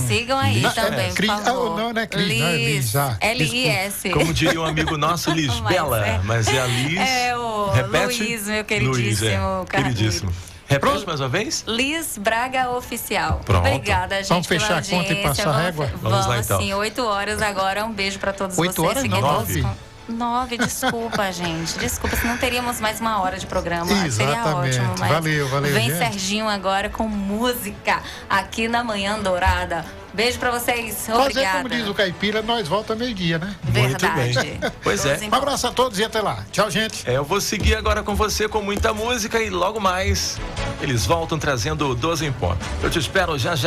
Sigam aí também, por favor. Não é Cris, não é Liz. L-I-S. Como diria um amigo nosso, Lisbela. Mas é a Liz. É o Repete. Luiz, meu queridíssimo. Queridíssimo. Repete mais uma vez? Liz Braga Oficial. Pronto. Obrigada, gente. Vamos fechar a conta e passar a régua? Vamos lá, então. Sim, 8 horas agora. Um beijo pra todos 8 vocês. horas não, 9, desculpa, gente. Desculpa, se não teríamos mais uma hora de programa. Seria ótimo, mas valeu, vem gente. Serginho agora com música aqui na Manhã Dourada. Beijo pra vocês. Obrigada. Mas como diz o Caipira, nós volta meio-dia, né? Verdade. Muito bem. Pois é. Um abraço a todos e até lá. Tchau, gente. Eu vou seguir agora com você com muita música e logo mais eles voltam trazendo o 12 em ponto. Eu te espero já já.